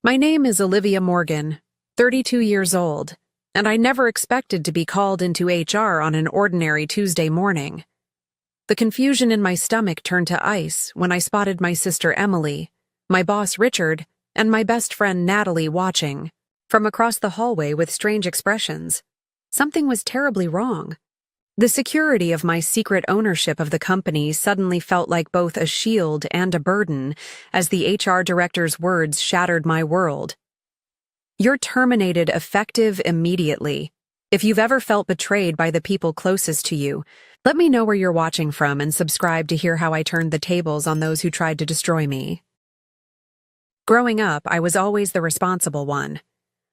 My name is Olivia Morgan, 32 years old, and I never expected to be called into HR on an ordinary Tuesday morning. The confusion in my stomach turned to ice when I spotted my sister Emily, my boss Richard, and my best friend Natalie watching from across the hallway with strange expressions. Something was terribly wrong. The security of my secret ownership of the company suddenly felt like both a shield and a burden as the HR director's words shattered my world. "You're terminated effective immediately. If you've ever felt betrayed by the people closest to you, let me know where you're watching from and subscribe to hear how I turned the tables on those who tried to destroy me." Growing up, I was always the responsible one.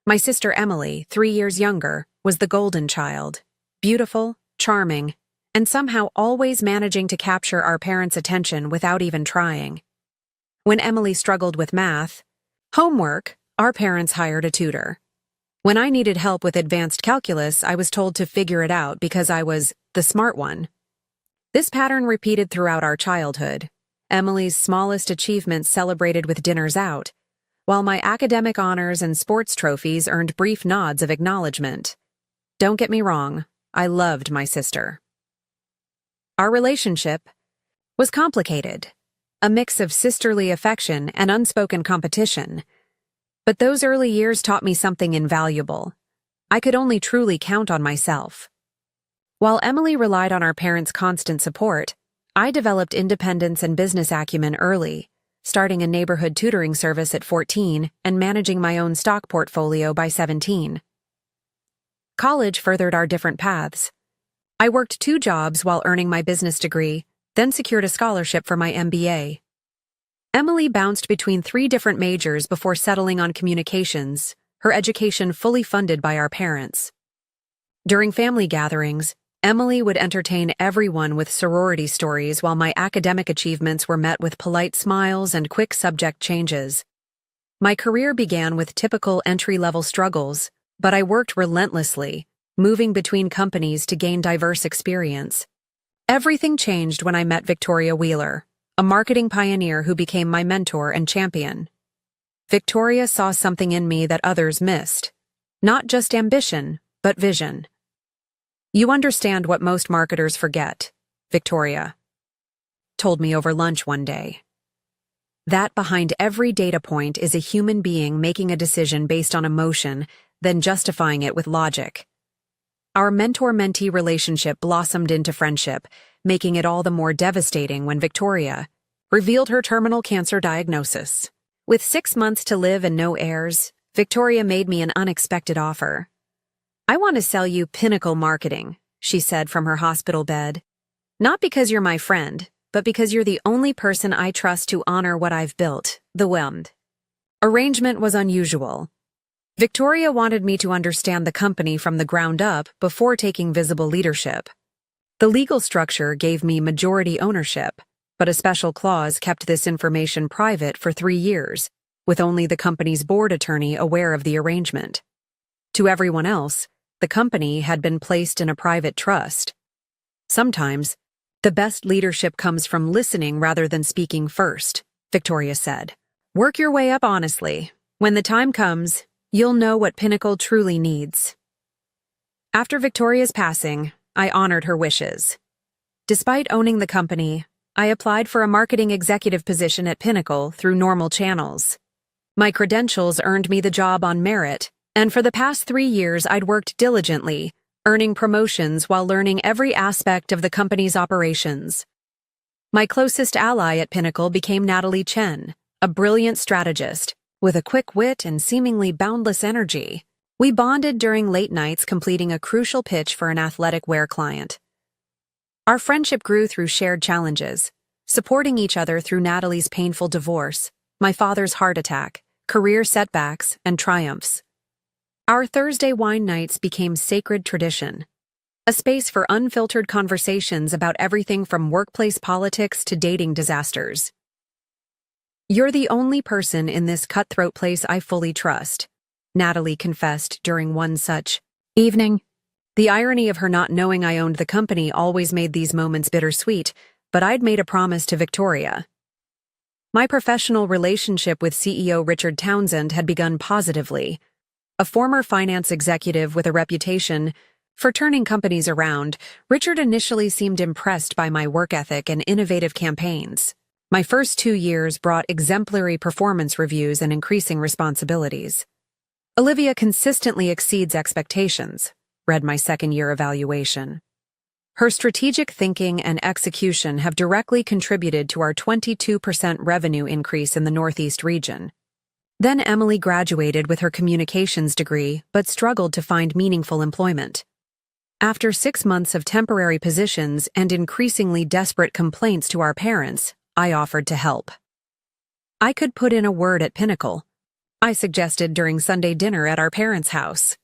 My sister Emily, 3 years younger, was the golden child, beautiful, charming, and somehow always managing to capture our parents' attention without even trying. When Emily struggled with math, homework, our parents hired a tutor. When I needed help with advanced calculus, I was told to figure it out because I was the smart one. This pattern repeated throughout our childhood. Emily's smallest achievements celebrated with dinners out, while my academic honors and sports trophies earned brief nods of acknowledgement. Don't get me wrong, I loved my sister. Our relationship was complicated, a mix of sisterly affection and unspoken competition. But those early years taught me something invaluable. I could only truly count on myself. While Emily relied on our parents' constant support, I developed independence and business acumen early, starting a neighborhood tutoring service at 14 and managing my own stock portfolio by 17. College furthered our different paths. I worked 2 jobs while earning my business degree, then secured a scholarship for my MBA. Emily bounced between 3 different majors before settling on communications, her education fully funded by our parents. During family gatherings, Emily would entertain everyone with sorority stories while my academic achievements were met with polite smiles and quick subject changes. My career began with typical entry-level struggles, but I worked relentlessly, moving between companies to gain diverse experience. Everything changed when I met Victoria Wheeler, a marketing pioneer who became my mentor and champion. Victoria saw something in me that others missed. Not just ambition, but vision. "You understand what most marketers forget," Victoria told me over lunch one day. "That behind every data point is a human being making a decision based on emotion, then justifying it with logic." Our mentor-mentee relationship blossomed into friendship, making it all the more devastating when Victoria revealed her terminal cancer diagnosis. With 6 months to live and no heirs, Victoria made me an unexpected offer. "I want to sell you Pinnacle Marketing," she said from her hospital bed. "Not because you're my friend, but because you're the only person I trust to honor what I've built." The arrangement was unusual. Victoria wanted me to understand the company from the ground up before taking visible leadership. The legal structure gave me majority ownership, but a special clause kept this information private for 3 years, with only the company's board attorney aware of the arrangement. To everyone else, the company had been placed in a private trust. Sometimes, the best leadership comes from listening rather than speaking first, Victoria said. "Work your way up honestly. When the time comes, you'll know what Pinnacle truly needs." After Victoria's passing, I honored her wishes. Despite owning the company, I applied for a marketing executive position at Pinnacle through normal channels. My credentials earned me the job on merit, and for the past 3 years I'd worked diligently, earning promotions while learning every aspect of the company's operations. My closest ally at Pinnacle became Natalie Chen, a brilliant strategist with a quick wit and seemingly boundless energy. We bonded during late nights completing a crucial pitch for an athletic wear client. Our friendship grew through shared challenges, supporting each other through Natalie's painful divorce, my father's heart attack, career setbacks, and triumphs. Our Thursday wine nights became sacred tradition, a space for unfiltered conversations about everything from workplace politics to dating disasters. "You're the only person in this cutthroat place I fully trust," Natalie confessed during one such evening. The irony of her not knowing I owned the company always made these moments bittersweet, but I'd made a promise to Victoria. My professional relationship with CEO Richard Townsend had begun positively. A former finance executive with a reputation for turning companies around, Richard initially seemed impressed by my work ethic and innovative campaigns. My first 2 years brought exemplary performance reviews and increasing responsibilities. Olivia consistently exceeds expectations, read my second-year evaluation. Her strategic thinking and execution have directly contributed to our 22% revenue increase in the Northeast region. Then Emily graduated with her communications degree but struggled to find meaningful employment. After 6 months of temporary positions and increasingly desperate complaints to our parents, I offered to help. I could put in a word at Pinnacle, I suggested during Sunday dinner at our parents' house.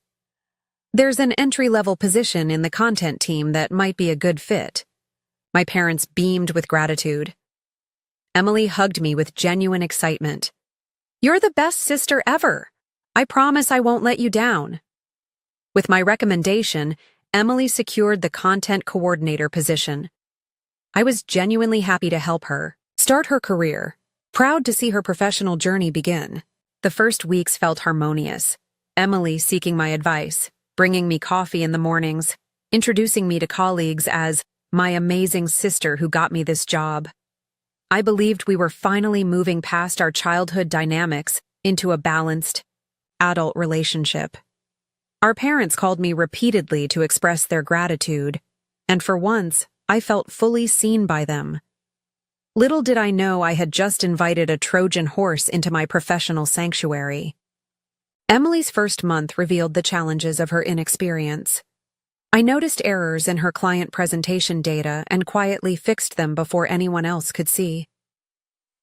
There's an entry-level position in the content team that might be a good fit. My parents beamed with gratitude. Emily hugged me with genuine excitement. You're the best sister ever. I promise I won't let you down. With my recommendation, Emily secured the content coordinator position. I was genuinely happy to help her start her career, proud to see her professional journey begin. The first weeks felt harmonious. Emily seeking my advice, bringing me coffee in the mornings, introducing me to colleagues as my amazing sister who got me this job. I believed we were finally moving past our childhood dynamics into a balanced, adult relationship. Our parents called me repeatedly to express their gratitude, and for once, I felt fully seen by them. Little did I know I had just invited a Trojan horse into my professional sanctuary. Emily's first month revealed the challenges of her inexperience. I noticed errors in her client presentation data and quietly fixed them before anyone else could see.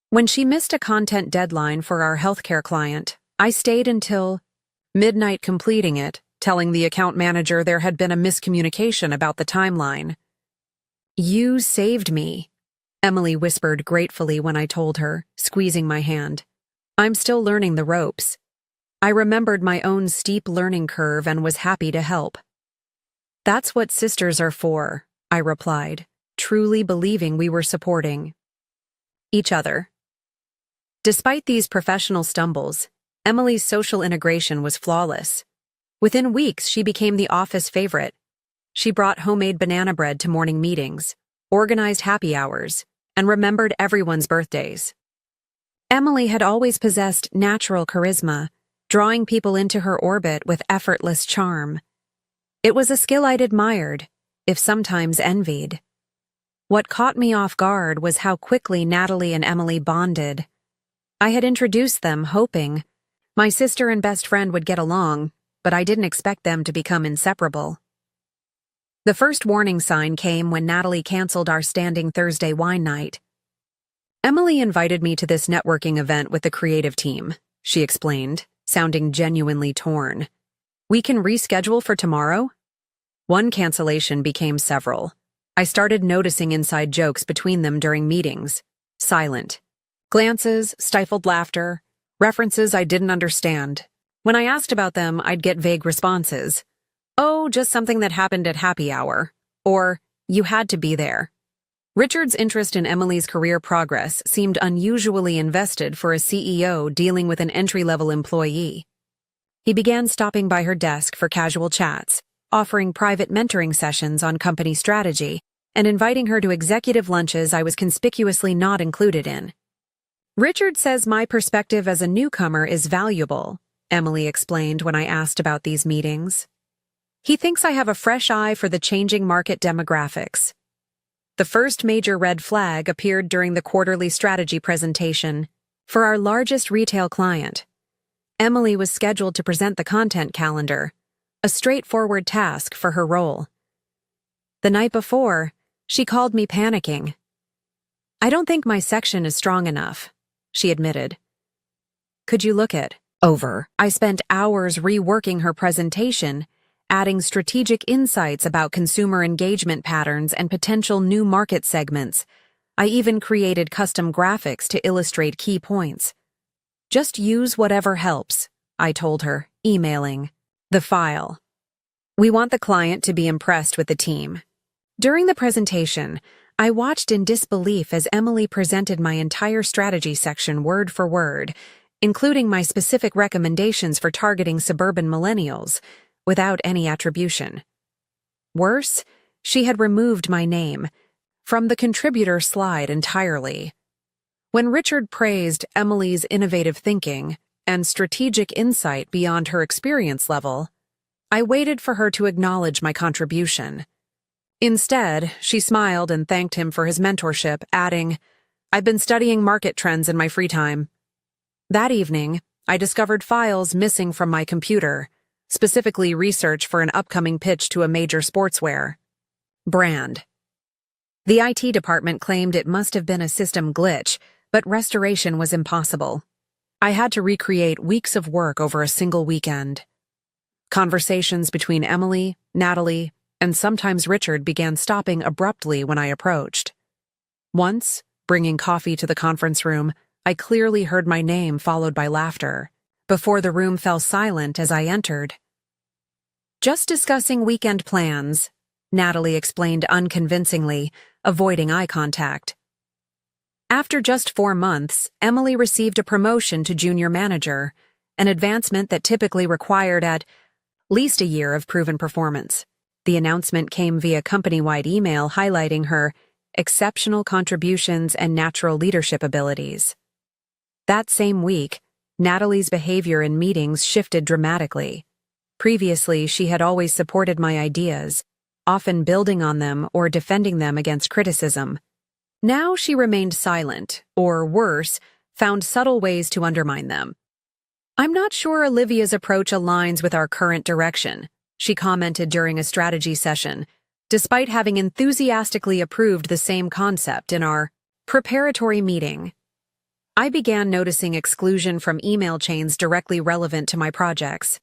When she missed a content deadline for our healthcare client, I stayed until midnight completing it, telling the account manager there had been a miscommunication about the timeline. You saved me, Emily whispered gratefully when I told her, squeezing my hand. I'm still learning the ropes. I remembered my own steep learning curve and was happy to help. That's what sisters are for, I replied, truly believing we were supporting each other. Despite these professional stumbles, Emily's social integration was flawless. Within weeks, she became the office favorite. She brought homemade banana bread to morning meetings, organized happy hours, and remembered everyone's birthdays. Emily had always possessed natural charisma, drawing people into her orbit with effortless charm. It was a skill I'd admired, if sometimes envied. What caught me off guard was how quickly Natalie and Emily bonded. I had introduced them hoping my sister and best friend would get along, but I didn't expect them to become inseparable. The first warning sign came when Natalie canceled our standing Thursday wine night. Emily invited me to this networking event with the creative team, she explained, sounding genuinely torn. We can reschedule for tomorrow? One cancellation became several. I started noticing inside jokes between them during meetings. Silent. Glances, stifled laughter, references I didn't understand. When I asked about them, I'd get vague responses. Oh, just something that happened at happy hour. Or, you had to be there. Richard's interest in Emily's career progress seemed unusually invested for a CEO dealing with an entry-level employee. He began stopping by her desk for casual chats, offering private mentoring sessions on company strategy, and inviting her to executive lunches I was conspicuously not included in. Richard says my perspective as a newcomer is valuable, Emily explained when I asked about these meetings. He thinks I have a fresh eye for the changing market demographics. The first major red flag appeared during the quarterly strategy presentation for our largest retail client. Emily was scheduled to present the content calendar, a straightforward task for her role. The night before, she called me panicking. I don't think my section is strong enough, she admitted. Could you look it over? I spent hours reworking her presentation, adding strategic insights about consumer engagement patterns and potential new market segments. I even created custom graphics to illustrate key points. Just use whatever helps, I told her, emailing the file. We want the client to be impressed with the team. During the presentation, I watched in disbelief as Emily presented my entire strategy section word for word, including my specific recommendations for targeting suburban millennials, without any attribution. Worse, she had removed my name from the contributor slide entirely. When Richard praised Emily's innovative thinking and strategic insight beyond her experience level, I waited for her to acknowledge my contribution. Instead, she smiled and thanked him for his mentorship, adding, "I've been studying market trends in my free time." That evening, I discovered files missing from my computer, specifically research for an upcoming pitch to a major sportswear brand. The IT department claimed it must have been a system glitch, but restoration was impossible. I had to recreate weeks of work over a single weekend. Conversations between Emily, Natalie, and sometimes Richard began stopping abruptly when I approached. Once, bringing coffee to the conference room, I clearly heard my name followed by laughter, before the room fell silent as I entered. "Just discussing weekend plans," Natalie explained unconvincingly, avoiding eye contact. After just 4 months, Emily received a promotion to junior manager, an advancement that typically required at least a year of proven performance. The announcement came via company-wide email highlighting her exceptional contributions and natural leadership abilities. That same week, Natalie's behavior in meetings shifted dramatically. Previously, she had always supported my ideas, often building on them or defending them against criticism. Now she remained silent, or worse, found subtle ways to undermine them. "I'm not sure Olivia's approach aligns with our current direction," she commented during a strategy session, despite having enthusiastically approved the same concept in our preparatory meeting. I began noticing exclusion from email chains directly relevant to my projects.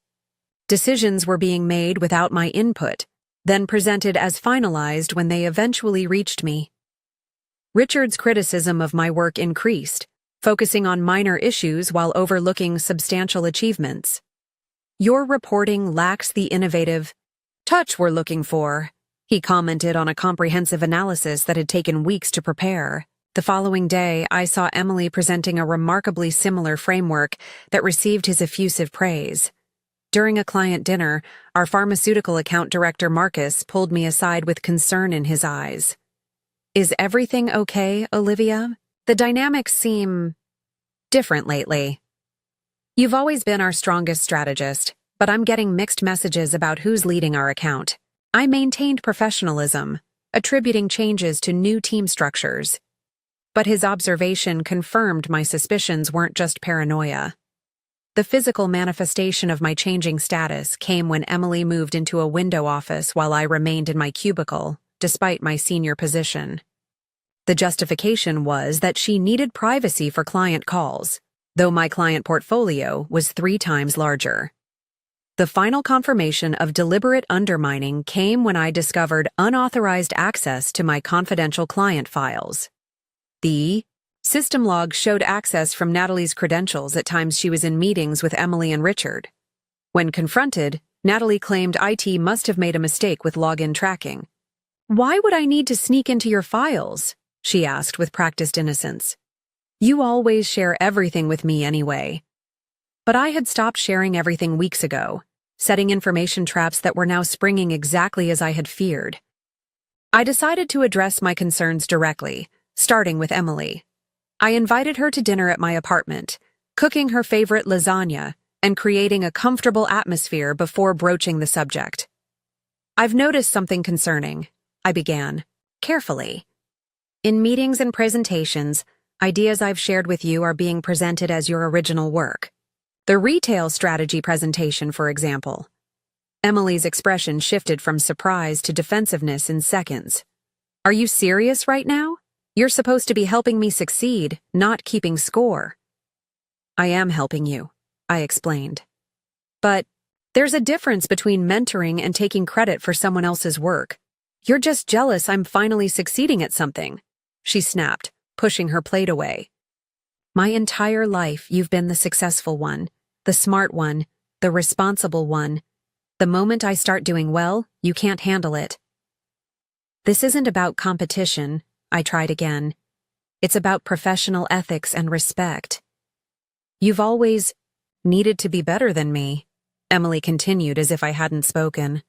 Decisions were being made without my input, then presented as finalized when they eventually reached me. Richard's criticism of my work increased, focusing on minor issues while overlooking substantial achievements. "Your reporting lacks the innovative touch we're looking for," he commented on a comprehensive analysis that had taken weeks to prepare. The following day, I saw Emily presenting a remarkably similar framework that received his effusive praise. During a client dinner, our pharmaceutical account director Marcus pulled me aside with concern in his eyes. "Is everything okay, Olivia? The dynamics seem different lately. You've always been our strongest strategist, but I'm getting mixed messages about who's leading our account." I maintained professionalism, attributing changes to new team structures. But his observation confirmed my suspicions weren't just paranoia. The physical manifestation of my changing status came when Emily moved into a window office while I remained in my cubicle, despite my senior position. The justification was that she needed privacy for client calls, though my client portfolio was 3 times larger. The final confirmation of deliberate undermining came when I discovered unauthorized access to my confidential client files. The system log showed access from Natalie's credentials at times she was in meetings with Emily and Richard. When confronted, Natalie claimed IT must have made a mistake with login tracking. "Why would I need to sneak into your files?" she asked with practiced innocence. "You always share everything with me anyway." But I had stopped sharing everything weeks ago, setting information traps that were now springing exactly as I had feared. I decided to address my concerns directly, starting with Emily. I invited her to dinner at my apartment, cooking her favorite lasagna and creating a comfortable atmosphere before broaching the subject. "I've noticed something concerning," I began, carefully. "In meetings and presentations, ideas I've shared with you are being presented as your original work. The retail strategy presentation, for example." Emily's expression shifted from surprise to defensiveness in seconds. "Are you serious right now? You're supposed to be helping me succeed, not keeping score." "I am helping you," I explained. "But there's a difference between mentoring and taking credit for someone else's work. You're just jealous I'm finally succeeding at something," she snapped, pushing her plate away. "My entire life you've been the successful one, the smart one, the responsible one. The moment I start doing well, you can't handle it." "This isn't about competition," I tried again. It's about professional ethics and respect. You've always needed to be better than me, Emily continued as if I hadn't spoken.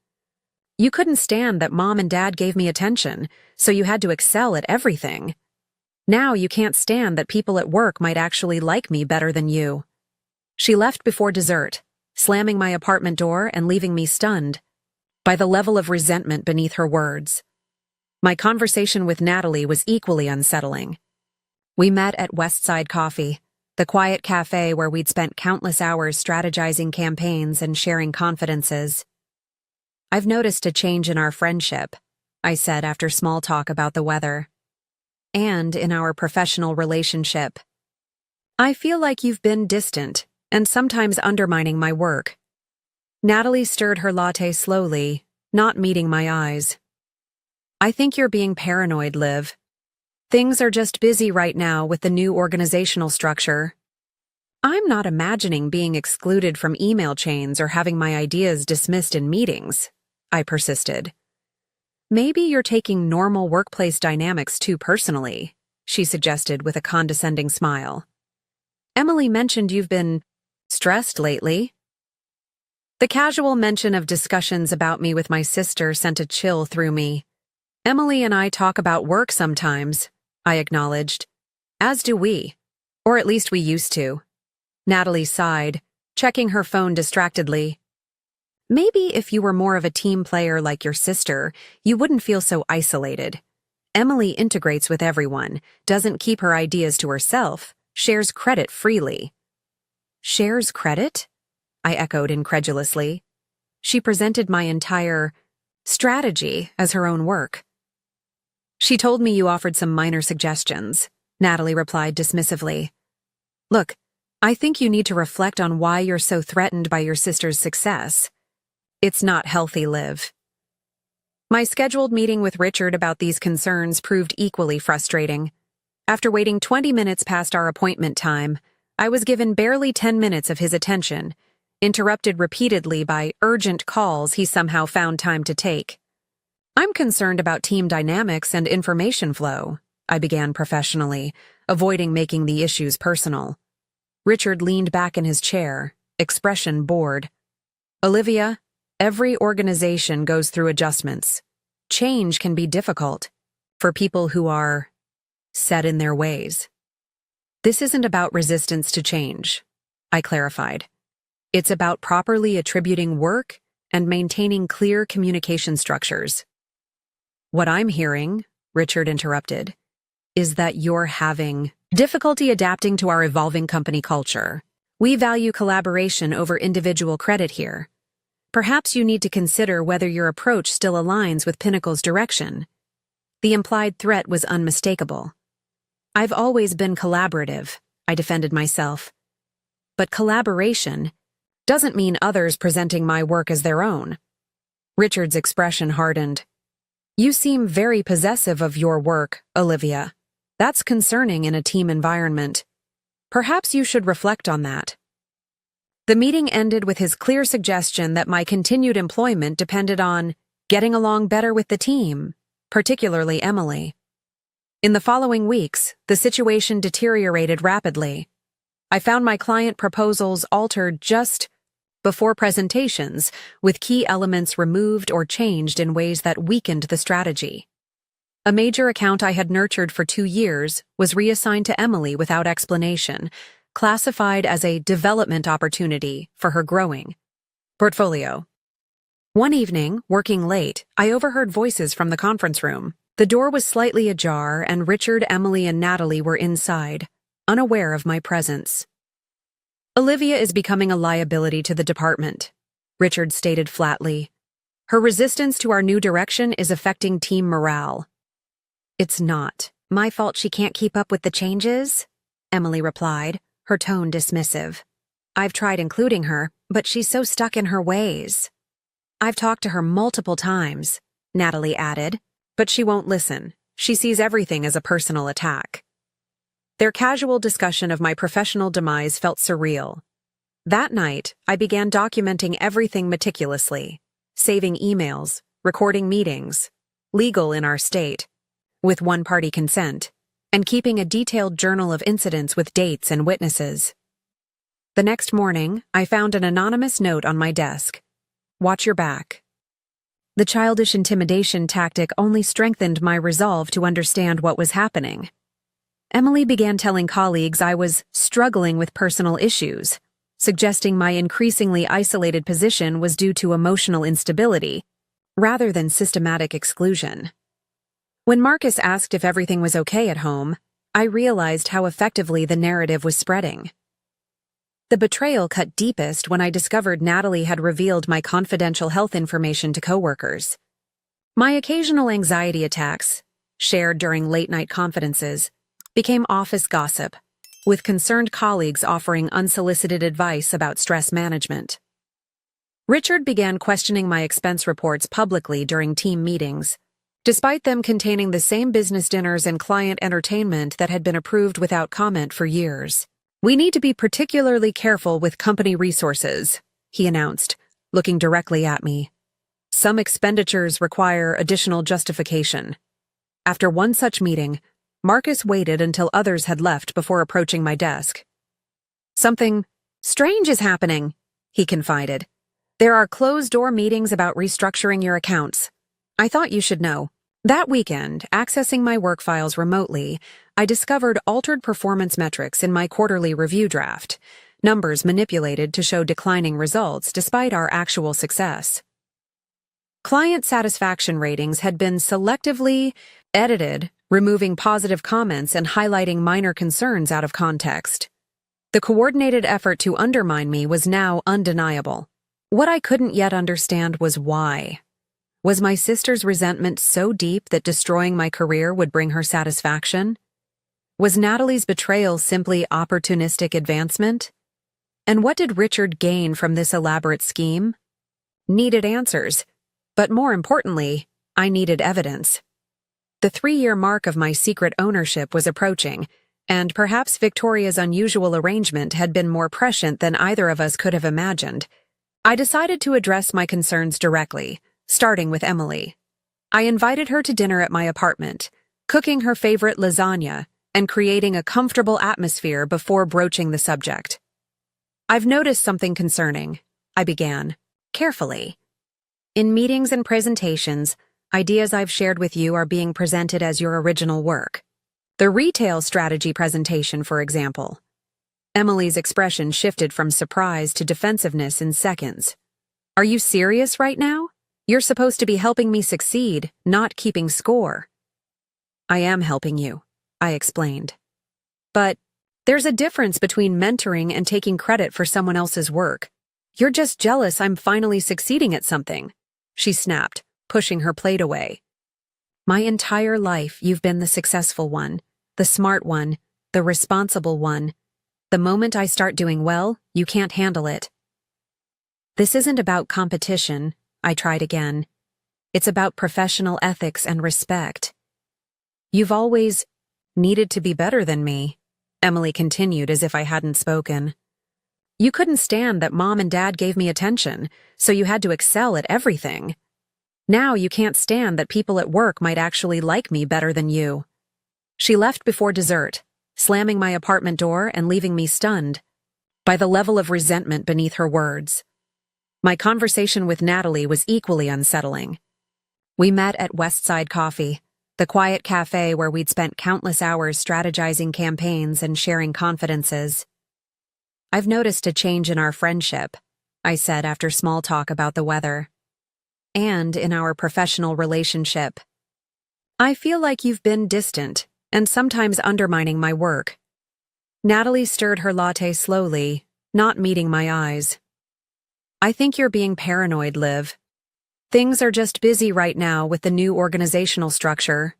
You couldn't stand that Mom and Dad gave me attention, so you had to excel at everything. Now you can't stand that people at work might actually like me better than you. She left before dessert, slamming my apartment door and leaving me stunned by the level of resentment beneath her words. My conversation with Natalie was equally unsettling. We met at Westside Coffee, the quiet cafe where we'd spent countless hours strategizing campaigns and sharing confidences. I've noticed a change in our friendship, I said after small talk about the weather. And in our professional relationship. I feel like you've been distant and sometimes undermining my work. Natalie stirred her latte slowly, not meeting my eyes. I think you're being paranoid, Liv. Things are just busy right now with the new organizational structure. I'm not imagining being excluded from email chains or having my ideas dismissed in meetings, I persisted. Maybe you're taking normal workplace dynamics too personally, she suggested with a condescending smile. Emily mentioned you've been stressed lately. The casual mention of discussions about me with my sister sent a chill through me. Emily and I talk about work sometimes, I acknowledged. As do we. Or at least we used to. Natalie sighed, checking her phone distractedly. Maybe if you were more of a team player like your sister, you wouldn't feel so isolated. Emily integrates with everyone, doesn't keep her ideas to herself, shares credit freely. Shares credit? I echoed incredulously. She presented my entire strategy as her own work. She told me you offered some minor suggestions, Natalie replied dismissively. Look, I think you need to reflect on why you're so threatened by your sister's success. It's not healthy, Liv. My scheduled meeting with Richard about these concerns proved equally frustrating. After waiting 20 minutes past our appointment time, I was given barely 10 minutes of his attention, interrupted repeatedly by urgent calls he somehow found time to take. I'm concerned about team dynamics and information flow, I began professionally, avoiding making the issues personal. Richard leaned back in his chair, expression bored. Olivia, every organization goes through adjustments. Change can be difficult for people who are set in their ways. This isn't about resistance to change, I clarified. It's about properly attributing work and maintaining clear communication structures. What I'm hearing, Richard interrupted, is that you're having difficulty adapting to our evolving company culture. We value collaboration over individual credit here. Perhaps you need to consider whether your approach still aligns with Pinnacle's direction. The implied threat was unmistakable. I've always been collaborative, I defended myself. But collaboration doesn't mean others presenting my work as their own. Richard's expression hardened. You seem very possessive of your work, Olivia. That's concerning in a team environment. Perhaps you should reflect on that. The meeting ended with his clear suggestion that my continued employment depended on getting along better with the team, particularly Emily. In the following weeks, the situation deteriorated rapidly. I found my client proposals altered just before presentations, with key elements removed or changed in ways that weakened the strategy. A major account I had nurtured for 2 years was reassigned to Emily without explanation, classified as a development opportunity for her growing portfolio. One evening, working late, I overheard voices from the conference room. The door was slightly ajar, and Richard, Emily, and Natalie were inside, unaware of my presence. Olivia is becoming a liability to the department, Richard stated flatly. Her resistance to our new direction is affecting team morale. It's not my fault she can't keep up with the changes, Emily replied, her tone dismissive. I've tried including her, but she's so stuck in her ways. I've talked to her multiple times, Natalie added, but she won't listen. She sees everything as a personal attack. Their casual discussion of my professional demise felt surreal. That night, I began documenting everything meticulously, saving emails, recording meetings, legal in our state. with one-party consent, and keeping a detailed journal of incidents with dates and witnesses. The next morning, I found an anonymous note on my desk. Watch your back. The childish intimidation tactic only strengthened my resolve to understand what was happening. Emily began telling colleagues I was struggling with personal issues, suggesting my increasingly isolated position was due to emotional instability, rather than systematic exclusion. When Marcus asked if everything was okay at home, I realized how effectively the narrative was spreading. The betrayal cut deepest when I discovered Natalie had revealed my confidential health information to coworkers. My occasional anxiety attacks, shared during late-night confidences, became office gossip, with concerned colleagues offering unsolicited advice about stress management. Richard began questioning my expense reports publicly during team meetings, despite them containing the same business dinners and client entertainment that had been approved without comment for years. "We need to be particularly careful with company resources," he announced, looking directly at me. "Some expenditures require additional justification." After one such meeting, Marcus waited until others had left before approaching my desk. "Something strange is happening," he confided. "There are closed-door meetings about restructuring your accounts. I thought you should know." That weekend, accessing my work files remotely, I discovered altered performance metrics in my quarterly review draft, numbers manipulated to show declining results despite our actual success. Client satisfaction ratings had been selectively edited, removing positive comments and highlighting minor concerns out of context. The coordinated effort to undermine me was now undeniable. What I couldn't yet understand was why. Was my sister's resentment so deep that destroying my career would bring her satisfaction? Was Natalie's betrayal simply opportunistic advancement? And what did Richard gain from this elaborate scheme? Needed answers, but more importantly, I needed evidence. The 3-year mark of my secret ownership was approaching, and perhaps Victoria's unusual arrangement had been more prescient than either of us could have imagined. I decided to address my concerns directly, starting with Emily. I invited her to dinner at my apartment, cooking her favorite lasagna and creating a comfortable atmosphere before broaching the subject. "I've noticed something concerning," I began, carefully. "In meetings and presentations, ideas I've shared with you are being presented as your original work. The retail strategy presentation, for example." Emily's expression shifted from surprise to defensiveness in seconds. "Are you serious right now? You're supposed to be helping me succeed, not keeping score." "I am helping you," I explained. "But there's a difference between mentoring and taking credit for someone else's work. You're just jealous I'm finally succeeding at something," she snapped, pushing her plate away. "My entire life you've been the successful one, the smart one, the responsible one. The moment I start doing well, you can't handle it." "This isn't about competition," I tried again. "It's about professional ethics and respect. You've always needed to be better than me," Emily continued as if I hadn't spoken. "You couldn't stand that Mom and Dad gave me attention, so you had to excel at everything. Now you can't stand that people at work might actually like me better than you." She left before dessert, slamming my apartment door and leaving me stunned by the level of resentment beneath her words. My conversation with Natalie was equally unsettling. We met at Westside Coffee, the quiet cafe where we'd spent countless hours strategizing campaigns and sharing confidences. "I've noticed a change in our friendship," I said after small talk about the weather. "And in our professional relationship. I feel like you've been distant and sometimes undermining my work." Natalie stirred her latte slowly, not meeting my eyes. "I think you're being paranoid, Liv. Things are just busy right now with the new organizational structure.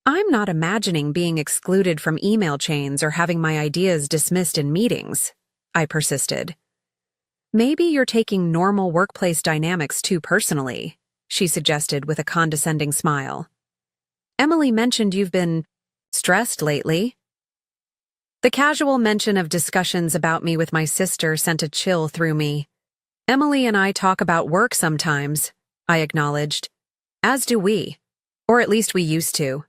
I'm not imagining being excluded from email chains or having my ideas dismissed in meetings," I persisted. "Maybe you're taking normal workplace dynamics too personally," she suggested with a condescending smile. "Emily mentioned you've been stressed lately." The casual mention of discussions about me with my sister sent a chill through me. "Emily and I talk about work sometimes," I acknowledged. "As do we. Or at least we used to."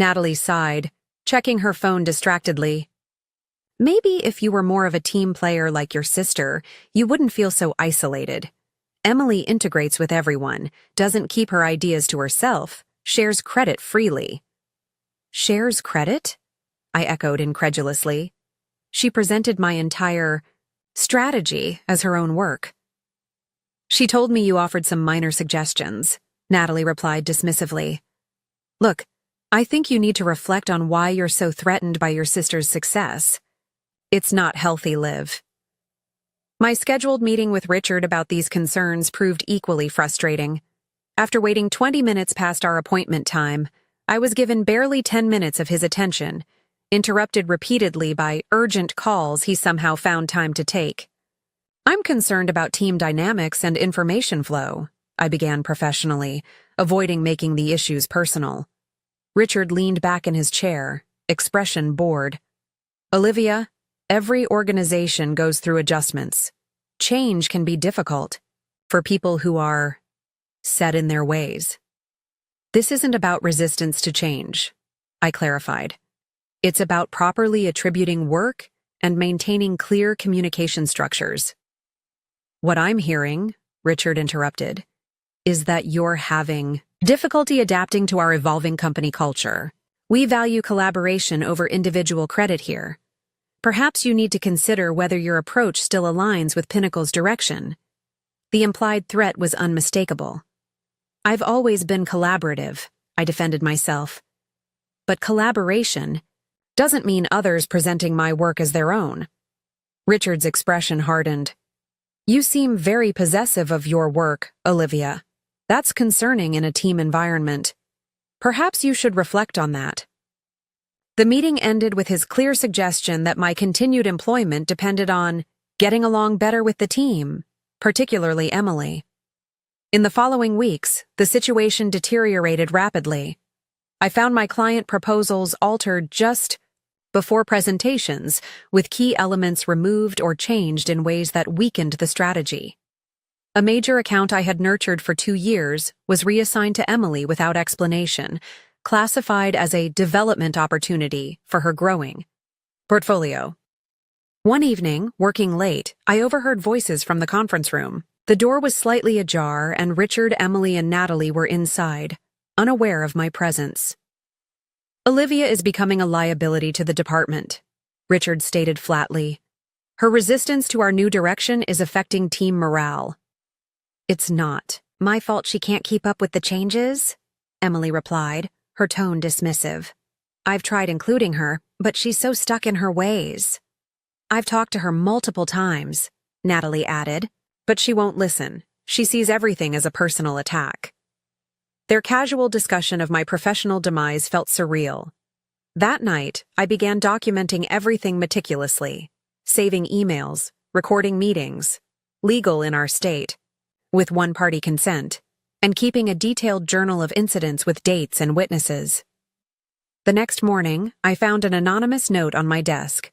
Natalie sighed, checking her phone distractedly. Maybe if you were more of a team player like your sister, you wouldn't feel so isolated. Emily integrates with everyone, doesn't keep her ideas to herself, shares credit freely. Shares credit? I echoed incredulously. She presented my entire strategy as her own work. She told me you offered some minor suggestions, Natalie replied dismissively. Look, I think you need to reflect on why you're so threatened by your sister's success. It's not healthy, Liv. My scheduled meeting with Richard about these concerns proved equally frustrating. After waiting 20 minutes past our appointment time, I was given barely 10 minutes of his attention, interrupted repeatedly by urgent calls he somehow found time to take. I'm concerned about team dynamics and information flow, I began professionally, avoiding making the issues personal. Richard leaned back in his chair, expression bored. Olivia, every organization goes through adjustments. Change can be difficult for people who are set in their ways. This isn't about resistance to change, I clarified. It's about properly attributing work and maintaining clear communication structures. What I'm hearing, Richard interrupted, is that you're having difficulty adapting to our evolving company culture. We value collaboration over individual credit here. Perhaps you need to consider whether your approach still aligns with Pinnacle's direction. The implied threat was unmistakable. I've always been collaborative, I defended myself. But collaboration doesn't mean others presenting my work as their own. Richard's expression hardened. You seem very possessive of your work, Olivia. That's concerning in a team environment. Perhaps you should reflect on that. The meeting ended with his clear suggestion that my continued employment depended on getting along better with the team, particularly Emily. In the following weeks, the situation deteriorated rapidly. I found my client proposals altered just before presentations, with key elements removed or changed in ways that weakened the strategy. A major account I had nurtured for 2 years was reassigned to Emily without explanation, classified as a development opportunity for her growing portfolio. One evening, working late, I overheard voices from the conference room. The door was slightly ajar, and Richard, Emily, and Natalie were inside, unaware of my presence. Olivia is becoming a liability to the department, Richard stated flatly. Her resistance to our new direction is affecting team morale. It's not my fault she can't keep up with the changes, Emily replied, her tone dismissive. I've tried including her, but she's so stuck in her ways. I've talked to her multiple times, Natalie added, but she won't listen. She sees everything as a personal attack. Their casual discussion of my professional demise felt surreal. That night, I began documenting everything meticulously, saving emails, recording meetings, legal in our state, with one-party consent, and keeping a detailed journal of incidents with dates and witnesses. The next morning, I found an anonymous note on my desk.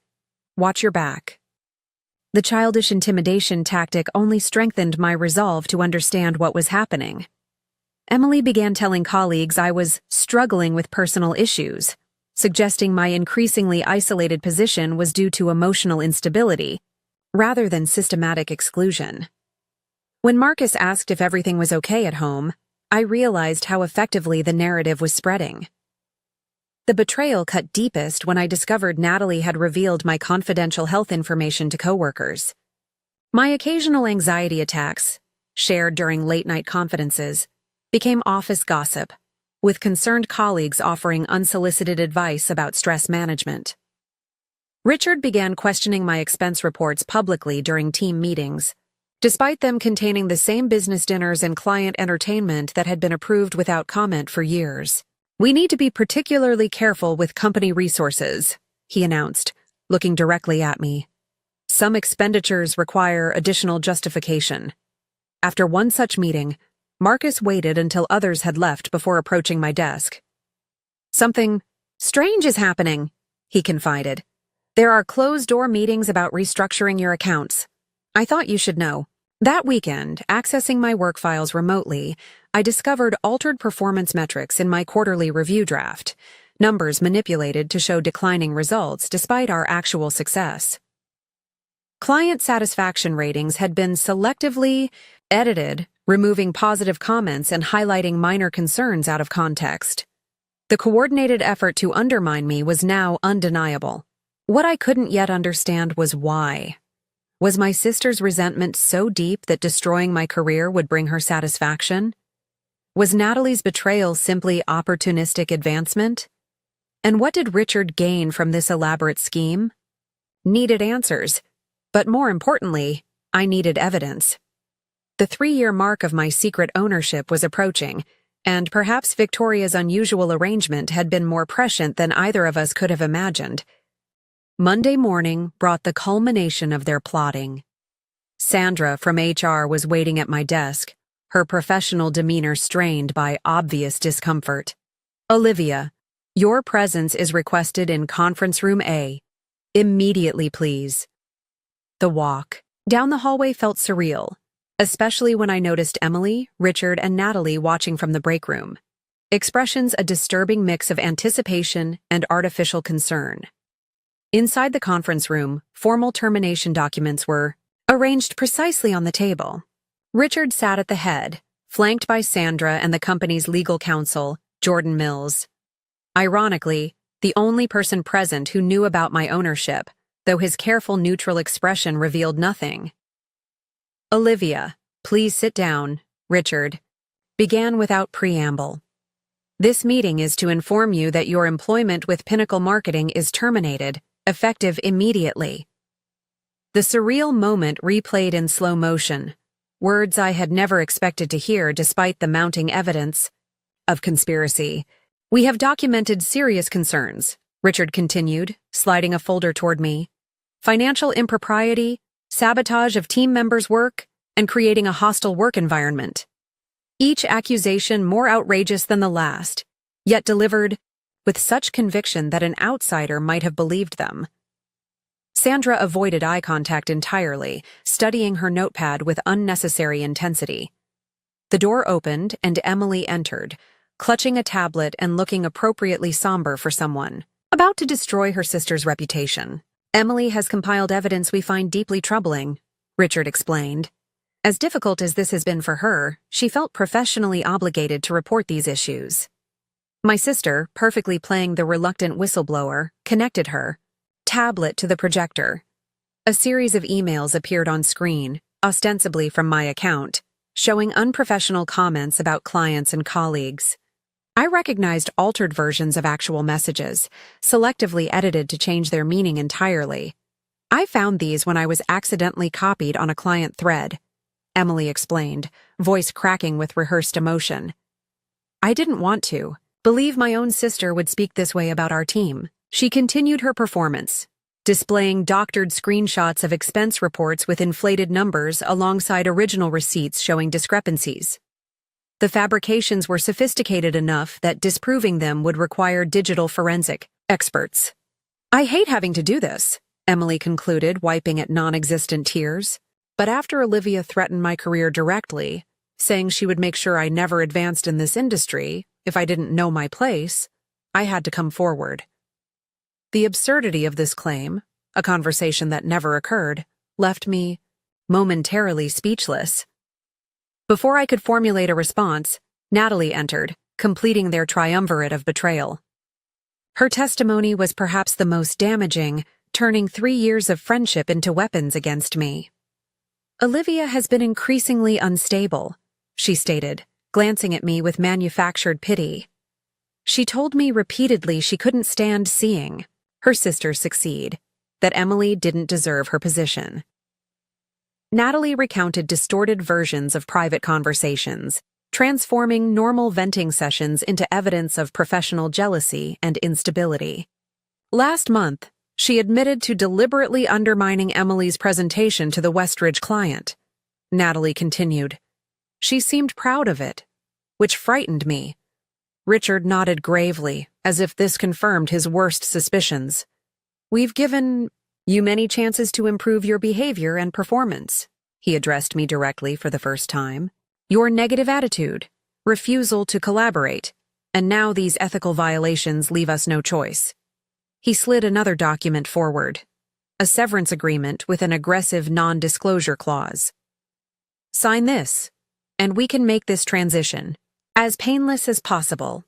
Watch your back. The childish intimidation tactic only strengthened my resolve to understand what was happening. Emily began telling colleagues I was struggling with personal issues, suggesting my increasingly isolated position was due to emotional instability, rather than systematic exclusion. When Marcus asked if everything was okay at home, I realized how effectively the narrative was spreading. The betrayal cut deepest when I discovered Natalie had revealed my confidential health information to coworkers. My occasional anxiety attacks, shared during late-night confidences, became office gossip, with concerned colleagues offering unsolicited advice about stress management. Richard began questioning my expense reports publicly during team meetings, despite them containing the same business dinners and client entertainment that had been approved without comment for years. We need to be particularly careful with company resources, he announced, looking directly at me. Some expenditures require additional justification. After one such meeting, Marcus waited until others had left before approaching my desk. Something strange is happening, he confided. There are closed-door meetings about restructuring your accounts. I thought you should know. That weekend, accessing my work files remotely, I discovered altered performance metrics in my quarterly review draft. numbers manipulated to show declining results despite our actual success. Client satisfaction ratings had been selectively edited, removing positive comments and highlighting minor concerns out of context. The coordinated effort to undermine me was now undeniable. What I couldn't yet understand was why. Was my sister's resentment so deep that destroying my career would bring her satisfaction? Was Natalie's betrayal simply opportunistic advancement? And what did Richard gain from this elaborate scheme? Needed answers. But more importantly, I needed evidence. The 3-year mark of my secret ownership was approaching, and perhaps Victoria's unusual arrangement had been more prescient than either of us could have imagined. Monday morning brought the culmination of their plotting. Sandra from HR was waiting at my desk, her professional demeanor strained by obvious discomfort. "Olivia, your presence is requested in conference room A. Immediately, please." The walk down the hallway felt surreal, especially when I noticed Emily, Richard, and Natalie watching from the break room. Expressions a disturbing mix of anticipation and artificial concern. Inside the conference room, formal termination documents were arranged precisely on the table. Richard sat at the head, flanked by Sandra and the company's legal counsel, Jordan Mills. Ironically, the only person present who knew about my ownership, though his careful neutral expression revealed nothing. "Olivia, please sit down," Richard began without preamble. "This meeting is to inform you that your employment with Pinnacle Marketing is terminated, effective immediately." The surreal moment replayed in slow motion, words I had never expected to hear despite the mounting evidence of conspiracy. "We have documented serious concerns," Richard continued, sliding a folder toward me. "Financial impropriety, sabotage of team members' work, and creating a hostile work environment. Each accusation more outrageous than the last, yet delivered with such conviction that an outsider might have believed them." Sandra avoided eye contact entirely, studying her notepad with unnecessary intensity. The door opened and Emily entered, clutching a tablet and looking appropriately somber for someone about to destroy her sister's reputation. "Emily has compiled evidence we find deeply troubling," Richard explained. As difficult as this has been for her, she felt professionally obligated to report these issues. My sister, perfectly playing the reluctant whistleblower, connected her tablet to the projector. A series of emails appeared on screen, ostensibly from my account, showing unprofessional comments about clients and colleagues. I recognized altered versions of actual messages, selectively edited to change their meaning entirely. "I found these when I was accidentally copied on a client thread," Emily explained, voice cracking with rehearsed emotion. "I didn't want to believe my own sister would speak this way about our team." She continued her performance, displaying doctored screenshots of expense reports with inflated numbers alongside original receipts showing discrepancies. The fabrications were sophisticated enough that disproving them would require digital forensic experts. "I hate having to do this," Emily concluded, wiping at non-existent tears. "But after Olivia threatened my career directly, saying she would make sure I never advanced in this industry if I didn't know my place, I had to come forward." The absurdity of this claim, a conversation that never occurred, left me momentarily speechless. Before I could formulate a response, Natalie entered, completing their triumvirate of betrayal. Her testimony was perhaps the most damaging, turning 3 years of friendship into weapons against me. "Olivia has been increasingly unstable," she stated, glancing at me with manufactured pity. "She told me repeatedly she couldn't stand seeing her sister succeed, that Emily didn't deserve her position." Natalie recounted distorted versions of private conversations, transforming normal venting sessions into evidence of professional jealousy and instability. Last month, she admitted to deliberately undermining Emily's presentation to the Westridge client. Natalie continued. "She seemed proud of it, which frightened me." Richard nodded gravely, as if this confirmed his worst suspicions. "We've given you many chances to improve your behavior and performance," he addressed me directly for the first time. "Your negative attitude, refusal to collaborate, and now these ethical violations leave us no choice. He slid another document forward, a severance agreement with an aggressive non-disclosure clause. Sign this, and we can make this transition as painless as possible.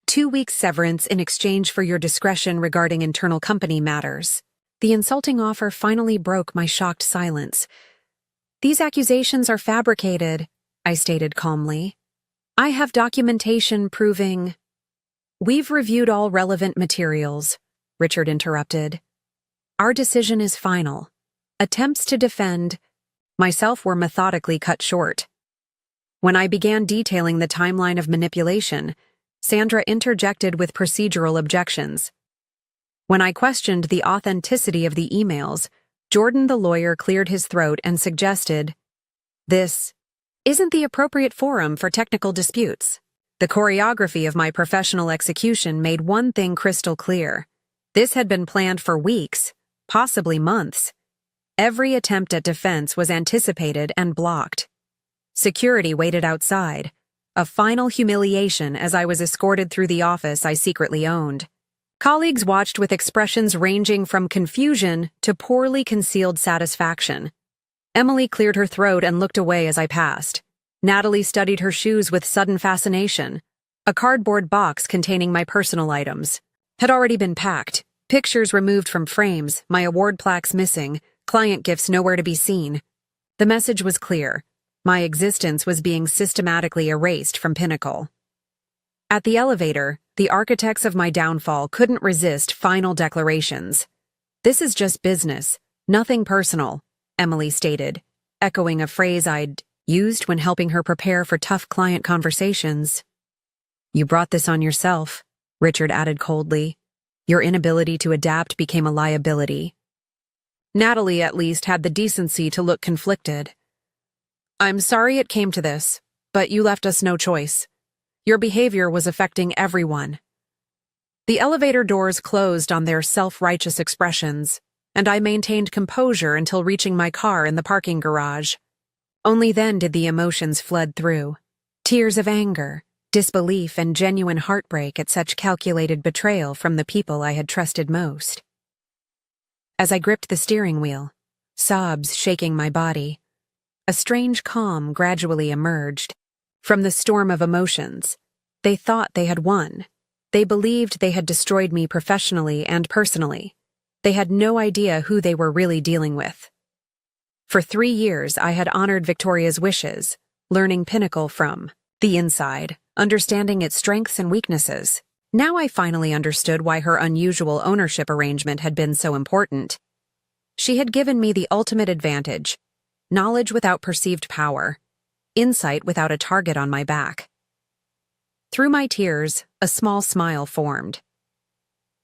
2 weeks severance in exchange for your discretion regarding internal company matters. The insulting offer finally broke my shocked silence. These accusations are fabricated, I stated calmly. I have documentation proving— We've reviewed all relevant materials, Richard interrupted. Our decision is final. Attempts to defend myself were methodically cut short. When I began detailing the timeline of manipulation, Sandra interjected with procedural objections. When I questioned the authenticity of the emails, Jordan the lawyer cleared his throat and suggested, "This isn't the appropriate forum for technical disputes." The choreography of my professional execution made one thing crystal clear. This had been planned for weeks, possibly months. Every attempt at defense was anticipated and blocked. Security waited outside, a final humiliation as I was escorted through the office I secretly owned. Colleagues watched with expressions ranging from confusion to poorly concealed satisfaction. Emily cleared her throat and looked away as I passed. Natalie studied her shoes with sudden fascination. A cardboard box containing my personal items had already been packed, pictures removed from frames, my award plaques missing, client gifts nowhere to be seen. The message was clear. My existence was being systematically erased from Pinnacle. At the elevator, the architects of my downfall couldn't resist final declarations. "This is just business, nothing personal," Emily stated, echoing a phrase I'd used when helping her prepare for tough client conversations. "You brought this on yourself," Richard added coldly. "Your inability to adapt became a liability." Natalie, at least, had the decency to look conflicted. "I'm sorry it came to this, but you left us no choice. Your behavior was affecting everyone." The elevator doors closed on their self-righteous expressions, and I maintained composure until reaching my car in the parking garage. Only then did the emotions flood through. Tears of anger, disbelief, and genuine heartbreak at such calculated betrayal from the people I had trusted most. As I gripped the steering wheel, sobs shaking my body, a strange calm gradually emerged. From the storm of emotions, they thought they had won. They believed they had destroyed me professionally and personally. They had no idea who they were really dealing with. For 3 years, I had honored Victoria's wishes, learning Pinnacle from the inside, understanding its strengths and weaknesses. Now I finally understood why her unusual ownership arrangement had been so important. She had given me the ultimate advantage: knowledge without perceived power, insight without a target on my back. Through my tears, a small smile formed.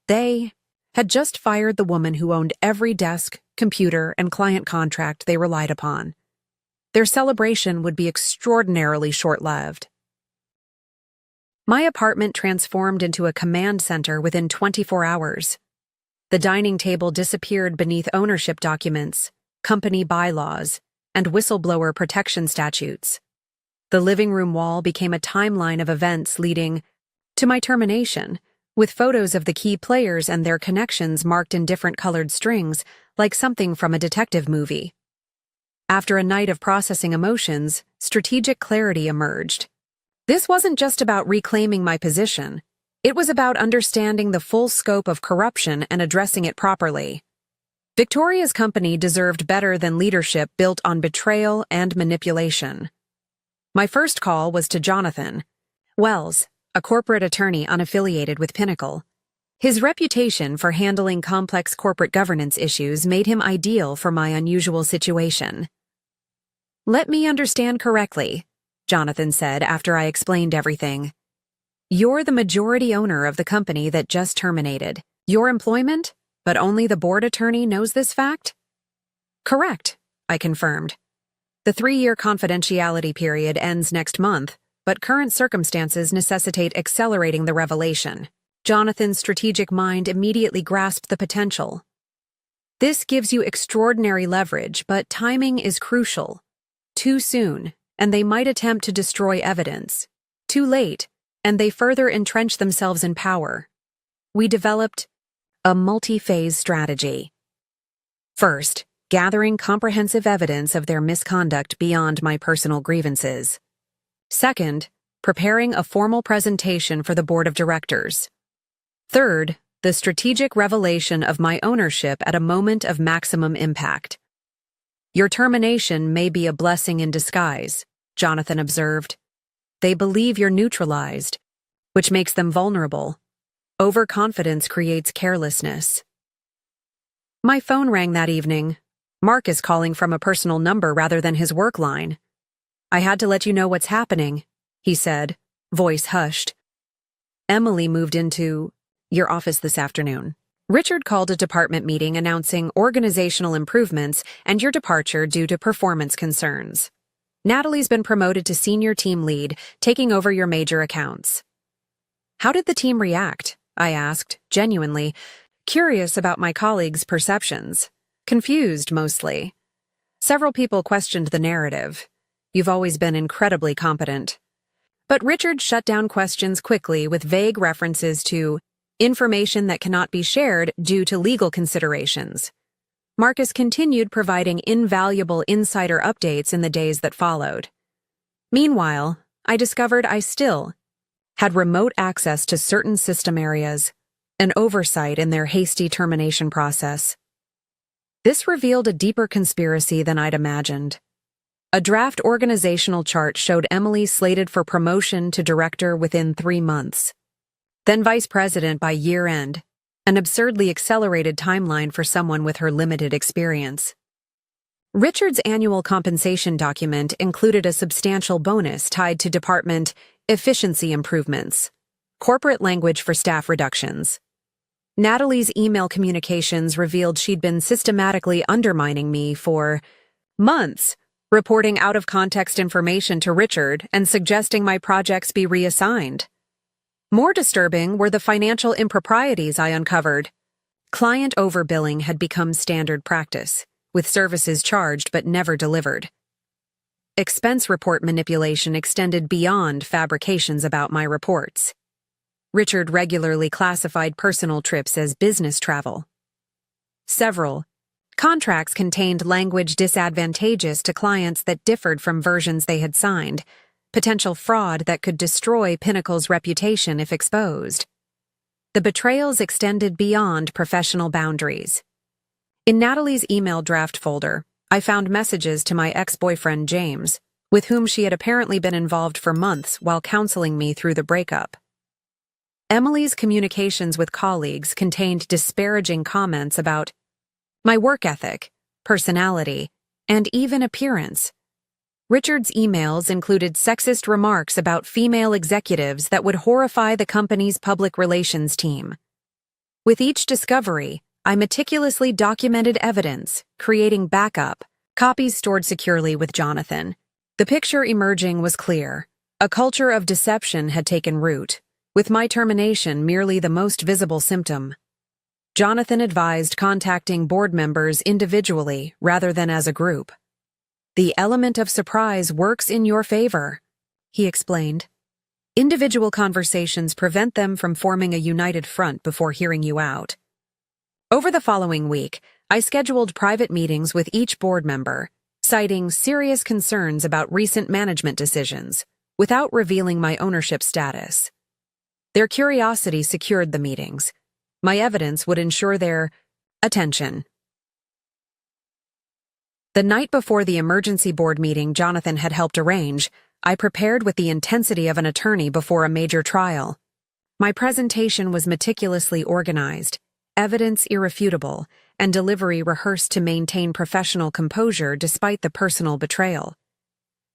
They had just fired the woman who owned every desk, computer, and client contract they relied upon. Their celebration would be extraordinarily short-lived. My apartment transformed into a command center within 24 hours. The dining table disappeared beneath ownership documents, company bylaws, and whistleblower protection statutes. The living room wall became a timeline of events leading to my termination, with photos of the key players and their connections marked in different colored strings, like something from a detective movie. After a night of processing emotions, strategic clarity emerged. This wasn't just about reclaiming my position. It was about understanding the full scope of corruption and addressing it properly. Victoria's company deserved better than leadership built on betrayal and manipulation. My first call was to Jonathan Wells, a corporate attorney unaffiliated with Pinnacle. His reputation for handling complex corporate governance issues made him ideal for my unusual situation. "Let me understand correctly," Jonathan said after I explained everything. "You're the majority owner of the company that just terminated your employment, but only the board attorney knows this fact?" "Correct," I confirmed. "The 3-year confidentiality period ends next month, but current circumstances necessitate accelerating the revelation." Jonathan's strategic mind immediately grasped the potential. "This gives you extraordinary leverage, but timing is crucial. Too soon, and they might attempt to destroy evidence. Too late, and they further entrenched themselves in power. We developed a multi-phase strategy. First, gathering comprehensive evidence of their misconduct beyond my personal grievances. Second, preparing a formal presentation for the board of directors. Third, the strategic revelation of my ownership at a moment of maximum impact. Your termination may be a blessing in disguise, Jonathan observed. They believe you're neutralized, which makes them vulnerable. Overconfidence creates carelessness. My phone rang that evening. Mark is calling from a personal number rather than his work line. I had to let you know what's happening, he said, voice hushed. Emily moved into your office this afternoon. Richard called a department meeting announcing organizational improvements and your departure due to performance concerns. Natalie's been promoted to senior team lead, taking over your major accounts. How did the team react? I asked, genuinely, curious about my colleagues' perceptions. Confused, mostly. Several people questioned the narrative. You've always been incredibly competent. But Richard shut down questions quickly with vague references to information that cannot be shared due to legal considerations. Marcus continued providing invaluable insider updates in the days that followed. Meanwhile, I discovered I still had remote access to certain system areas, an oversight in their hasty termination process. This revealed a deeper conspiracy than I'd imagined. A draft organizational chart showed Emily slated for promotion to director within 3 months, then vice president by year-end, an absurdly accelerated timeline for someone with her limited experience. Richard's annual compensation document included a substantial bonus tied to department efficiency improvements, corporate language for staff reductions. Natalie's email communications revealed she'd been systematically undermining me for months, reporting out-of-context information to Richard and suggesting my projects be reassigned. More disturbing were the financial improprieties I uncovered. Client overbilling had become standard practice, with services charged but never delivered. Expense report manipulation extended beyond fabrications about my reports. Richard regularly classified personal trips as business travel. Several contracts contained language disadvantageous to clients that differed from versions they had signed, potential fraud that could destroy Pinnacle's reputation if exposed. The betrayals extended beyond professional boundaries. In Natalie's email draft folder, I found messages to my ex-boyfriend James, with whom she had apparently been involved for months while counseling me through the breakup. Emily's communications with colleagues contained disparaging comments about my work ethic, personality, and even appearance. Richard's emails included sexist remarks about female executives that would horrify the company's public relations team. With each discovery, I meticulously documented evidence, creating backup, copies stored securely with Jonathan. The picture emerging was clear. A culture of deception had taken root, with my termination merely the most visible symptom. Jonathan advised contacting board members individually rather than as a group. The element of surprise works in your favor, he explained. Individual conversations prevent them from forming a united front before hearing you out. Over the following week, I scheduled private meetings with each board member, citing serious concerns about recent management decisions, without revealing my ownership status. Their curiosity secured the meetings. My evidence would ensure their attention. The night before the emergency board meeting Jonathan had helped arrange, I prepared with the intensity of an attorney before a major trial. My presentation was meticulously organized, evidence irrefutable, and delivery rehearsed to maintain professional composure despite the personal betrayal.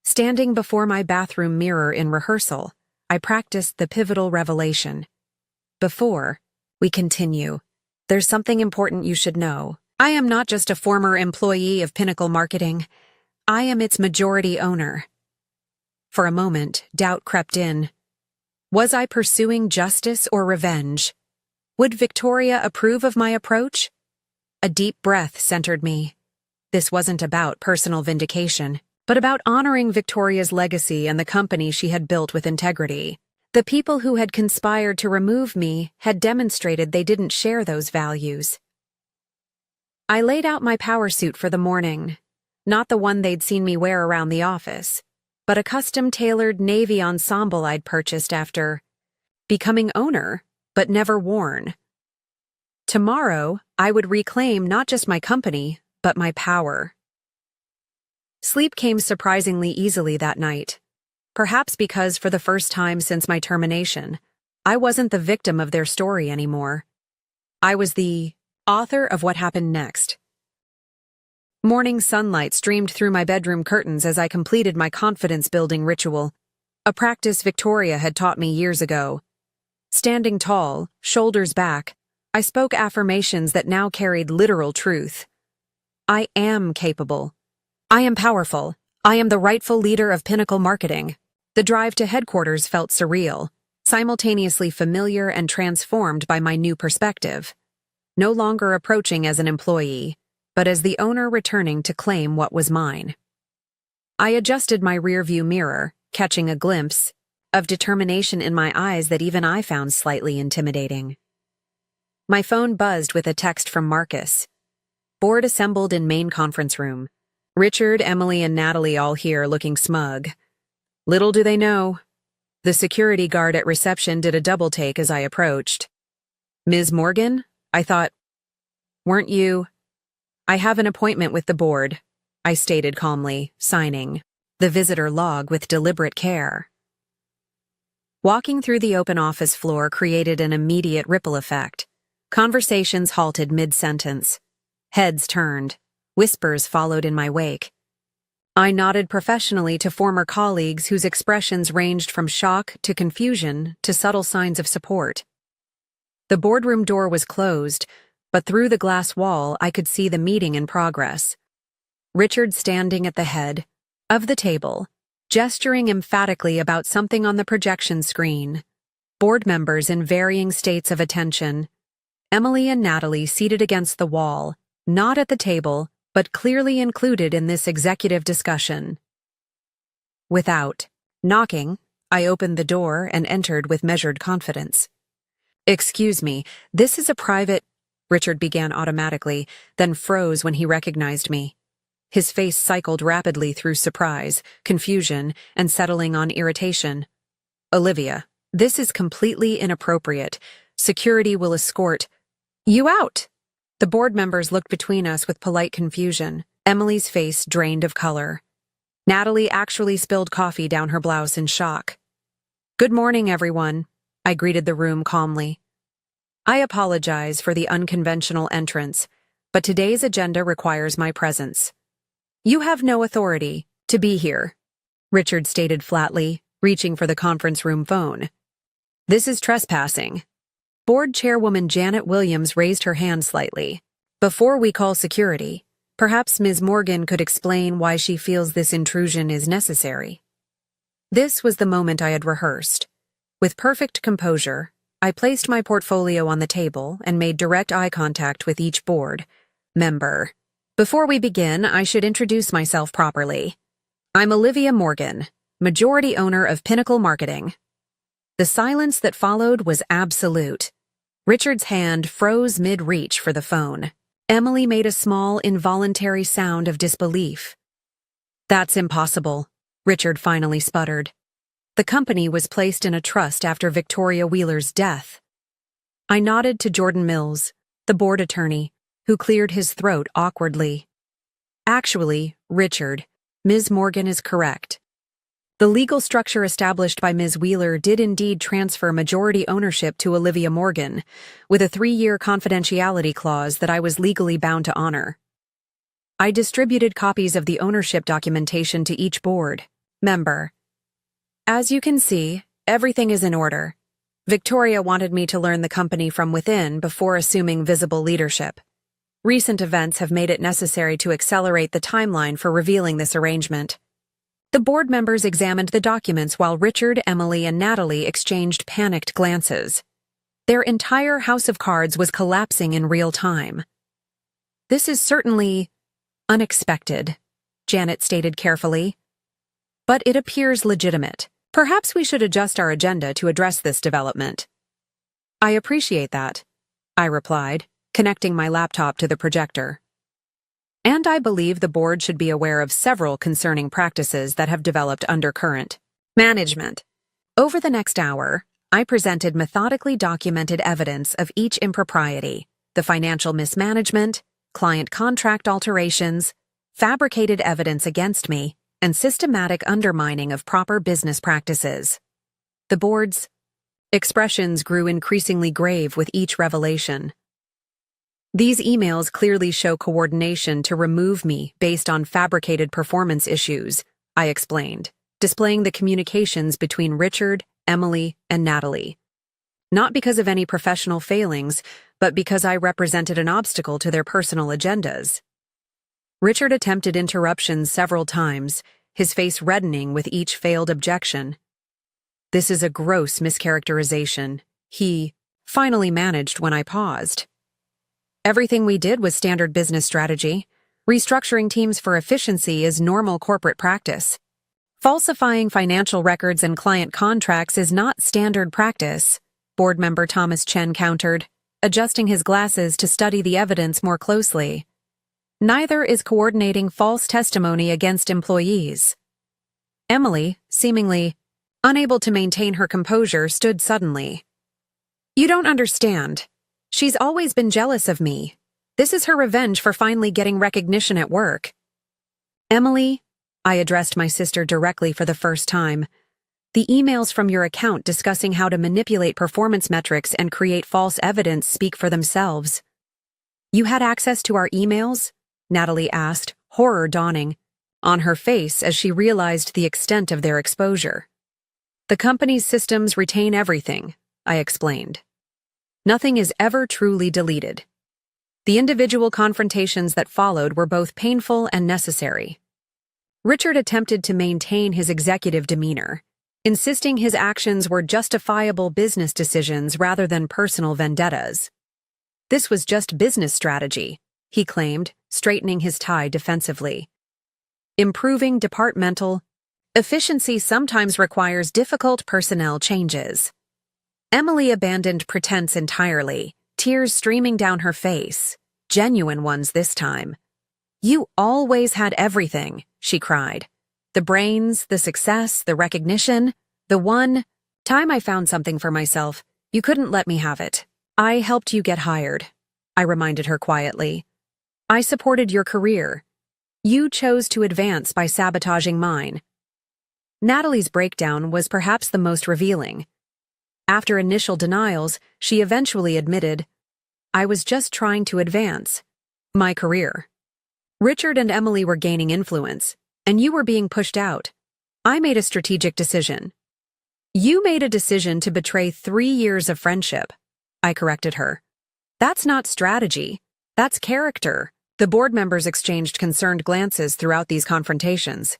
Standing before my bathroom mirror in rehearsal, I practiced the pivotal revelation. Before we continue, there's something important you should know. I am not just a former employee of Pinnacle Marketing. I am its majority owner. For a moment, doubt crept in. Was I pursuing justice or revenge? Would Victoria approve of my approach? A deep breath centered me. This wasn't about personal vindication, but about honoring Victoria's legacy and the company she had built with integrity. The people who had conspired to remove me had demonstrated they didn't share those values. I laid out my power suit for the morning, not the one they'd seen me wear around the office, but a custom-tailored navy ensemble I'd purchased after becoming owner, but never worn. Tomorrow, I would reclaim not just my company, but my power. Sleep came surprisingly easily that night. Perhaps because for the first time since my termination, I wasn't the victim of their story anymore. I was the author of what happened next. Morning sunlight streamed through my bedroom curtains as I completed my confidence-building ritual, a practice Victoria had taught me years ago. Standing tall, shoulders back, I spoke affirmations that now carried literal truth. I am capable. I am powerful. I am the rightful leader of Pinnacle Marketing. The drive to headquarters felt surreal, simultaneously familiar and transformed by my new perspective. No longer approaching as an employee, but as the owner returning to claim what was mine. I adjusted my rearview mirror, catching a glimpse of determination in my eyes that even I found slightly intimidating. My phone buzzed with a text from Marcus. Board assembled in main conference room. Richard, Emily, and Natalie all here looking smug. Little do they know. The security guard at reception did a double take as I approached. Ms. Morgan? I thought. Weren't you? I have an appointment with the board, I stated calmly, signing the visitor log with deliberate care. Walking through the open office floor created an immediate ripple effect. Conversations halted mid-sentence. Heads turned. Whispers followed in my wake. I nodded professionally to former colleagues whose expressions ranged from shock to confusion to subtle signs of support. The boardroom door was closed, but through the glass wall I could see the meeting in progress. Richard standing at the head of the table, gesturing emphatically about something on the projection screen. Board members in varying states of attention. Emily and Natalie seated against the wall, not at the table, but clearly included in this executive discussion. Without knocking, I opened the door and entered with measured confidence. Excuse me, this is a private, Richard began automatically, then froze when he recognized me. His face cycled rapidly through surprise, confusion, and settling on irritation. Olivia, this is completely inappropriate. Security will escort you out. The board members looked between us with polite confusion. Emily's face drained of color. Natalie actually spilled coffee down her blouse in shock. Good morning, everyone, I greeted the room calmly. I apologize for the unconventional entrance, but today's agenda requires my presence. You have no authority to be here, Richard stated flatly, reaching for the conference room phone. This is trespassing. Board Chairwoman Janet Williams raised her hand slightly. Before we call security, perhaps Ms. Morgan could explain why she feels this intrusion is necessary. This was the moment I had rehearsed. With perfect composure, I placed my portfolio on the table and made direct eye contact with each board member. Before we begin, I should introduce myself properly. I'm Olivia Morgan, majority owner of Pinnacle Marketing. The silence that followed was absolute. Richard's hand froze mid-reach for the phone. Emily made a small, involuntary sound of disbelief. That's impossible, Richard finally sputtered. The company was placed in a trust after Victoria Wheeler's death. I nodded to Jordan Mills, the board attorney, who cleared his throat awkwardly. Actually, Richard, Ms. Morgan is correct. The legal structure established by Ms. Wheeler did indeed transfer majority ownership to Olivia Morgan, with a 3-year confidentiality clause that I was legally bound to honor. I distributed copies of the ownership documentation to each board member. As you can see, everything is in order. Victoria wanted me to learn the company from within before assuming visible leadership. Recent events have made it necessary to accelerate the timeline for revealing this arrangement. The board members examined the documents while Richard, Emily, and Natalie exchanged panicked glances. Their entire house of cards was collapsing in real time. This is certainly unexpected, Janet stated carefully. But it appears legitimate. Perhaps we should adjust our agenda to address this development. I appreciate that, I replied, connecting my laptop to the projector. And I believe the board should be aware of several concerning practices that have developed under current management. Over the next hour, I presented methodically documented evidence of each impropriety, the financial mismanagement, client contract alterations, fabricated evidence against me, and systematic undermining of proper business practices. The board's expressions grew increasingly grave with each revelation. These emails clearly show coordination to remove me based on fabricated performance issues, I explained, displaying the communications between Richard, Emily, and Natalie. Not because of any professional failings, but because I represented an obstacle to their personal agendas. Richard attempted interruptions several times, his face reddening with each failed objection. This is a gross mischaracterization, he finally managed when I paused. Everything we did was standard business strategy. Restructuring teams for efficiency is normal corporate practice. Falsifying financial records and client contracts is not standard practice, board member Thomas Chen countered, adjusting his glasses to study the evidence more closely. Neither is coordinating false testimony against employees. Emily, seemingly unable to maintain her composure, stood suddenly. You don't understand. She's always been jealous of me. This is her revenge for finally getting recognition at work. Emily, I addressed my sister directly for the first time. The emails from your account discussing how to manipulate performance metrics and create false evidence speak for themselves. You had access to our emails? Natalie asked, horror dawning on her face as she realized the extent of their exposure. The company's systems retain everything, I explained. Nothing is ever truly deleted. The individual confrontations that followed were both painful and necessary. Richard attempted to maintain his executive demeanor, insisting his actions were justifiable business decisions rather than personal vendettas. This was just business strategy, he claimed, straightening his tie defensively. Improving departmental efficiency sometimes requires difficult personnel changes. Emily abandoned pretense entirely, tears streaming down her face, genuine ones this time. You always had everything, she cried. The brains, the success, the recognition. The one time I found something for myself, you couldn't let me have it. I helped you get hired, I reminded her quietly. I supported your career. You chose to advance by sabotaging mine. Natalie's breakdown was perhaps the most revealing. After initial denials, she eventually admitted, I was just trying to advance my career. Richard and Emily were gaining influence, and you were being pushed out. I made a strategic decision. You made a decision to betray 3 years of friendship, I corrected her. That's not strategy. That's character. The board members exchanged concerned glances throughout these confrontations.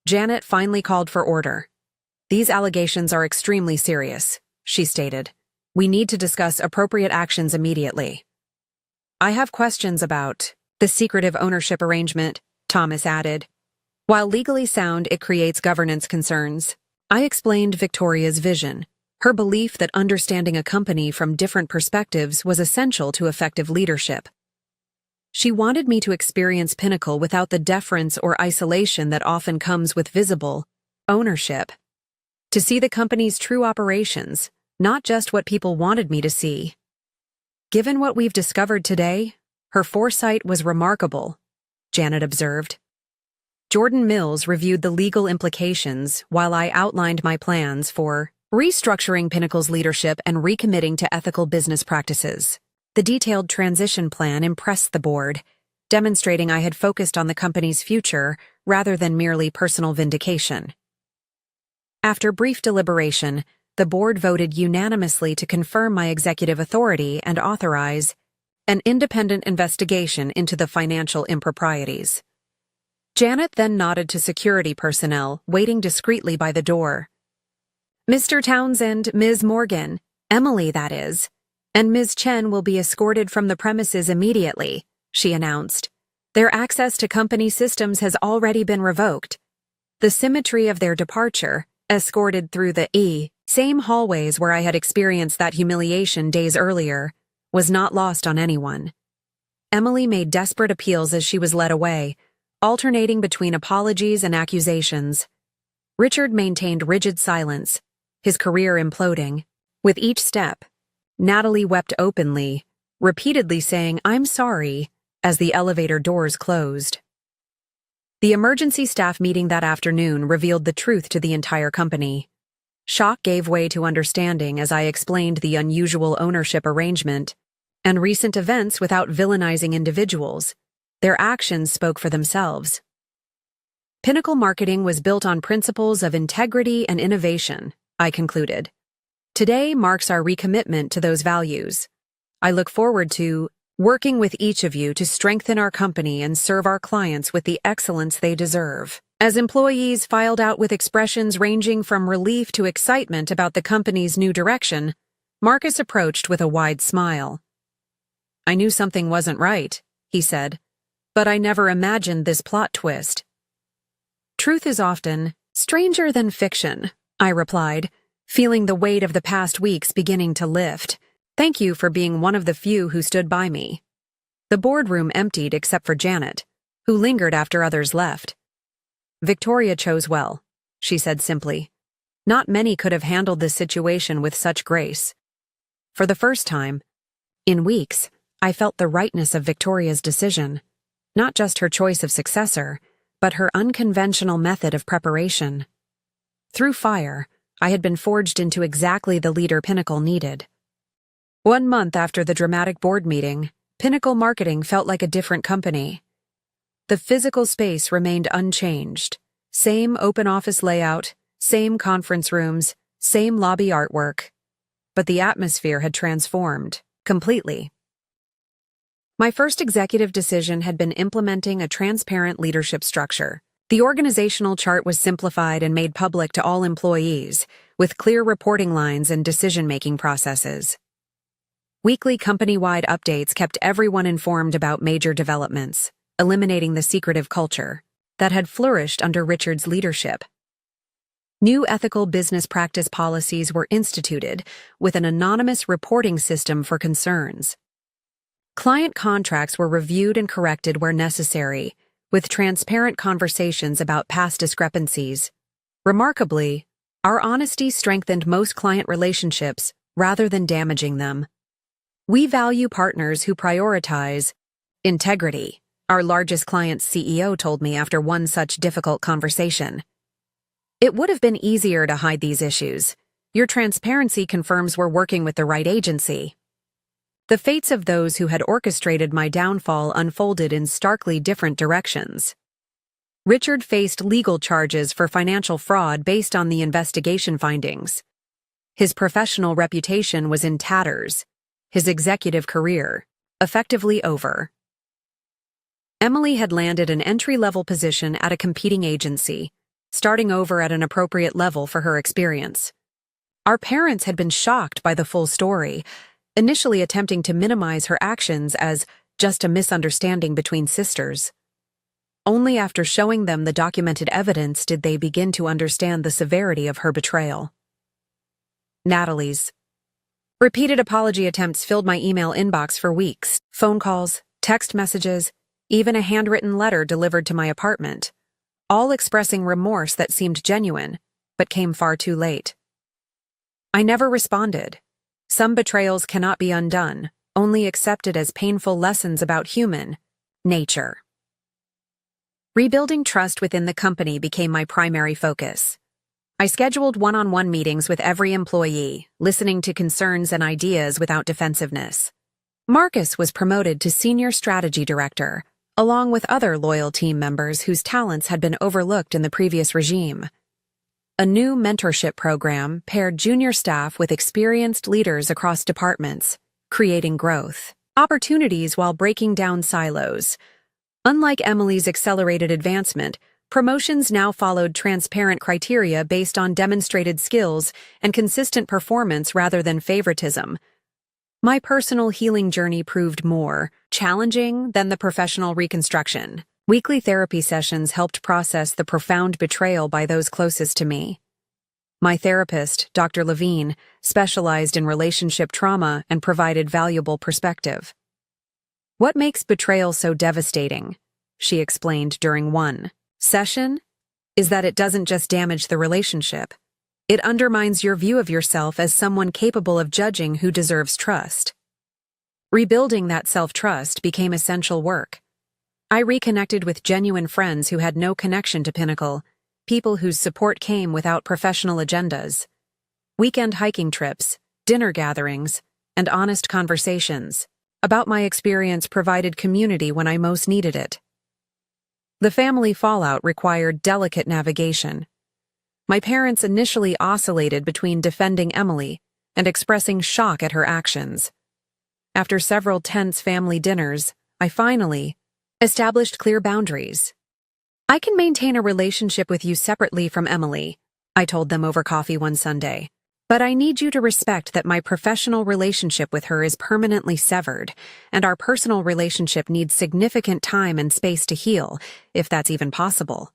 Janet finally called for order. These allegations are extremely serious, she stated. We need to discuss appropriate actions immediately. I have questions about the secretive ownership arrangement, Thomas added. While legally sound, it creates governance concerns. I explained Victoria's vision, her belief that understanding a company from different perspectives was essential to effective leadership. She wanted me to experience Pinnacle without the deference or isolation that often comes with visible ownership. To see the company's true operations, not just what people wanted me to see. Given what we've discovered today, her foresight was remarkable, Janet observed. Jordan Mills reviewed the legal implications while I outlined my plans for restructuring Pinnacle's leadership and recommitting to ethical business practices. The detailed transition plan impressed the board, demonstrating I had focused on the company's future rather than merely personal vindication. After brief deliberation, the board voted unanimously to confirm my executive authority and authorize an independent investigation into the financial improprieties. Janet then nodded to security personnel waiting discreetly by the door. Mr. Townsend, Ms. Morgan, Emily that is, and Ms. Chen will be escorted from the premises immediately, she announced. Their access to company systems has already been revoked. The symmetry of their departure, escorted through the same hallways where I had experienced that humiliation days earlier, was not lost on anyone. Emily made desperate appeals as she was led away, alternating between apologies and accusations. Richard maintained rigid silence, his career imploding. With each step, Natalie wept openly, repeatedly saying, "I'm sorry," as the elevator doors closed. The emergency staff meeting that afternoon revealed the truth to the entire company. Shock gave way to understanding as I explained the unusual ownership arrangement and recent events without villainizing individuals. Their actions spoke for themselves. Pinnacle Marketing was built on principles of integrity and innovation, I concluded. Today marks our recommitment to those values. I look forward to working with each of you to strengthen our company and serve our clients with the excellence they deserve. As employees filed out with expressions ranging from relief to excitement about the company's new direction, Marcus approached with a wide smile. "I knew something wasn't right," he said, "but I never imagined this plot twist." "Truth is often stranger than fiction," I replied, feeling the weight of the past weeks beginning to lift. "Thank you for being one of the few who stood by me." The boardroom emptied except for Janet, who lingered after others left. "Victoria chose well," she said simply. "Not many could have handled this situation with such grace." For the first time in weeks, I felt the rightness of Victoria's decision, not just her choice of successor, but her unconventional method of preparation. Through fire, I had been forged into exactly the leader Pinnacle needed. 1 month after the dramatic board meeting, Pinnacle Marketing felt like a different company. The physical space remained unchanged. Same open office layout, same conference rooms, same lobby artwork. But the atmosphere had transformed, completely. My first executive decision had been implementing a transparent leadership structure. The organizational chart was simplified and made public to all employees, with clear reporting lines and decision-making processes. Weekly company-wide updates kept everyone informed about major developments, eliminating the secretive culture that had flourished under Richard's leadership. New ethical business practice policies were instituted with an anonymous reporting system for concerns. Client contracts were reviewed and corrected where necessary, with transparent conversations about past discrepancies. Remarkably, our honesty strengthened most client relationships rather than damaging them. We value partners who prioritize integrity, our largest client's CEO told me after one such difficult conversation. "It would have been easier to hide these issues. Your transparency confirms we're working with the right agency." The fates of those who had orchestrated my downfall unfolded in starkly different directions. Richard faced legal charges for financial fraud based on the investigation findings. His professional reputation was in tatters, his executive career effectively over. Emily had landed an entry-level position at a competing agency, starting over at an appropriate level for her experience. Our parents had been shocked by the full story, initially attempting to minimize her actions as just a misunderstanding between sisters. Only after showing them the documented evidence did they begin to understand the severity of her betrayal. Natalie's repeated apology attempts filled my email inbox for weeks. Phone calls, text messages, even a handwritten letter delivered to my apartment, all expressing remorse that seemed genuine, but came far too late. I never responded. Some betrayals cannot be undone, only accepted as painful lessons about human nature. Rebuilding trust within the company became my primary focus. I scheduled one-on-one meetings with every employee, listening to concerns and ideas without defensiveness. Marcus was promoted to Senior Strategy Director, along with other loyal team members whose talents had been overlooked in the previous regime. A new mentorship program paired junior staff with experienced leaders across departments, creating growth opportunities while breaking down silos. Unlike Emily's accelerated advancement, promotions now followed transparent criteria based on demonstrated skills and consistent performance rather than favoritism. My personal healing journey proved more challenging than the professional reconstruction. Weekly therapy sessions helped process the profound betrayal by those closest to me. My therapist, Dr. Levine, specialized in relationship trauma and provided valuable perspective. "What makes betrayal so devastating," she explained during one session, "is that it doesn't just damage the relationship. It undermines your view of yourself as someone capable of judging who deserves trust." Rebuilding that self-trust became essential work. I reconnected with genuine friends who had no connection to Pinnacle, people whose support came without professional agendas. Weekend hiking trips, dinner gatherings, and honest conversations about my experience provided community when I most needed it. The family fallout required delicate navigation. My parents initially oscillated between defending Emily and expressing shock at her actions. After several tense family dinners, I finally established clear boundaries. "I can maintain a relationship with you separately from Emily," I told them over coffee one Sunday. "But I need you to respect that my professional relationship with her is permanently severed, and our personal relationship needs significant time and space to heal, if that's even possible."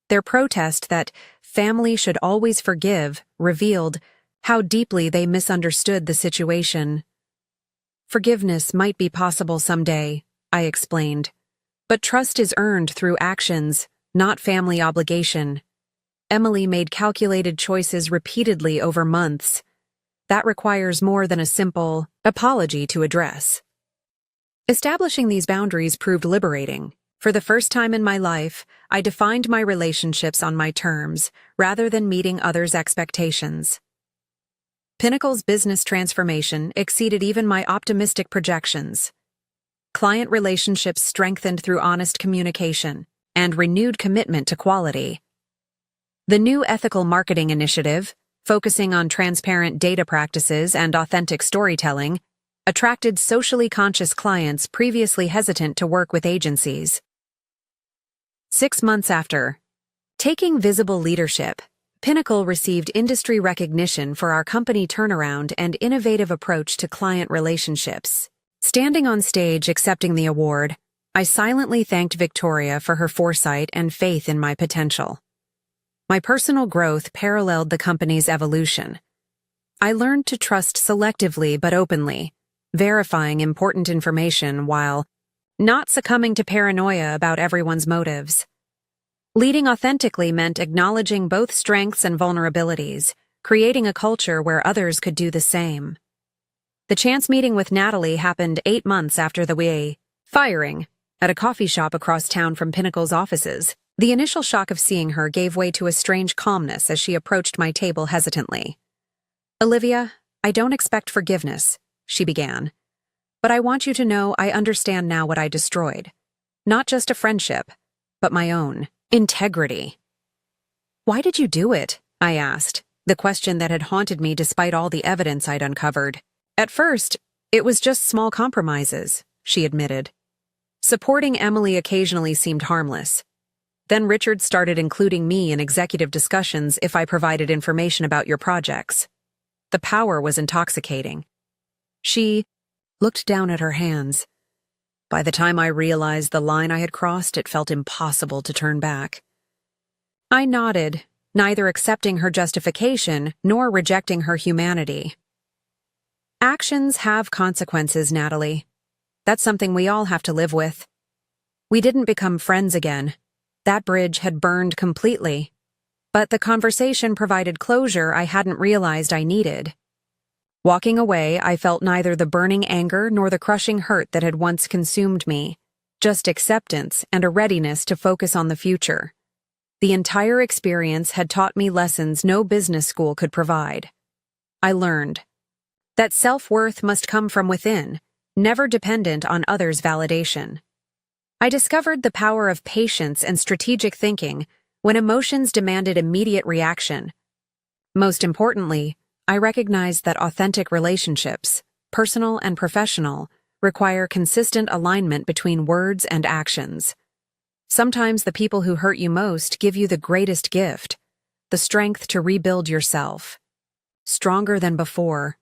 Their protest that family should always forgive revealed how deeply they misunderstood the situation. "Forgiveness might be possible someday," I explained, "but trust is earned through actions, not family obligation. Emily made calculated choices repeatedly over months. That requires more than a simple apology to address." Establishing these boundaries proved liberating. For the first time in my life, I defined my relationships on my terms, rather than meeting others' expectations. Pinnacle's business transformation exceeded even my optimistic projections. Client relationships strengthened through honest communication and renewed commitment to quality. The new ethical marketing initiative, focusing on transparent data practices and authentic storytelling, attracted socially conscious clients previously hesitant to work with agencies. 6 months after taking visible leadership, Pinnacle received industry recognition for our company turnaround and innovative approach to client relationships. Standing on stage accepting the award, I silently thanked Victoria for her foresight and faith in my potential. My personal growth paralleled the company's evolution. I learned to trust selectively but openly, verifying important information while not succumbing to paranoia about everyone's motives. Leading authentically meant acknowledging both strengths and vulnerabilities, creating a culture where others could do the same. The chance meeting with Natalie happened 8 months after the firing, at a coffee shop across town from Pinnacle's offices. The initial shock of seeing her gave way to a strange calmness as she approached my table hesitantly. "Olivia, I don't expect forgiveness," she began. "But I want you to know I understand now what I destroyed. Not just a friendship, but my own integrity." "Why did you do it?" I asked, the question that had haunted me despite all the evidence I'd uncovered. "At first, it was just small compromises," she admitted. "Supporting Emily occasionally seemed harmless. Then Richard started including me in executive discussions if I provided information about your projects. The power was intoxicating." She looked down at her hands. By the time I realized the line I had crossed, it felt impossible to turn back. I nodded, neither accepting her justification nor rejecting her humanity. "Actions have consequences, Natalie. That's something we all have to live with. We didn't become friends again. That bridge had burned completely. But the conversation provided closure I hadn't realized I needed. Walking away, I felt neither the burning anger nor the crushing hurt that had once consumed me, just acceptance and a readiness to focus on the future. The entire experience had taught me lessons no business school could provide. I learned that self-worth must come from within, never dependent on others' validation. I discovered the power of patience and strategic thinking when emotions demanded immediate reaction. Most importantly, I recognized that authentic relationships, personal and professional, require consistent alignment between words and actions. Sometimes the people who hurt you most give you the greatest gift, the strength to rebuild yourself. Stronger than before,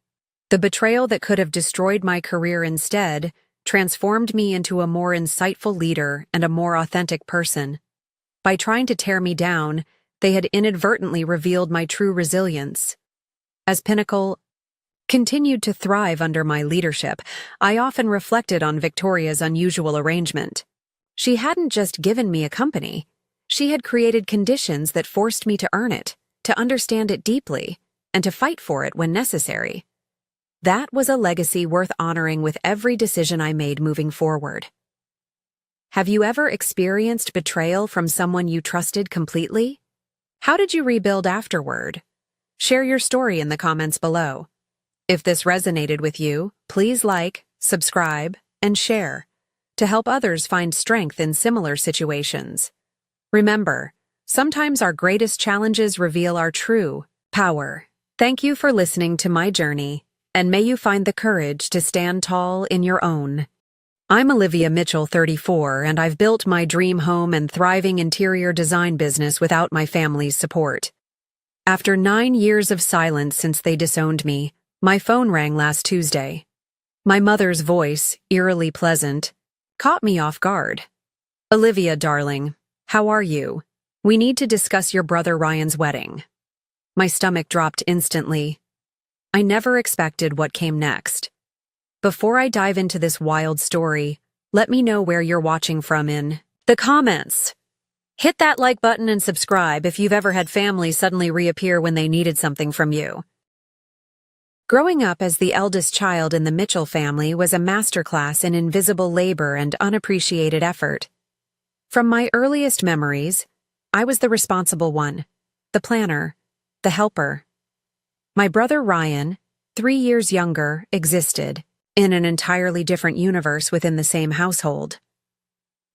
the betrayal that could have destroyed my career instead transformed me into a more insightful leader and a more authentic person. By trying to tear me down, they had inadvertently revealed my true resilience. As Pinnacle continued to thrive under my leadership, I often reflected on Victoria's unusual arrangement. She hadn't just given me a company. She had created conditions that forced me to earn it, to understand it deeply, and to fight for it when necessary. That was a legacy worth honoring with every decision I made moving forward. Have you ever experienced betrayal from someone you trusted completely? How did you rebuild afterward? Share your story in the comments below. If this resonated with you, please like, subscribe, and share to help others find strength in similar situations. Remember, sometimes our greatest challenges reveal our true power. Thank you for listening to my journey, and may you find the courage to stand tall in your own. I'm Olivia Mitchell, 34, and I've built my dream home and thriving interior design business without my family's support. After 9 years of silence since they disowned me, my phone rang last Tuesday. My mother's voice, eerily pleasant, caught me off guard. "Olivia, darling, how are you? We need to discuss your brother Ryan's wedding." My stomach dropped instantly. I never expected what came next. Before I dive into this wild story, let me know where you're watching from in the comments. Hit that like button and subscribe if you've ever had family suddenly reappear when they needed something from you. Growing up as the eldest child in the Mitchell family was a masterclass in invisible labor and unappreciated effort. From my earliest memories, I was the responsible one, the planner, the helper. My brother Ryan, 3 years younger, existed in an entirely different universe within the same household.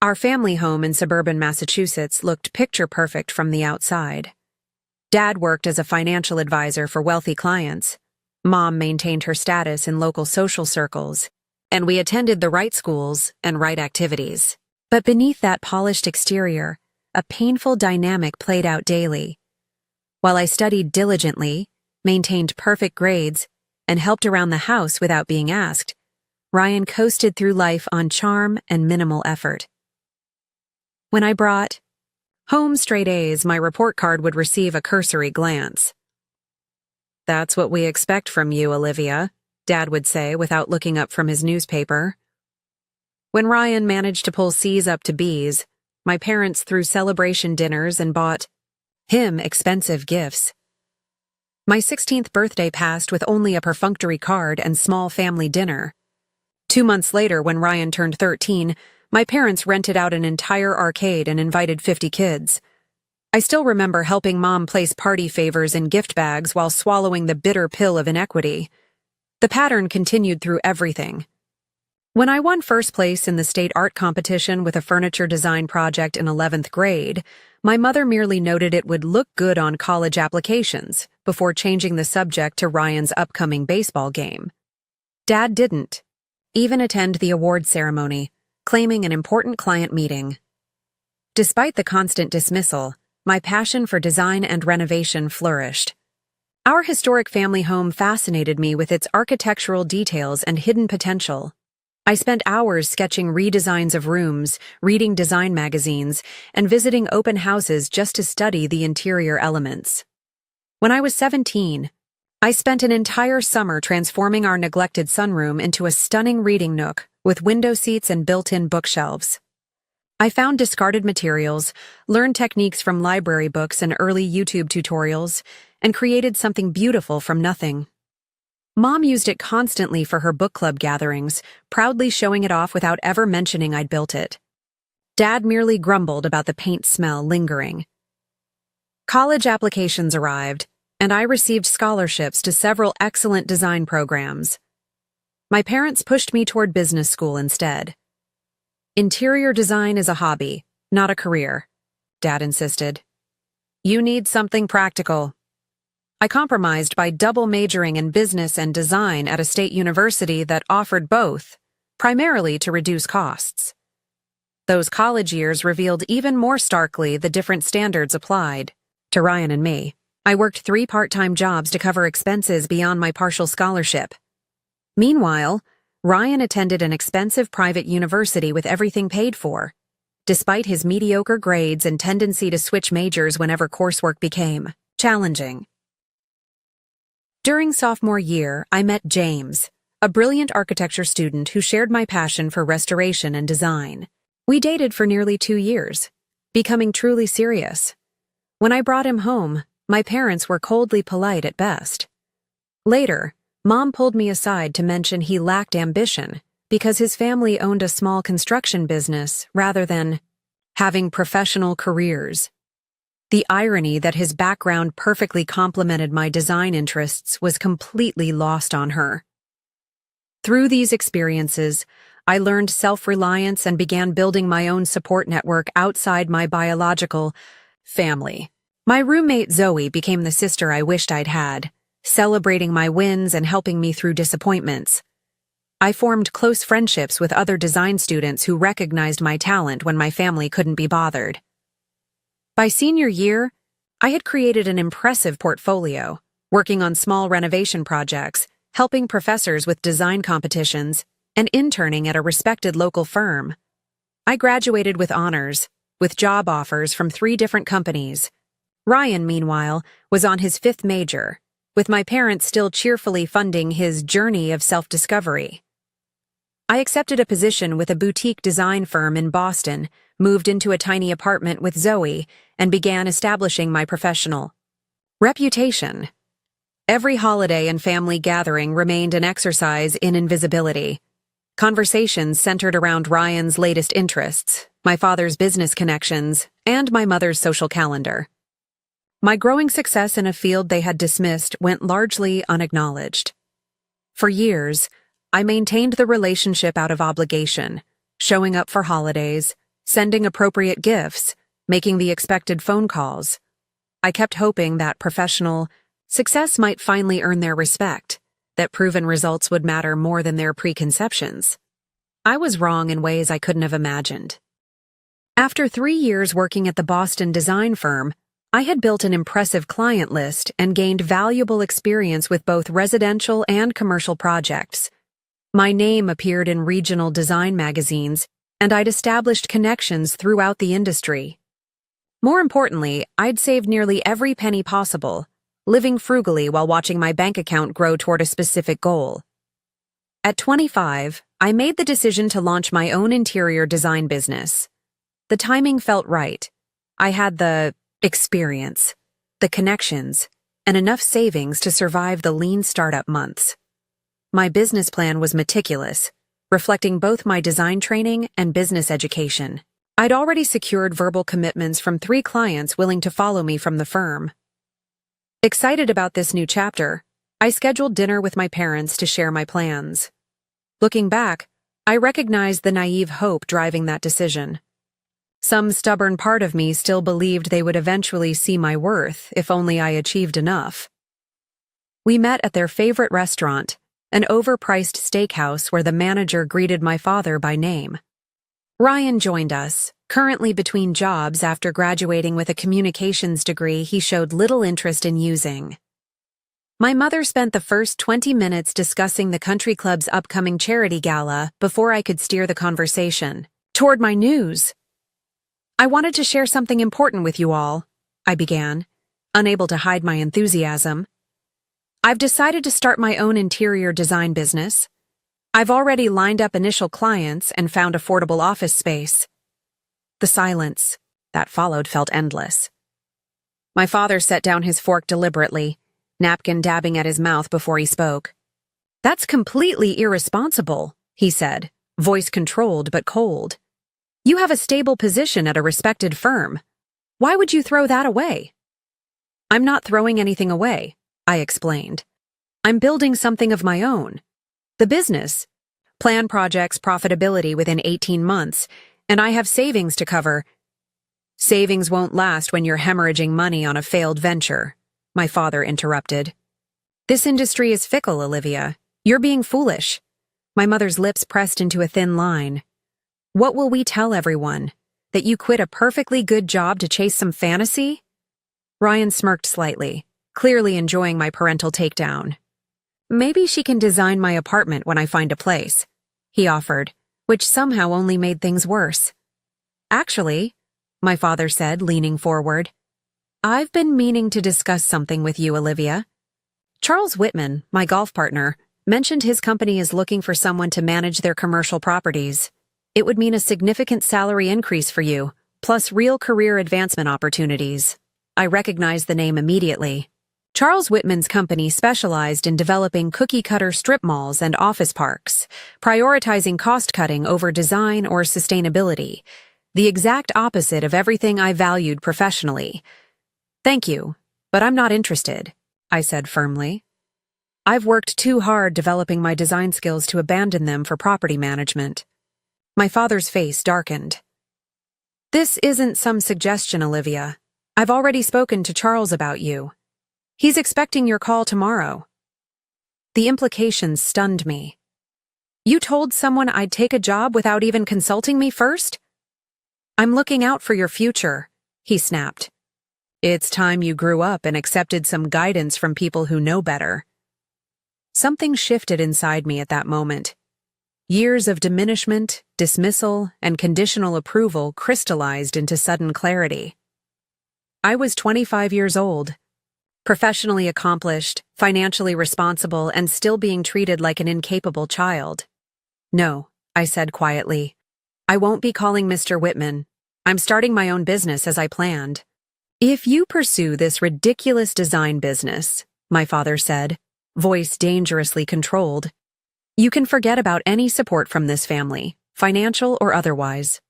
Our family home in suburban Massachusetts looked picture-perfect from the outside. Dad worked as a financial advisor for wealthy clients. Mom maintained her status in local social circles, and we attended the right schools and right activities. But beneath that polished exterior, a painful dynamic played out daily. While I studied diligently, maintained perfect grades, and helped around the house without being asked, Ryan coasted through life on charm and minimal effort. When I brought home straight A's, my report card would receive a cursory glance. "That's what we expect from you, Olivia," Dad would say without looking up from his newspaper. When Ryan managed to pull C's up to B's, my parents threw celebration dinners and bought him expensive gifts. My 16th birthday passed with only a perfunctory card and small family dinner. 2 months later, when Ryan turned 13, my parents rented out an entire arcade and invited 50 kids. I still remember helping Mom place party favors in gift bags while swallowing the bitter pill of inequity. The pattern continued through everything. When I won first place in the state art competition with a furniture design project in 11th grade, my mother merely noted it would look good on college applications before changing the subject to Ryan's upcoming baseball game. Dad didn't even attend the award ceremony, claiming an important client meeting. Despite the constant dismissal, my passion for design and renovation flourished. Our historic family home fascinated me with its architectural details and hidden potential. I spent hours sketching redesigns of rooms, reading design magazines, and visiting open houses just to study the interior elements. When I was 17, I spent an entire summer transforming our neglected sunroom into a stunning reading nook with window seats and built-in bookshelves. I found discarded materials, learned techniques from library books and early YouTube tutorials, and created something beautiful from nothing. Mom used it constantly for her book club gatherings, proudly showing it off without ever mentioning I'd built it. Dad merely grumbled about the paint smell lingering. College applications arrived, and I received scholarships to several excellent design programs. My parents pushed me toward business school instead. "Interior design is a hobby, not a career," Dad insisted. "You need something practical." I compromised by double majoring in business and design at a state university that offered both, primarily to reduce costs. Those college years revealed even more starkly the different standards applied to Ryan and me. I worked 3 part-time jobs to cover expenses beyond my partial scholarship. Meanwhile, Ryan attended an expensive private university with everything paid for. despite his mediocre grades and tendency to switch majors whenever coursework became challenging. During sophomore year, I met James, a brilliant architecture student who shared my passion for restoration and design. We dated for nearly 2 years, becoming truly serious. When I brought him home, my parents were coldly polite at best. Later, Mom pulled me aside to mention he lacked ambition because his family owned a small construction business rather than having professional careers. The irony that his background perfectly complemented my design interests was completely lost on her. Through these experiences, I learned self-reliance and began building my own support network outside my biological family. My roommate Zoe became the sister I wished I'd had, celebrating my wins and helping me through disappointments. I formed close friendships with other design students who recognized my talent when my family couldn't be bothered. By senior year, I had created an impressive portfolio, working on small renovation projects, helping professors with design competitions, and interning at a respected local firm. I graduated with honors, with job offers from 3 different companies. Ryan, meanwhile, was on his 5th major, with my parents still cheerfully funding his journey of self-discovery. I accepted a position with a boutique design firm in Boston, moved into a tiny apartment with Zoe, and began establishing my professional reputation. Every holiday and family gathering remained an exercise in invisibility. Conversations centered around Ryan's latest interests, my father's business connections, and my mother's social calendar. My growing success in a field they had dismissed went largely unacknowledged. For years, I maintained the relationship out of obligation, showing up for holidays, sending appropriate gifts, making the expected phone calls. I kept hoping that professional success might finally earn their respect, that proven results would matter more than their preconceptions. I was wrong in ways I couldn't have imagined. After 3 years working at the Boston design firm, I had built an impressive client list and gained valuable experience with both residential and commercial projects. My name appeared in regional design magazines, and I'd established connections throughout the industry. More importantly, I'd saved nearly every penny possible, living frugally while watching my bank account grow toward a specific goal. At 25, I made the decision to launch my own interior design business. The timing felt right. I had the experience, the connections, and enough savings to survive the lean startup months. My business plan was meticulous, reflecting both my design training and business education. I'd already secured verbal commitments from 3 clients willing to follow me from the firm. Excited about this new chapter, I scheduled dinner with my parents to share my plans. Looking back, I recognized the naive hope driving that decision. Some stubborn part of me still believed they would eventually see my worth if only I achieved enough. We met at their favorite restaurant, an overpriced steakhouse where the manager greeted my father by name. Ryan joined us, currently between jobs after graduating with a communications degree he showed little interest in using. My mother spent the first 20 minutes discussing the country club's upcoming charity gala before I could steer the conversation toward my news. "I wanted to share something important with you all," I began, unable to hide my enthusiasm. "I've decided to start my own interior design business. I've already lined up initial clients and found affordable office space." The silence that followed felt endless. My father set down his fork deliberately, napkin dabbing at his mouth before he spoke. "That's completely irresponsible," he said, voice controlled but cold. "You have a stable position at a respected firm. Why would you throw that away?" "I'm not throwing anything away," I explained. "I'm building something of my own. The business. Plan projects profitability within 18 months, and I have savings to cover." "Savings won't last when you're hemorrhaging money on a failed venture," my father interrupted. "This industry is fickle, Olivia. You're being foolish." My mother's lips pressed into a thin line. "What will we tell everyone? That you quit a perfectly good job to chase some fantasy?" Ryan smirked slightly, clearly enjoying my parental takedown. "Maybe she can design my apartment when I find a place," he offered, which somehow only made things worse. Actually, my father said, leaning forward, I've been meaning to discuss something with you, Olivia. Charles Whitman, my golf partner, mentioned his company is looking for someone to manage their commercial properties. It would mean a significant salary increase for you, plus real career advancement opportunities. I recognized the name immediately. Charles Whitman's company specialized in developing cookie-cutter strip malls and office parks, prioritizing cost-cutting over design or sustainability, the exact opposite of everything I valued professionally. Thank you, but I'm not interested, I said firmly. I've worked too hard developing my design skills to abandon them for property management. My father's face darkened. This isn't some suggestion, Olivia. I've already spoken to Charles about you. He's expecting your call tomorrow. The implications stunned me. You told someone I'd take a job without even consulting me first? I'm looking out for your future, he snapped. It's time you grew up and accepted some guidance from people who know better. Something shifted inside me at that moment. Years of diminishment, dismissal, and conditional approval crystallized into sudden clarity. I was 25 years old, professionally accomplished, financially responsible, and still being treated like an incapable child. No, I said quietly. I won't be calling Mr. Whitman. I'm starting my own business as I planned. If you pursue this ridiculous design business, my father said, voice dangerously controlled, you can forget about any support from this family, financial or otherwise.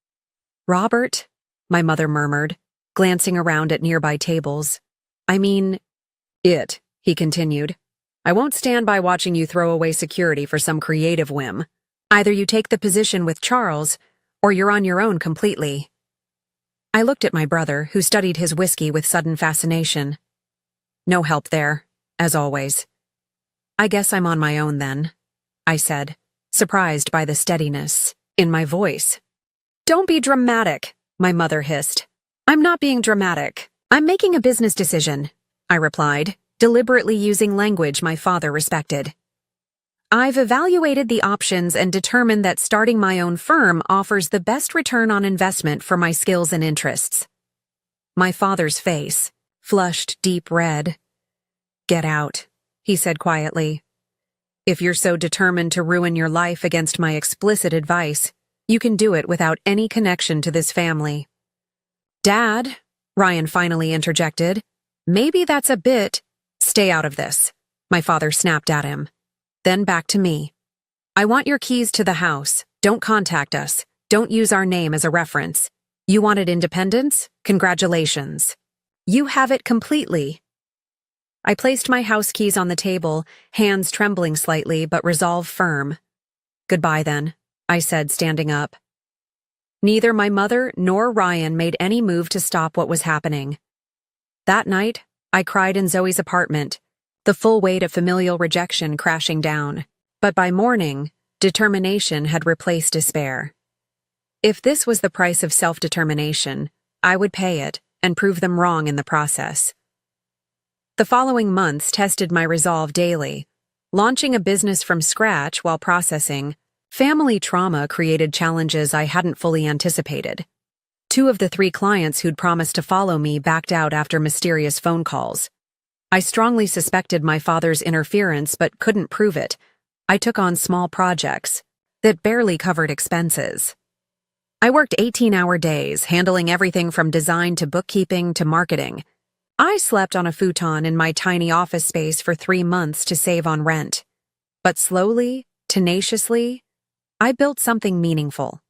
Robert, my mother murmured, glancing around at nearby tables. I mean, he continued. I won't stand by watching you throw away security for some creative whim. Either you take the position with Charles, or you're on your own completely. I looked at my brother, who studied his whiskey with sudden fascination. No help there, as always. I guess I'm on my own then, I said, surprised by the steadiness in my voice. Don't be dramatic, my mother hissed. I'm not being dramatic. I'm making a business decision, I replied, deliberately using language my father respected. I've evaluated the options and determined that starting my own firm offers the best return on investment for my skills and interests. My father's face flushed deep red. Get out, he said quietly. If you're so determined to ruin your life against my explicit advice, you can do it without any connection to this family. Dad, Ryan finally interjected, maybe that's a bit. Stay out of this, my father snapped at him. Then back to me. I want your keys to the house. Don't contact us. Don't use our name as a reference. You wanted independence? Congratulations. You have it completely. I placed my house keys on the table, hands trembling slightly but resolve firm. Goodbye then, I said, standing up. Neither my mother nor Ryan made any move to stop what was happening. That night, I cried in Zoe's apartment, the full weight of familial rejection crashing down. But by morning, determination had replaced despair. If this was the price of self-determination, I would pay it and prove them wrong in the process. The following months tested my resolve daily. Launching a business from scratch while processing family trauma created challenges I hadn't fully anticipated. 2 of the 3 clients who'd promised to follow me backed out after mysterious phone calls. I strongly suspected my father's interference but couldn't prove it. I took on small projects that barely covered expenses. I worked 18-hour days, handling everything from design to bookkeeping to marketing. I slept on a futon in my tiny office space for 3 months to save on rent. But slowly, tenaciously, I built something meaningful.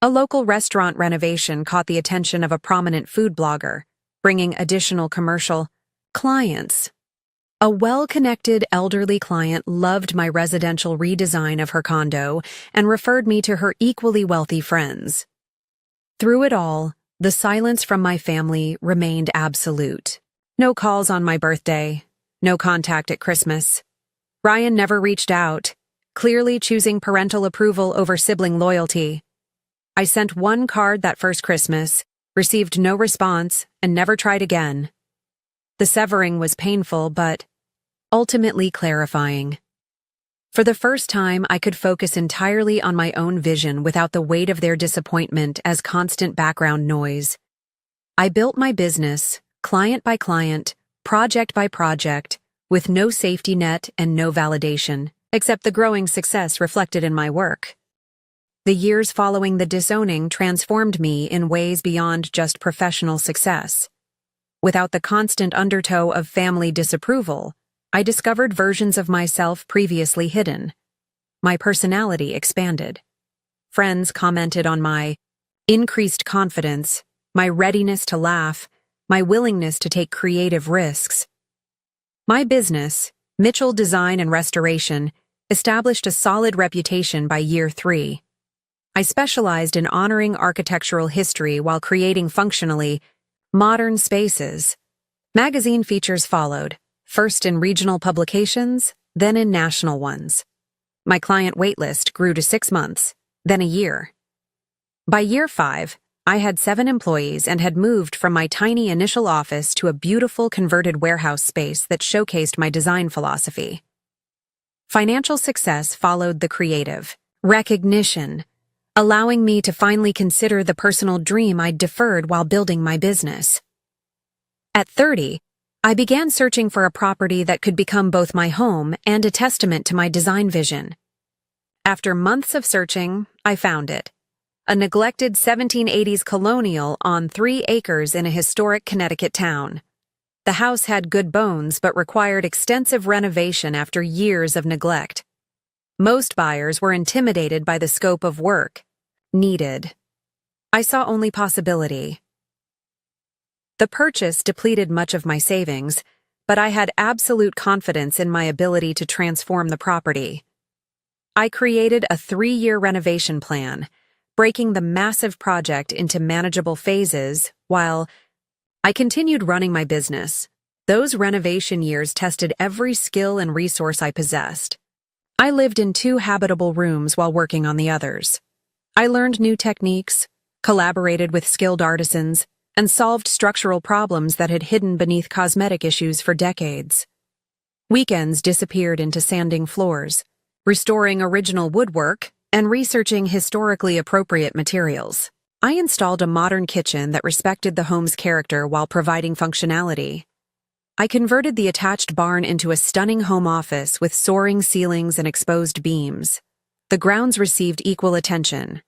A local restaurant renovation caught the attention of a prominent food blogger, bringing additional commercial clients. A well-connected elderly client loved my residential redesign of her condo and referred me to her equally wealthy friends. Through it all, the silence from my family remained absolute. No calls on my birthday, no contact at Christmas. Ryan never reached out, clearly choosing parental approval over sibling loyalty. I sent 1 card that first Christmas, received no response, and never tried again. The severing was painful but ultimately clarifying. For the first time, I could focus entirely on my own vision without the weight of their disappointment as constant background noise. I built my business, client by client, project by project, with no safety net and no validation, except the growing success reflected in my work. The years following the disowning transformed me in ways beyond just professional success. Without the constant undertow of family disapproval, I discovered versions of myself previously hidden. My personality expanded. Friends commented on my increased confidence, my readiness to laugh, my willingness to take creative risks. My business, Mitchell Design and Restoration, established a solid reputation by year 3. I specialized in honoring architectural history while creating functionally modern spaces. Magazine features followed, first in regional publications, then in national ones. My client waitlist grew to 6 months, then a year. By year 5, I had 7 employees and had moved from my tiny initial office to a beautiful converted warehouse space that showcased my design philosophy. Financial success followed the creative recognition, allowing me to finally consider the personal dream I'd deferred while building my business. At 30, I began searching for a property that could become both my home and a testament to my design vision. After months of searching, I found it. A neglected 1780s colonial on 3 acres in a historic Connecticut town. The house had good bones but required extensive renovation after years of neglect. Most buyers were intimidated by the scope of work needed. I saw only possibility. The purchase depleted much of my savings, but I had absolute confidence in my ability to transform the property. I created a 3-year renovation plan, breaking the massive project into manageable phases while I continued running my business. Those renovation years tested every skill and resource I possessed. I lived in 2 habitable rooms while working on the others. I learned new techniques, collaborated with skilled artisans, and solved structural problems that had hidden beneath cosmetic issues for decades. Weekends disappeared into sanding floors, restoring original woodwork, and researching historically appropriate materials. I installed a modern kitchen that respected the home's character while providing functionality. I converted the attached barn into a stunning home office with soaring ceilings and exposed beams. The grounds received equal attention.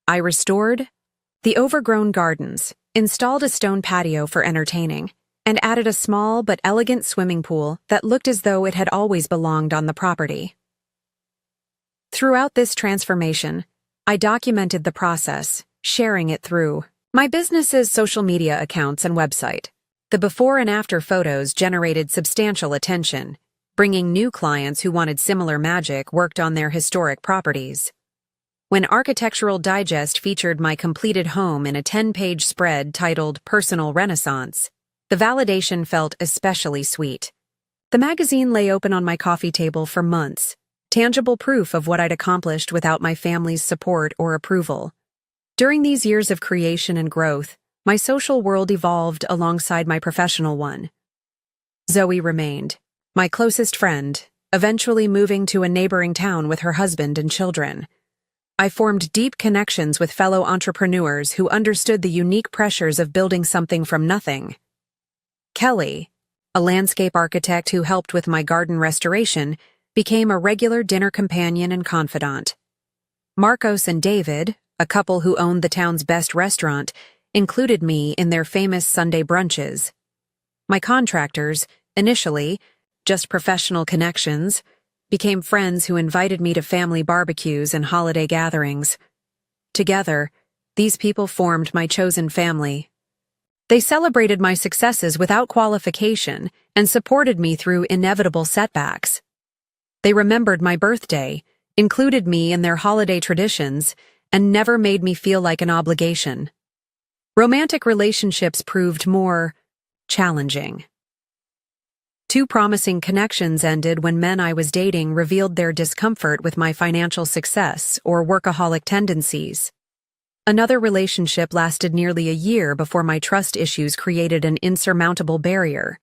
I restored the overgrown gardens, installed a stone patio for entertaining, and added a small but elegant swimming pool that looked as though it had always belonged on the property. Throughout this transformation, I documented the process, sharing it through my business's social media accounts and website. The before and after photos generated substantial attention, bringing new clients who wanted similar magic worked on their historic properties. When Architectural Digest featured my completed home in a 10-page spread titled Personal Renaissance, the validation felt especially sweet. The magazine lay open on my coffee table for months, tangible proof of what I'd accomplished without my family's support or approval. During these years of creation and growth, my social world evolved alongside my professional one. Zoe remained, my closest friend, eventually moving to a neighboring town with her husband and children. I formed deep connections with fellow entrepreneurs who understood the unique pressures of building something from nothing. Kelly, a landscape architect who helped with my garden restoration, became a regular dinner companion and confidant. Marcos and David, a couple who owned the town's best restaurant, included me in their famous Sunday brunches. My contractors, initially just professional connections, became friends who invited me to family barbecues and holiday gatherings. Together, these people formed my chosen family. They celebrated my successes without qualification and supported me through inevitable setbacks. They remembered my birthday, included me in their holiday traditions, and never made me feel like an obligation. Romantic relationships proved more challenging. 2 promising connections ended when men I was dating revealed their discomfort with my financial success or workaholic tendencies. Another relationship lasted nearly a year before my trust issues created an insurmountable barrier.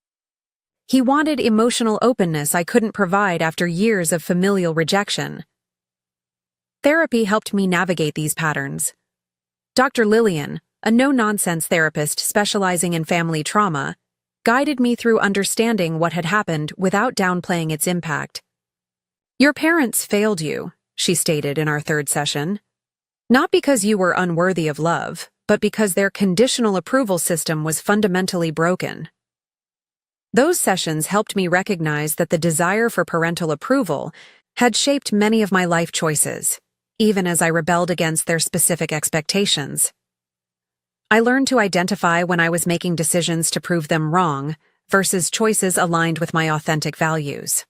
He wanted emotional openness I couldn't provide after years of familial rejection. Therapy helped me navigate these patterns. Dr. Lillian, a no-nonsense therapist specializing in family trauma, guided me through understanding what had happened without downplaying its impact. "Your parents failed you," she stated in our third session. "Not because you were unworthy of love, but because their conditional approval system was fundamentally broken." Those sessions helped me recognize that the desire for parental approval had shaped many of my life choices, even as I rebelled against their specific expectations. I learned to identify when I was making decisions to prove them wrong versus choices aligned with my authentic values.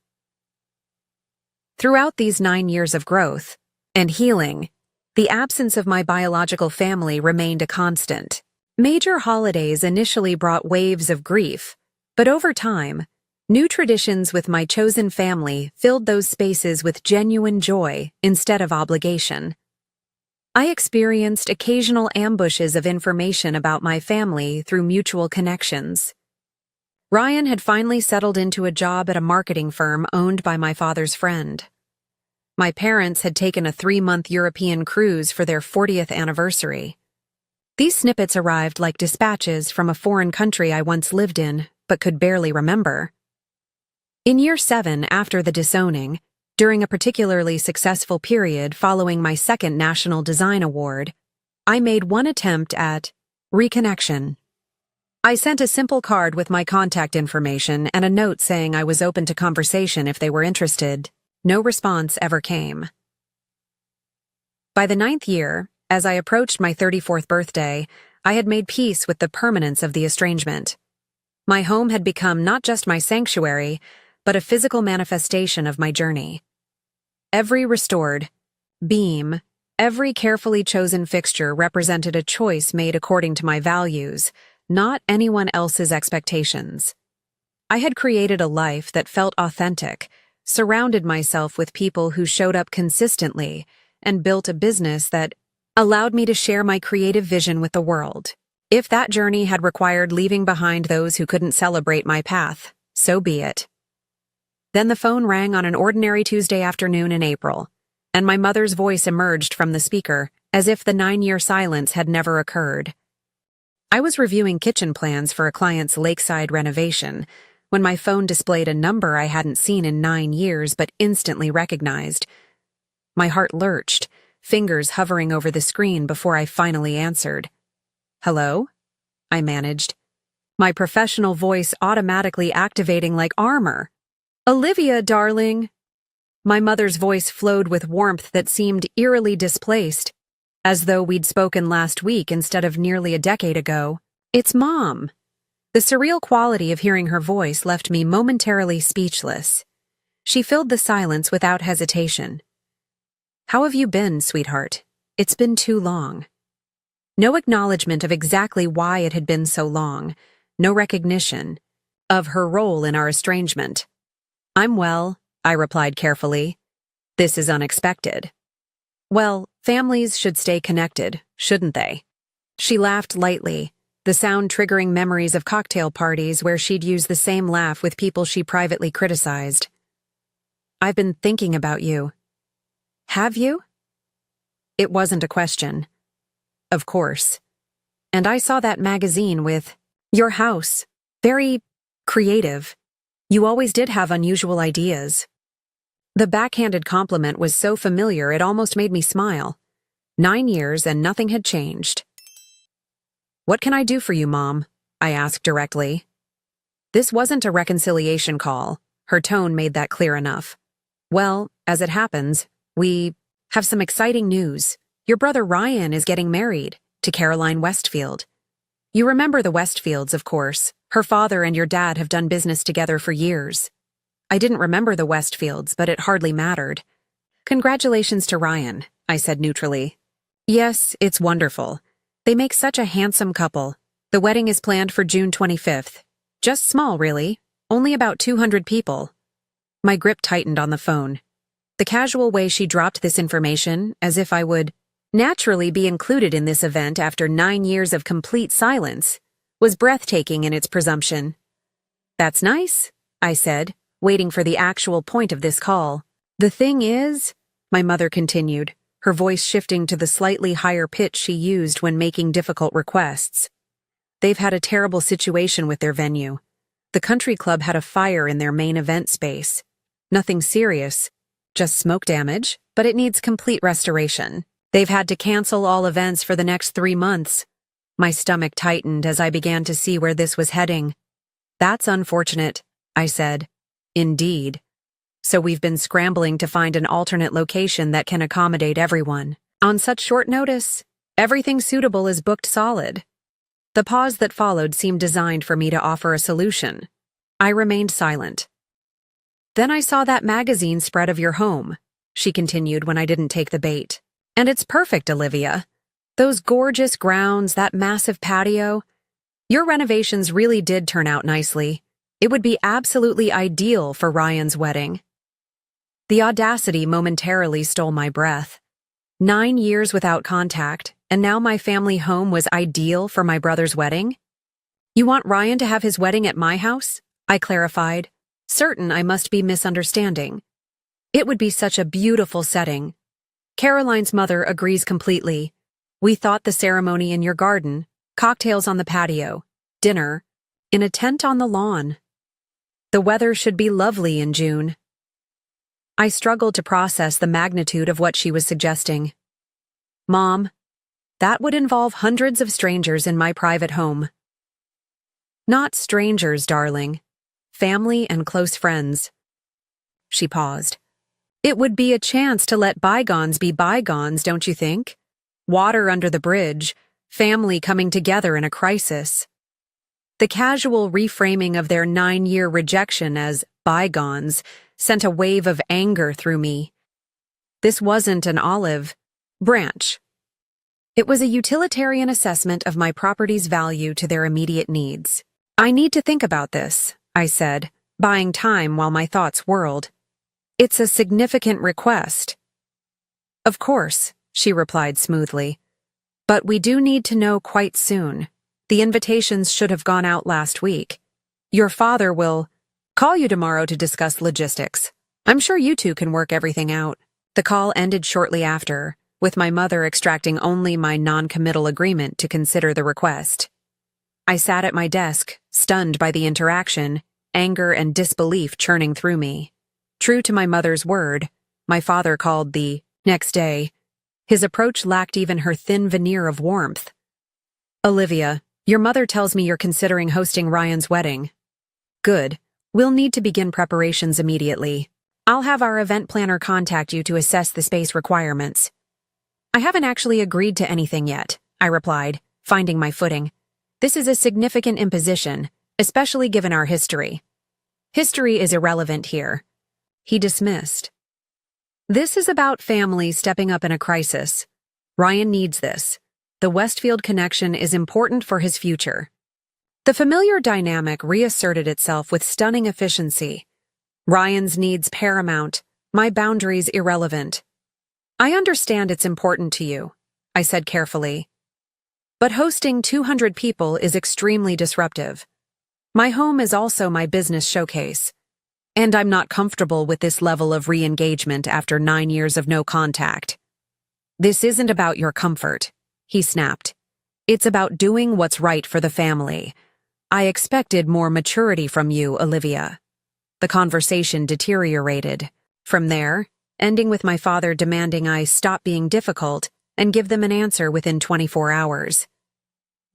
Throughout these 9 years of growth and healing, the absence of my biological family remained a constant. Major holidays initially brought waves of grief, but over time, new traditions with my chosen family filled those spaces with genuine joy instead of obligation. I experienced occasional ambushes of information about my family through mutual connections. Ryan had finally settled into a job at a marketing firm owned by my father's friend. My parents had taken a 3-month European cruise for their 40th anniversary. These snippets arrived like dispatches from a foreign country I once lived in, but could barely remember. In year 7 after the disowning, during a particularly successful period following my second National Design Award, I made one attempt at reconnection. I sent a simple card with my contact information and a note saying I was open to conversation if they were interested. No response ever came. By the 9th year, as I approached my 34th birthday, I had made peace with the permanence of the estrangement. My home had become not just my sanctuary, but a physical manifestation of my journey. Every restored beam, every carefully chosen fixture represented a choice made according to my values, not anyone else's expectations. I had created a life that felt authentic, surrounded myself with people who showed up consistently, and built a business that allowed me to share my creative vision with the world. If that journey had required leaving behind those who couldn't celebrate my path, so be it. Then the phone rang on an ordinary Tuesday afternoon in April, and my mother's voice emerged from the speaker, as if the 9-year silence had never occurred. I was reviewing kitchen plans for a client's lakeside renovation when my phone displayed a number I hadn't seen in 9 years but instantly recognized. My heart lurched, fingers hovering over the screen before I finally answered. "Hello?" I managed, my professional voice automatically activating like armor. "Olivia, darling." My mother's voice flowed with warmth that seemed eerily displaced, as though we'd spoken last week instead of nearly a decade ago. "It's Mom." The surreal quality of hearing her voice left me momentarily speechless. She filled the silence without hesitation. "How have you been, sweetheart? It's been too long." No acknowledgement of exactly why it had been so long, no recognition of her role in our estrangement. "I'm well," I replied carefully. "This is unexpected." "Well, families should stay connected, shouldn't they?" She laughed lightly, the sound triggering memories of cocktail parties where she'd use the same laugh with people she privately criticized. "I've been thinking about you." "Have you?" It wasn't a question. Of course. "And I saw that magazine with your house. Very creative. You always did have unusual ideas." The backhanded compliment was so familiar it almost made me smile. 9 years and nothing had changed. "What can I do for you, Mom?" I asked directly. This wasn't a reconciliation call. Her tone made that clear enough. "Well, as it happens, we have some exciting news. Your brother Ryan is getting married to Caroline Westfield. You remember the Westfields, of course. Her father and your dad have done business together for years." I didn't remember the Westfields, but it hardly mattered. "Congratulations to Ryan," I said neutrally. "Yes, it's wonderful. They make such a handsome couple. The wedding is planned for June 25th. Just small, really. Only about 200 people." My grip tightened on the phone. The casual way she dropped this information, as if I would naturally be included in this event after 9 years of complete silence, was breathtaking in its presumption. "That's nice," I said, waiting for the actual point of this call. The thing is, my mother continued, her voice shifting to the slightly higher pitch she used when making difficult requests. They've had a terrible situation with their venue. The country club had a fire in their main event space. Nothing serious, just smoke damage, but it needs complete restoration. They've had to cancel all events for the next 3 months. My stomach tightened as I began to see where this was heading. That's unfortunate, I said. Indeed. So we've been scrambling to find an alternate location that can accommodate everyone. On such short notice, everything suitable is booked solid. The pause that followed seemed designed for me to offer a solution. I remained silent. Then I saw that magazine spread of your home, she continued when I didn't take the bait. And it's perfect, Olivia. Those gorgeous grounds, that massive patio. Your renovations really did turn out nicely. It would be absolutely ideal for Ryan's wedding. The audacity momentarily stole my breath. 9 years without contact, and now my family home was ideal for my brother's wedding? You want Ryan to have his wedding at my house? I clarified, certain I must be misunderstanding. It would be such a beautiful setting. Caroline's mother agrees completely. We thought the ceremony in your garden, cocktails on the patio, dinner, in a tent on the lawn. The weather should be lovely in June. I struggled to process the magnitude of what she was suggesting. Mom, that would involve hundreds of strangers in my private home. Not strangers, darling. Family and close friends. She paused. It would be a chance to let bygones be bygones, don't you think? Water under the bridge, family coming together in a crisis. The casual reframing of their 9-year rejection as bygones sent a wave of anger through me. This wasn't an olive branch. It was a utilitarian assessment of my property's value to their immediate needs. I need to think about this, I said, buying time while my thoughts whirled. It's a significant request. Of course, she replied smoothly. But we do need to know quite soon. The invitations should have gone out last week. Your father will call you tomorrow to discuss logistics. I'm sure you two can work everything out. The call ended shortly after, with my mother extracting only my non-committal agreement to consider the request. I sat at my desk, stunned by the interaction, anger and disbelief churning through me. True to my mother's word, my father called the next day. His approach lacked even her thin veneer of warmth. Olivia, your mother tells me you're considering hosting Ryan's wedding. Good. We'll need to begin preparations immediately. I'll have our event planner contact you to assess the space requirements. I haven't actually agreed to anything yet, I replied, finding my footing. This is a significant imposition, especially given our history. History is irrelevant here. He dismissed. This is about family stepping up in a crisis. Ryan needs this. The Westfield connection is important for his future. The familiar dynamic reasserted itself with stunning efficiency. Ryan's needs paramount, my boundaries irrelevant. I understand it's important to you, I said carefully. But hosting 200 people is extremely disruptive. My home is also my business showcase. And I'm not comfortable with this level of re-engagement after 9 years of no contact. This isn't about your comfort, he snapped. It's about doing what's right for the family. I expected more maturity from you, Olivia. The conversation deteriorated. From there, ending with my father demanding I stop being difficult and give them an answer within 24 hours.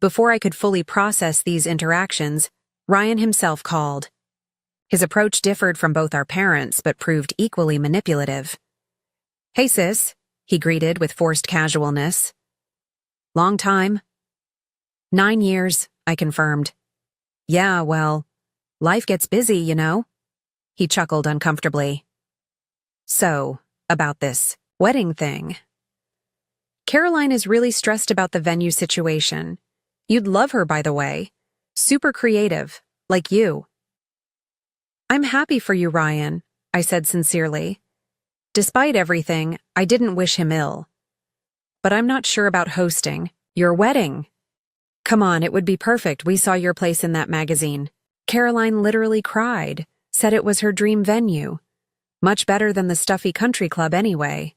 Before I could fully process these interactions, Ryan himself called. His approach differed from both our parents, but proved equally manipulative. Hey sis, he greeted with forced casualness. Long time? 9 years, I confirmed. Yeah, well, life gets busy, you know? He chuckled uncomfortably. So, about this wedding thing. Caroline is really stressed about the venue situation. You'd love her, by the way. Super creative, like you. I'm happy for you, Ryan, I said sincerely. Despite everything, I didn't wish him ill. But I'm not sure about hosting your wedding. Come on, it would be perfect. We saw your place in that magazine. Caroline literally cried, Said it was her dream venue. Much better than the stuffy country club anyway.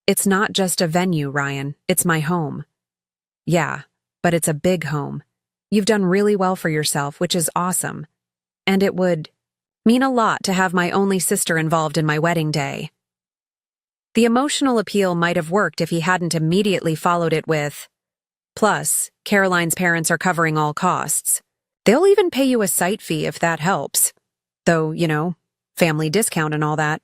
It's not just a venue, Ryan. It's my home. Yeah, but it's a big home. You've done really well for yourself, which is awesome. And it would mean a lot to have my only sister involved in my wedding day. The emotional appeal might have worked if he hadn't immediately followed it with, "Plus, Caroline's parents are covering all costs. They'll even pay you a site fee if that helps. Though, family discount and all that."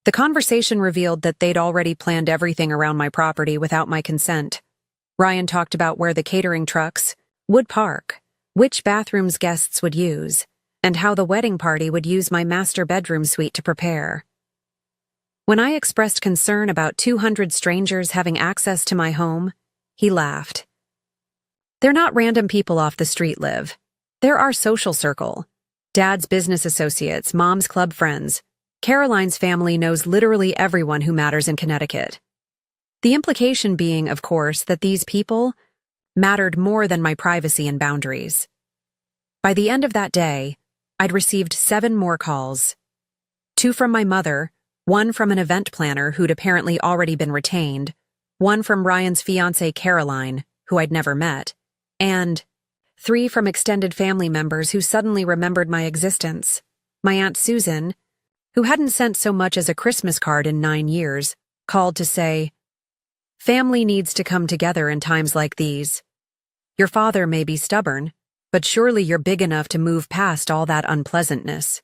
The conversation revealed that they'd already planned everything around my property without my consent. Ryan talked about where the catering trucks would park, which bathrooms guests would use, and how the wedding party would use my master bedroom suite to prepare. When I expressed concern about 200 strangers having access to my home, he laughed. "They're not random people off the street, Liv. They're our social circle. Dad's business associates, Mom's club friends. Caroline's family knows literally everyone who matters in Connecticut." The implication being, of course, that these people mattered more than my privacy and boundaries. By the end of that day, I'd received 7 more calls. 2 from my mother, 1 from an event planner who'd apparently already been retained, 1 from Ryan's fiancée Caroline, who I'd never met, and 3 from extended family members who suddenly remembered my existence. My Aunt Susan, who hadn't sent so much as a Christmas card in 9 years, called to say, "Family needs to come together in times like these. Your father may be stubborn, but surely you're big enough to move past all that unpleasantness."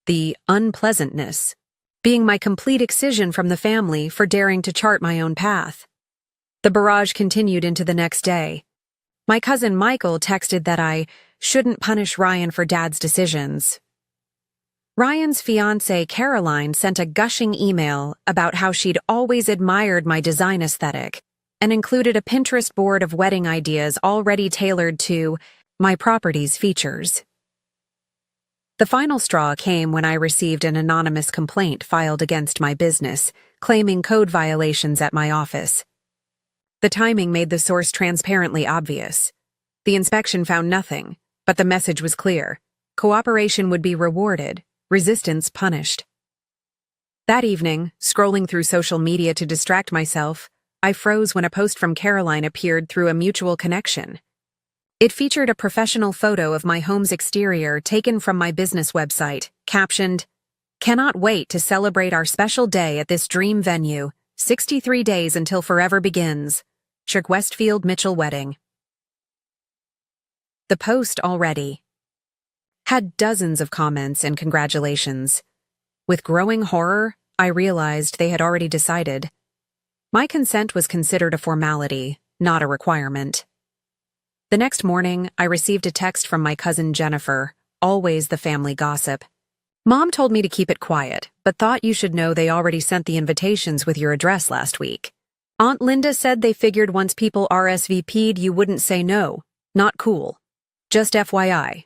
The unpleasantness being my complete excision from the family for daring to chart my own path. The barrage continued into the next day. My cousin Michael texted that I shouldn't punish Ryan for Dad's decisions. Ryan's fiancée Caroline sent a gushing email about how she'd always admired my design aesthetic and included a Pinterest board of wedding ideas already tailored to my property's features. The final straw came when I received an anonymous complaint filed against my business, claiming code violations at my office. The timing made the source transparently obvious. The inspection found nothing, but the message was clear. Cooperation would be rewarded, resistance punished. That evening, scrolling through social media to distract myself, I froze when a post from Caroline appeared through a mutual connection. It featured a professional photo of my home's exterior taken from my business website, captioned, "Cannot wait to celebrate our special day at this dream venue. 63 days until forever begins. Shirk Westfield Mitchell Wedding." The post already had dozens of comments and congratulations. With growing horror, I realized they had already decided. My consent was considered a formality, not a requirement. The next morning, I received a text from my cousin Jennifer, always the family gossip. "Mom told me to keep it quiet, but thought you should know they already sent the invitations with your address last week. Aunt Linda said they figured once people RSVP'd you wouldn't say no. Not cool. Just FYI."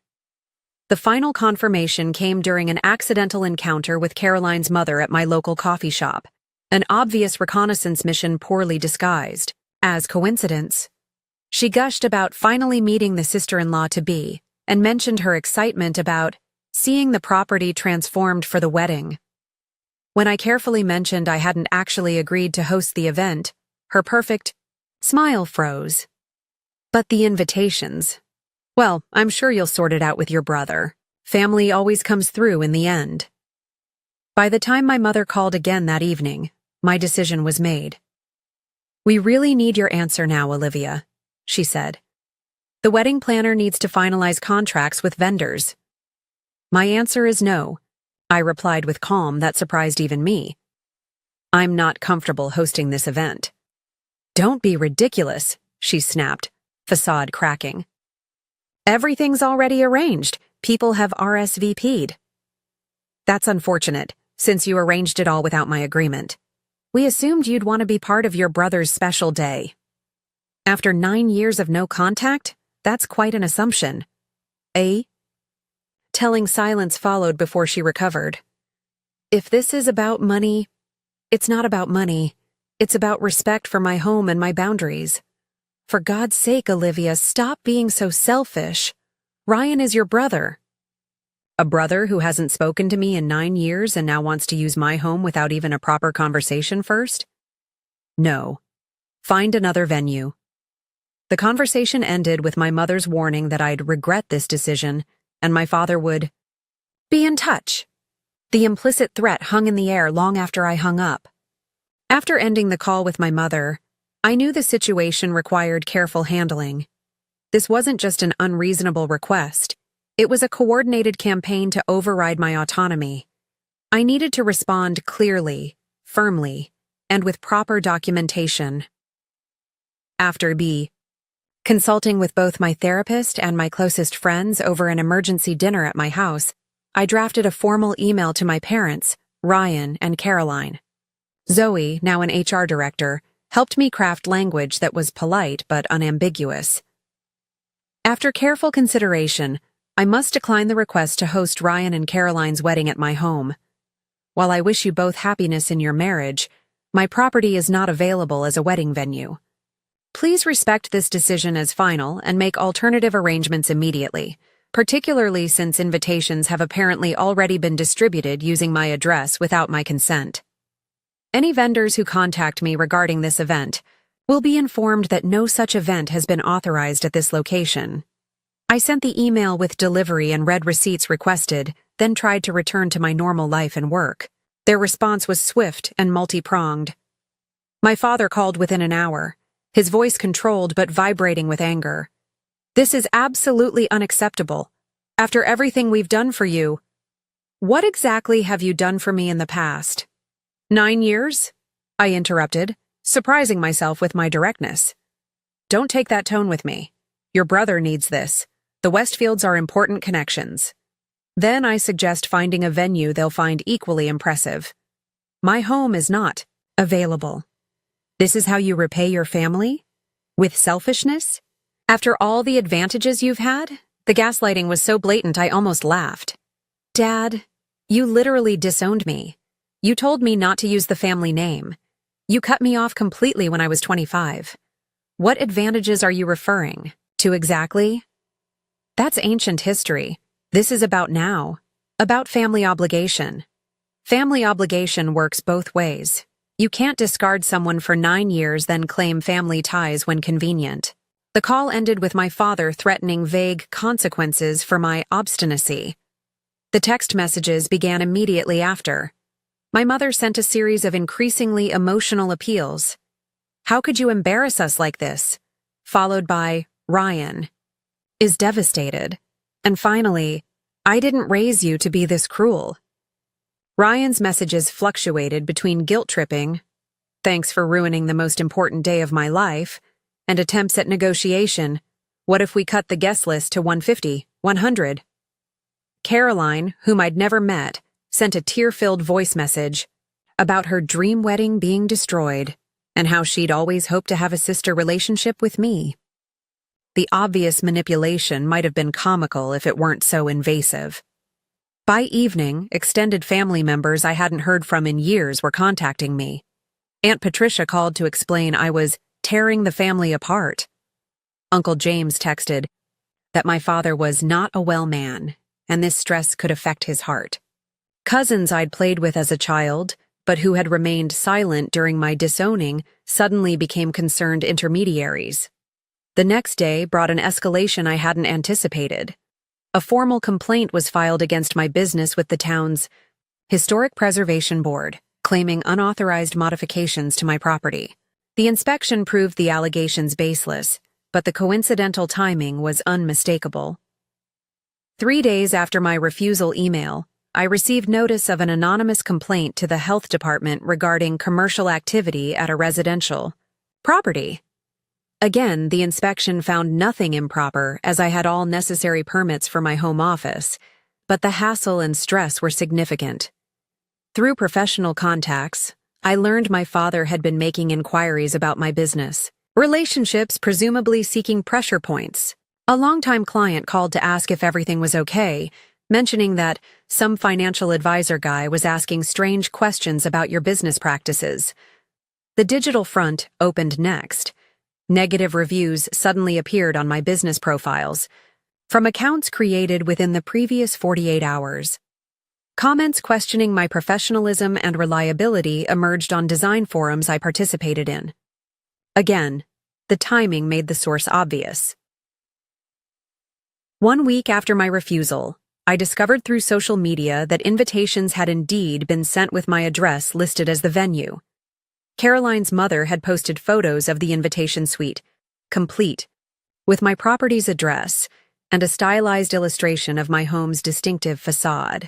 The final confirmation came during an accidental encounter with Caroline's mother at my local coffee shop, an obvious reconnaissance mission poorly disguised as coincidence. She gushed about finally meeting the sister-in-law-to-be and mentioned her excitement about seeing the property transformed for the wedding. When I carefully mentioned I hadn't actually agreed to host the event, her perfect smile froze. "But the invitations. Well, I'm sure you'll sort it out with your brother. Family always comes through in the end." By the time my mother called again that evening, my decision was made. "We really need your answer now, Olivia," she said. "The wedding planner needs to finalize contracts with vendors." "My answer is no," I replied with calm that surprised even me. "I'm not comfortable hosting this event." "Don't be ridiculous," she snapped, facade cracking. "Everything's already arranged. People have RSVP'd." "That's unfortunate, since you arranged it all without my agreement. We assumed you'd want to be part of your brother's special day. After 9 years of no contact, that's quite an assumption." "Eh?" Telling silence followed before she recovered. "If this is about money, it's not about money. It's about respect for my home and my boundaries. For God's sake, Olivia, stop being so selfish. Ryan is your brother." A brother who hasn't spoken to me in 9 years and now wants to use my home without even a proper conversation first? No. Find another venue. The conversation ended with my mother's warning that I'd regret this decision, and my father would be in touch. The implicit threat hung in the air long after I hung up. After ending the call with my mother, I knew the situation required careful handling. This wasn't just an unreasonable request. It was a coordinated campaign to override my autonomy. I needed to respond clearly, firmly, and with proper documentation. After consulting with both my therapist and my closest friends over an emergency dinner at my house, I drafted a formal email to my parents, Ryan and Caroline. Zoe, now an HR director, helped me craft language that was polite but unambiguous. After careful consideration, I must decline the request to host Ryan and Caroline's wedding at my home. While I wish you both happiness in your marriage, my property is not available as a wedding venue. Please respect this decision as final and make alternative arrangements immediately, particularly since invitations have apparently already been distributed using my address without my consent. Any vendors who contact me regarding this event will be informed that no such event has been authorized at this location. I sent the email with delivery and read receipts requested, then tried to return to my normal life and work. Their response was swift and multi-pronged. My father called within an hour, his voice controlled but vibrating with anger. This is absolutely unacceptable. After everything we've done for you, what exactly have you done for me in the past? 9 years? I interrupted, surprising myself with my directness. Don't take that tone with me. Your brother needs this. The Westfields are important connections. Then I suggest finding a venue they'll find equally impressive. My home is not available. This is how you repay your family? With selfishness? After all the advantages you've had? The gaslighting was so blatant I almost laughed. Dad, you literally disowned me. You told me not to use the family name. You cut me off completely when I was 25. What advantages are you referring to exactly? That's ancient history. This is about now. About family obligation. Family obligation works both ways. You can't discard someone for 9 years then claim family ties when convenient. The call ended with my father threatening vague consequences for my obstinacy. The text messages began immediately after. My mother sent a series of increasingly emotional appeals. How could you embarrass us like this? Followed by, Ryan is devastated. And finally, I didn't raise you to be this cruel. Ryan's messages fluctuated between guilt-tripping, thanks for ruining the most important day of my life, and attempts at negotiation, what if we cut the guest list to 150, 100? Caroline, whom I'd never met, sent a tear-filled voice message about her dream wedding being destroyed and how she'd always hoped to have a sister relationship with me. The obvious manipulation might have been comical if it weren't so invasive. By evening, extended family members I hadn't heard from in years were contacting me. Aunt Patricia called to explain I was tearing the family apart. Uncle James texted that my father was not a well man, and this stress could affect his heart. Cousins I'd played with as a child, but who had remained silent during my disowning, suddenly became concerned intermediaries. The next day brought an escalation I hadn't anticipated. A formal complaint was filed against my business with the town's Historic Preservation Board, claiming unauthorized modifications to my property. The inspection proved the allegations baseless, but the coincidental timing was unmistakable. 3 days after my refusal email, I received notice of an anonymous complaint to the health department regarding commercial activity at a residential property. Again, the inspection found nothing improper as I had all necessary permits for my home office, but the hassle and stress were significant. Through professional contacts, I learned my father had been making inquiries about my business, relationships presumably seeking pressure points. A longtime client called to ask if everything was okay, mentioning that some financial advisor guy was asking strange questions about your business practices. The digital front opened next. Negative reviews suddenly appeared on my business profiles. from accounts created within the previous 48 hours. Comments questioning my professionalism and reliability emerged on design forums I participated in. Again, the timing made the source obvious. 1 week after my refusal, I discovered through social media that invitations had indeed been sent with my address listed as the venue. Caroline's mother had posted photos of the invitation suite, complete, with my property's address and a stylized illustration of my home's distinctive facade.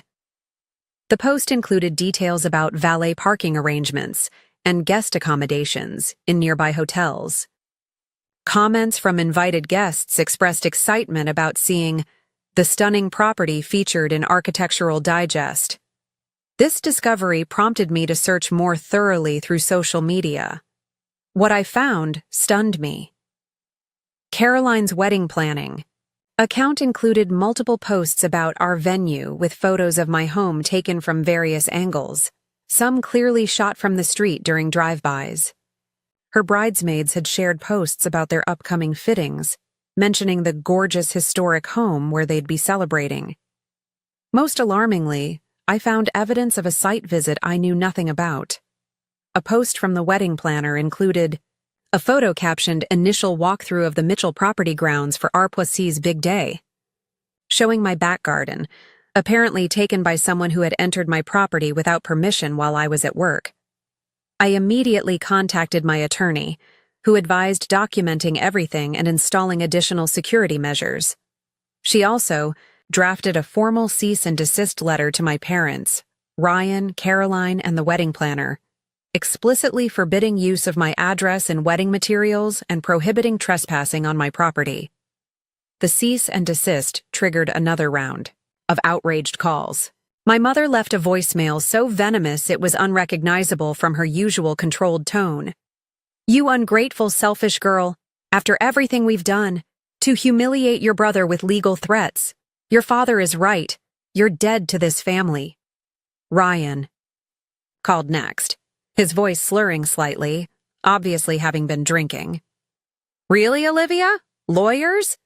The post included details about valet parking arrangements and guest accommodations in nearby hotels. Comments from invited guests expressed excitement about seeing the stunning property featured in Architectural Digest. This discovery prompted me to search more thoroughly through social media. What I found stunned me. Caroline's wedding planning account included multiple posts about our venue with photos of my home taken from various angles, some clearly shot from the street during drive-bys. Her bridesmaids had shared posts about their upcoming fittings, mentioning the gorgeous historic home where they'd be celebrating. Most alarmingly, I found evidence of a site visit I knew nothing about. A post from the wedding planner included a photo captioned "Initial walkthrough of the Mitchell property grounds for Arpoissy's big day," showing my back garden, apparently taken by someone who had entered my property without permission while I was at work. I immediately contacted my attorney, who advised documenting everything and installing additional security measures. She also drafted a formal cease and desist letter to my parents, Ryan, Caroline, and the wedding planner, explicitly forbidding use of my address in wedding materials and prohibiting trespassing on my property. The cease and desist triggered another round of outraged calls. My mother left a voicemail so venomous it was unrecognizable from her usual controlled tone. "You ungrateful, selfish girl, after everything we've done, to humiliate your brother with legal threats. Your father is right. You're dead to this family." Ryan called next, his voice slurring slightly, obviously having been drinking. "Really, Olivia? Lawyers?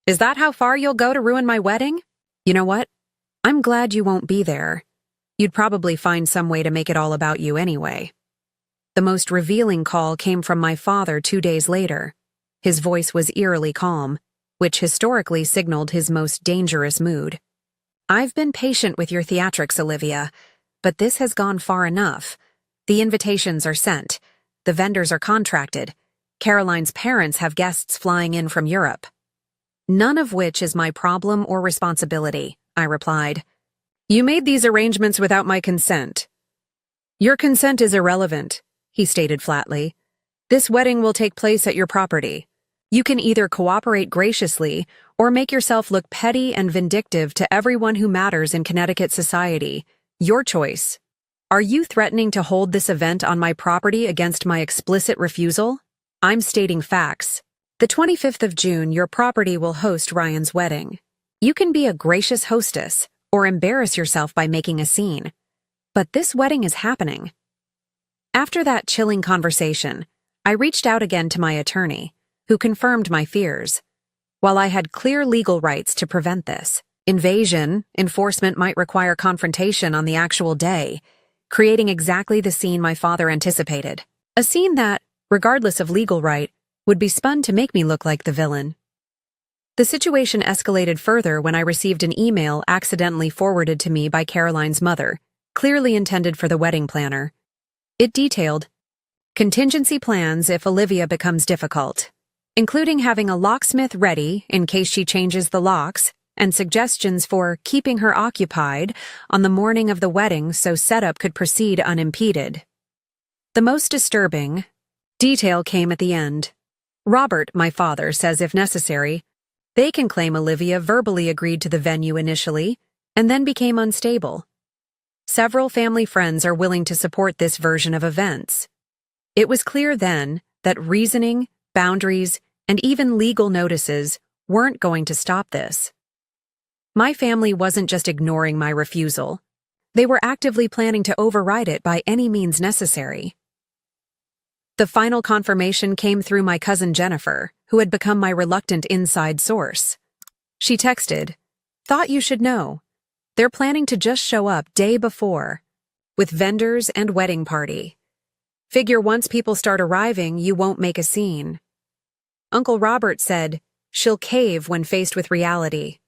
Is that how far you'll go to ruin my wedding? You know what? I'm glad you won't be there. You'd probably find some way to make it all about you anyway." The most revealing call came from my father 2 days later. His voice was eerily calm, which historically signaled his most dangerous mood. "I've been patient with your theatrics, Olivia, but this has gone far enough. The invitations are sent. The vendors are contracted. Caroline's parents have guests flying in from Europe. None of which is my problem or responsibility," I replied. "You made these arrangements without my consent." "Your consent is irrelevant," he stated flatly. "This wedding will take place at your property. You can either cooperate graciously or make yourself look petty and vindictive to everyone who matters in Connecticut society. Your choice. Are you threatening to hold this event on my property against my explicit refusal? I'm stating facts. The 25th of June, your property will host Ryan's wedding. You can be a gracious hostess or embarrass yourself by making a scene. But this wedding is happening." After that chilling conversation, I reached out again to my attorney, who confirmed my fears. While I had clear legal rights to prevent this invasion, enforcement might require confrontation on the actual day, creating exactly the scene my father anticipated. A scene that, regardless of legal right, would be spun to make me look like the villain. The situation escalated further when I received an email accidentally forwarded to me by Caroline's mother, clearly intended for the wedding planner. It detailed contingency plans if Olivia becomes difficult, including having a locksmith ready in case she changes the locks, and suggestions for keeping her occupied on the morning of the wedding so setup could proceed unimpeded. The most disturbing detail came at the end. Robert, my father, says if necessary, they can claim Olivia verbally agreed to the venue initially and then became unstable. Several family friends are willing to support this version of events. It was clear then that reasoning, boundaries, and even legal notices weren't going to stop this. My family wasn't just ignoring my refusal. They were actively planning to override it by any means necessary. The final confirmation came through my cousin Jennifer, who had become my reluctant inside source. She texted, "Thought you should know. They're planning to just show up day before, with vendors and wedding party. Figure once people start arriving, you won't make a scene." Uncle Robert said, "She'll cave when faced with reality.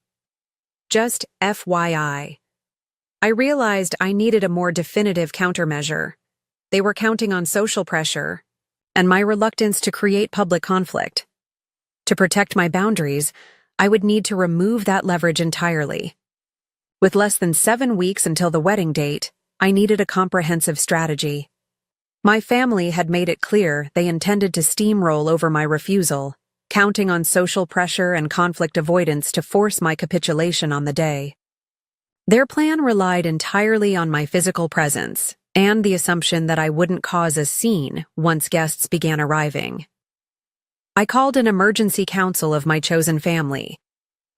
Just FYI. I realized I needed a more definitive countermeasure. They were counting on social pressure and my reluctance to create public conflict. To protect my boundaries, I would need to remove that leverage entirely. With less than 7 weeks until the wedding date, I needed a comprehensive strategy. My family had made it clear they intended to steamroll over my refusal, counting on social pressure and conflict avoidance to force my capitulation on the day. Their plan relied entirely on my physical presence and the assumption that I wouldn't cause a scene once guests began arriving. I called an emergency council of my chosen family.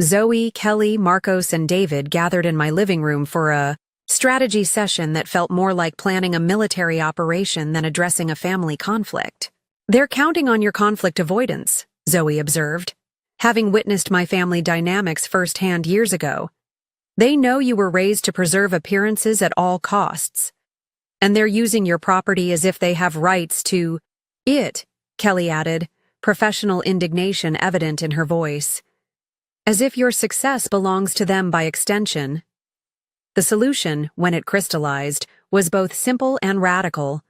Zoe, Kelly, Marcos, and David gathered in my living room for a strategy session that felt more like planning a military operation than addressing a family conflict. "They're counting on your conflict avoidance," Zoe observed, "having witnessed my family dynamics firsthand years ago. They know you were raised to preserve appearances at all costs. And they're using your property as if they have rights to it," Kelly added, professional indignation evident in her voice. "As if your success belongs to them by extension." The solution, when it crystallized, was both simple and radical.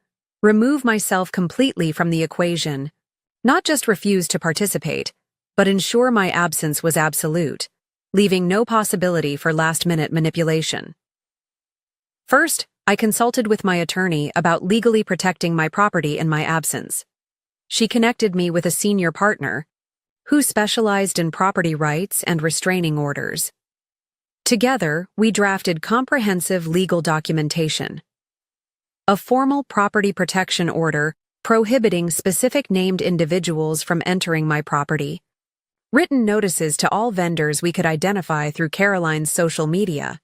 Remove myself completely from the equation. Not just refuse to participate, but ensure my absence was absolute, leaving no possibility for last-minute manipulation. First, I consulted with my attorney about legally protecting my property in my absence. She connected me with a senior partner who specialized in property rights and restraining orders. Together, we drafted comprehensive legal documentation. A formal property protection order prohibiting specific named individuals from entering my property. Written notices to all vendors we could identify through Caroline's social media.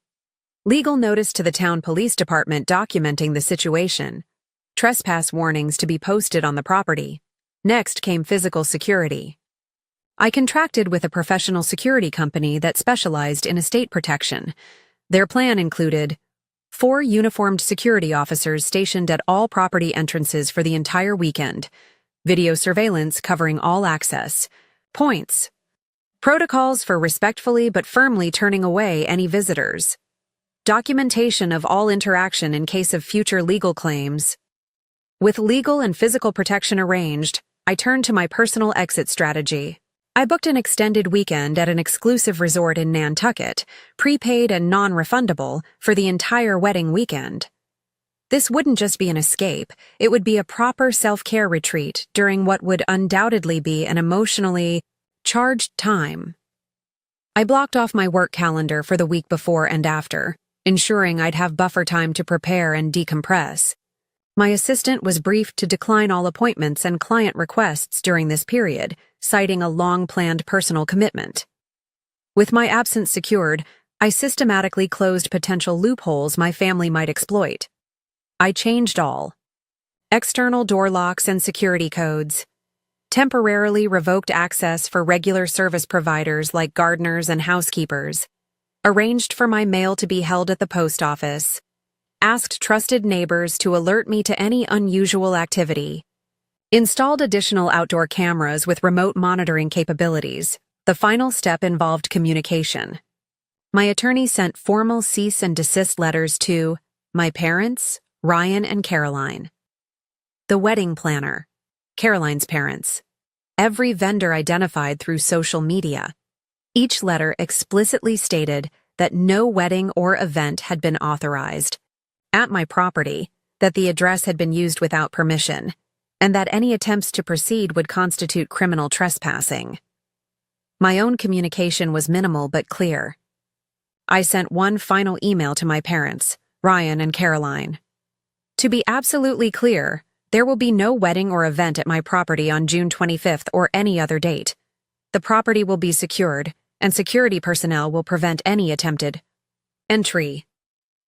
Legal notice to the town police department documenting the situation. Trespass warnings to be posted on the property. Next came physical security. I contracted with a professional security company that specialized in estate protection. Their plan included 4 uniformed security officers stationed at all property entrances for the entire weekend, video surveillance covering all access, points, protocols for respectfully but firmly turning away any visitors, documentation of all interaction in case of future legal claims. With legal and physical protection arranged, I turned to my personal exit strategy. I booked an extended weekend at an exclusive resort in Nantucket, prepaid and non-refundable, for the entire wedding weekend. This wouldn't just be an escape, it would be a proper self-care retreat during what would undoubtedly be an emotionally charged time. I blocked off my work calendar for the week before and after, ensuring I'd have buffer time to prepare and decompress. My assistant was briefed to decline all appointments and client requests during this period, citing a long-planned personal commitment. With my absence secured, I systematically closed potential loopholes my family might exploit. I changed all. External door locks and security codes. Temporarily revoked access for regular service providers like gardeners and housekeepers. Arranged for my mail to be held at the post office. Asked trusted neighbors to alert me to any unusual activity. Installed additional outdoor cameras with remote monitoring capabilities. The final step involved communication. My attorney sent formal cease and desist letters to my parents, Ryan and Caroline. The wedding planner, Caroline's parents. Every vendor identified through social media. Each letter explicitly stated that no wedding or event had been authorized at my property, that the address had been used without permission, and that any attempts to proceed would constitute criminal trespassing. My own communication was minimal but clear. I sent one final email to my parents, Ryan and Caroline. To be absolutely clear, there will be no wedding or event at my property on June 25th or any other date. The property will be secured, and security personnel will prevent any attempted entry.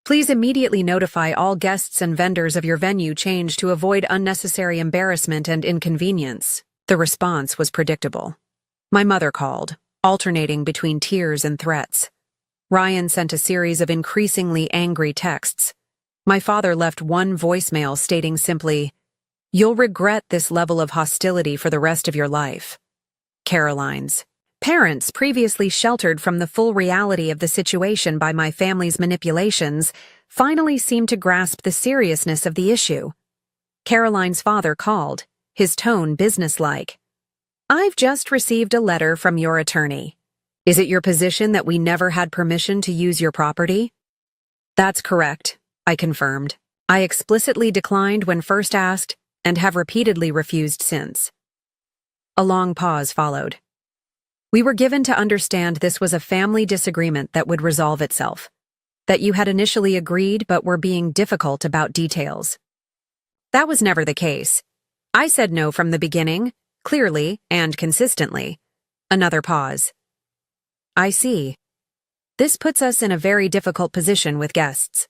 Please immediately notify all guests and vendors of your venue change to avoid unnecessary embarrassment and inconvenience. The response was predictable. My mother called, alternating between tears and threats. Ryan sent a series of increasingly angry texts. My father left one voicemail stating simply, "You'll regret this level of hostility for the rest of your life." Caroline's parents, previously sheltered from the full reality of the situation by my family's manipulations, finally seemed to grasp the seriousness of the issue. Caroline's father called, his tone businesslike. "I've just received a letter from your attorney. Is it your position that we never had permission to use your property?" "That's correct," I confirmed. "I explicitly declined when first asked and have repeatedly refused since." A long pause followed. "We were given to understand this was a family disagreement that would resolve itself, that you had initially agreed but were being difficult about details." "That was never the case. I said no from the beginning, clearly and consistently." Another pause. "I see. This puts us in a very difficult position with guests.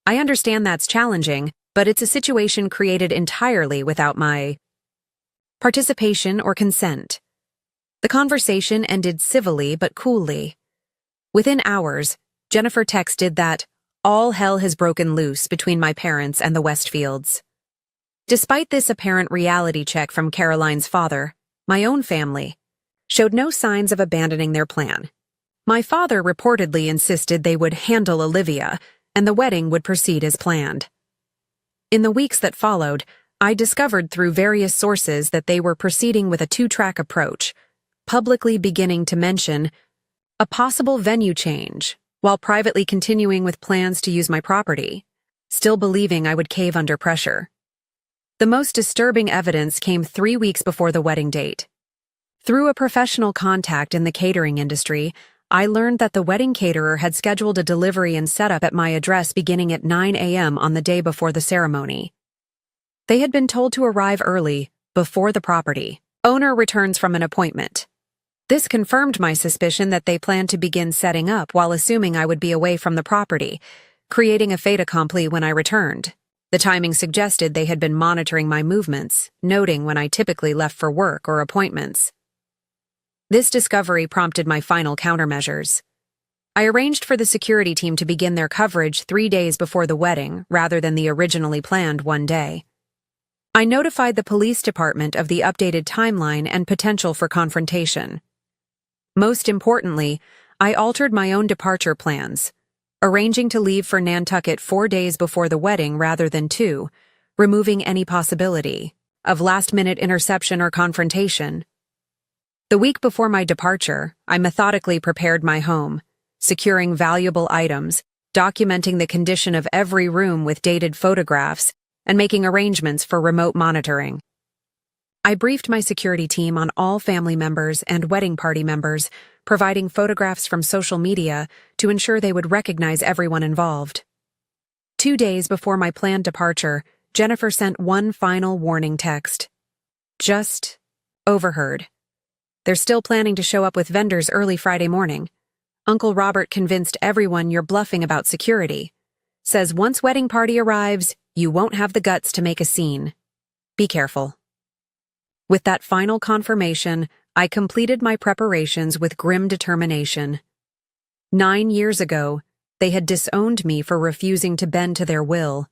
I understand that's challenging, but it's a situation created entirely without my participation or consent." The conversation ended civilly but coolly. Within hours, Jennifer texted that all hell has broken loose between my parents and the Westfields. Despite this apparent reality check from Caroline's father, my own family showed no signs of abandoning their plan. My father reportedly insisted they would handle Olivia, and the wedding would proceed as planned. In the weeks that followed, I discovered through various sources that they were proceeding with a two-track approach, publicly beginning to mention a possible venue change, while privately continuing with plans to use my property, still believing I would cave under pressure. The most disturbing evidence came 3 weeks before the wedding date. Through a professional contact in the catering industry, I learned that the wedding caterer had scheduled a delivery and setup at my address beginning at 9 a.m. on the day before the ceremony. They had been told to arrive early, before the property owner returns from an appointment. This confirmed my suspicion that they planned to begin setting up while assuming I would be away from the property, creating a fait accompli when I returned. The timing suggested they had been monitoring my movements, noting when I typically left for work or appointments. This discovery prompted my final countermeasures. I arranged for the security team to begin their coverage 3 days before the wedding, rather than the originally planned one day. I notified the police department of the updated timeline and potential for confrontation. Most importantly, I altered my own departure plans, arranging to leave for Nantucket 4 days before the wedding rather than 2, removing any possibility of last-minute interception or confrontation. The week before my departure, I methodically prepared my home, securing valuable items, documenting the condition of every room with dated photographs, and making arrangements for remote monitoring. I briefed my security team on all family members and wedding party members, providing photographs from social media to ensure they would recognize everyone involved. 2 days before my planned departure, Jennifer sent one final warning text. "Just overheard. They're still planning to show up with vendors early Friday morning. Uncle Robert convinced everyone you're bluffing about security. Says once wedding party arrives, you won't have the guts to make a scene. Be careful." With that final confirmation, I completed my preparations with grim determination. 9 years ago, they had disowned me for refusing to bend to their will.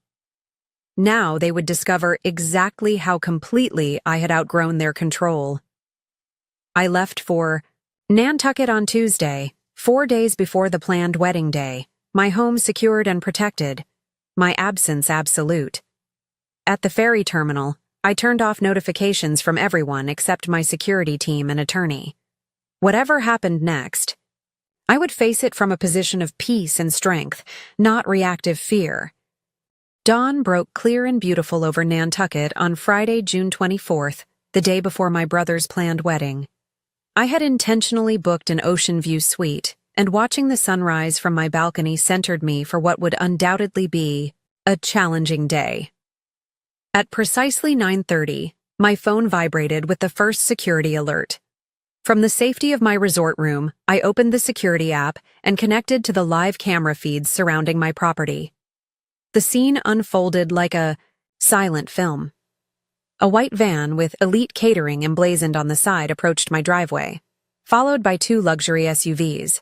Now they would discover exactly how completely I had outgrown their control. I left for Nantucket on Tuesday, 4 days before the planned wedding day, my home secured and protected, my absence absolute. At the ferry terminal, I turned off notifications from everyone except my security team and attorney. Whatever happened next, I would face it from a position of peace and strength, not reactive fear. Dawn broke clear and beautiful over Nantucket on Friday, June 24th, the day before my brother's planned wedding. I had intentionally booked an ocean view suite, and watching the sunrise from my balcony centered me for what would undoubtedly be a challenging day. At precisely 9:30, my phone vibrated with the first security alert. From the safety of my resort room, I opened the security app and connected to the live camera feeds surrounding my property. The scene unfolded like a silent film. A white van with elite catering emblazoned on the side approached my driveway. followed by 2 luxury SUVs.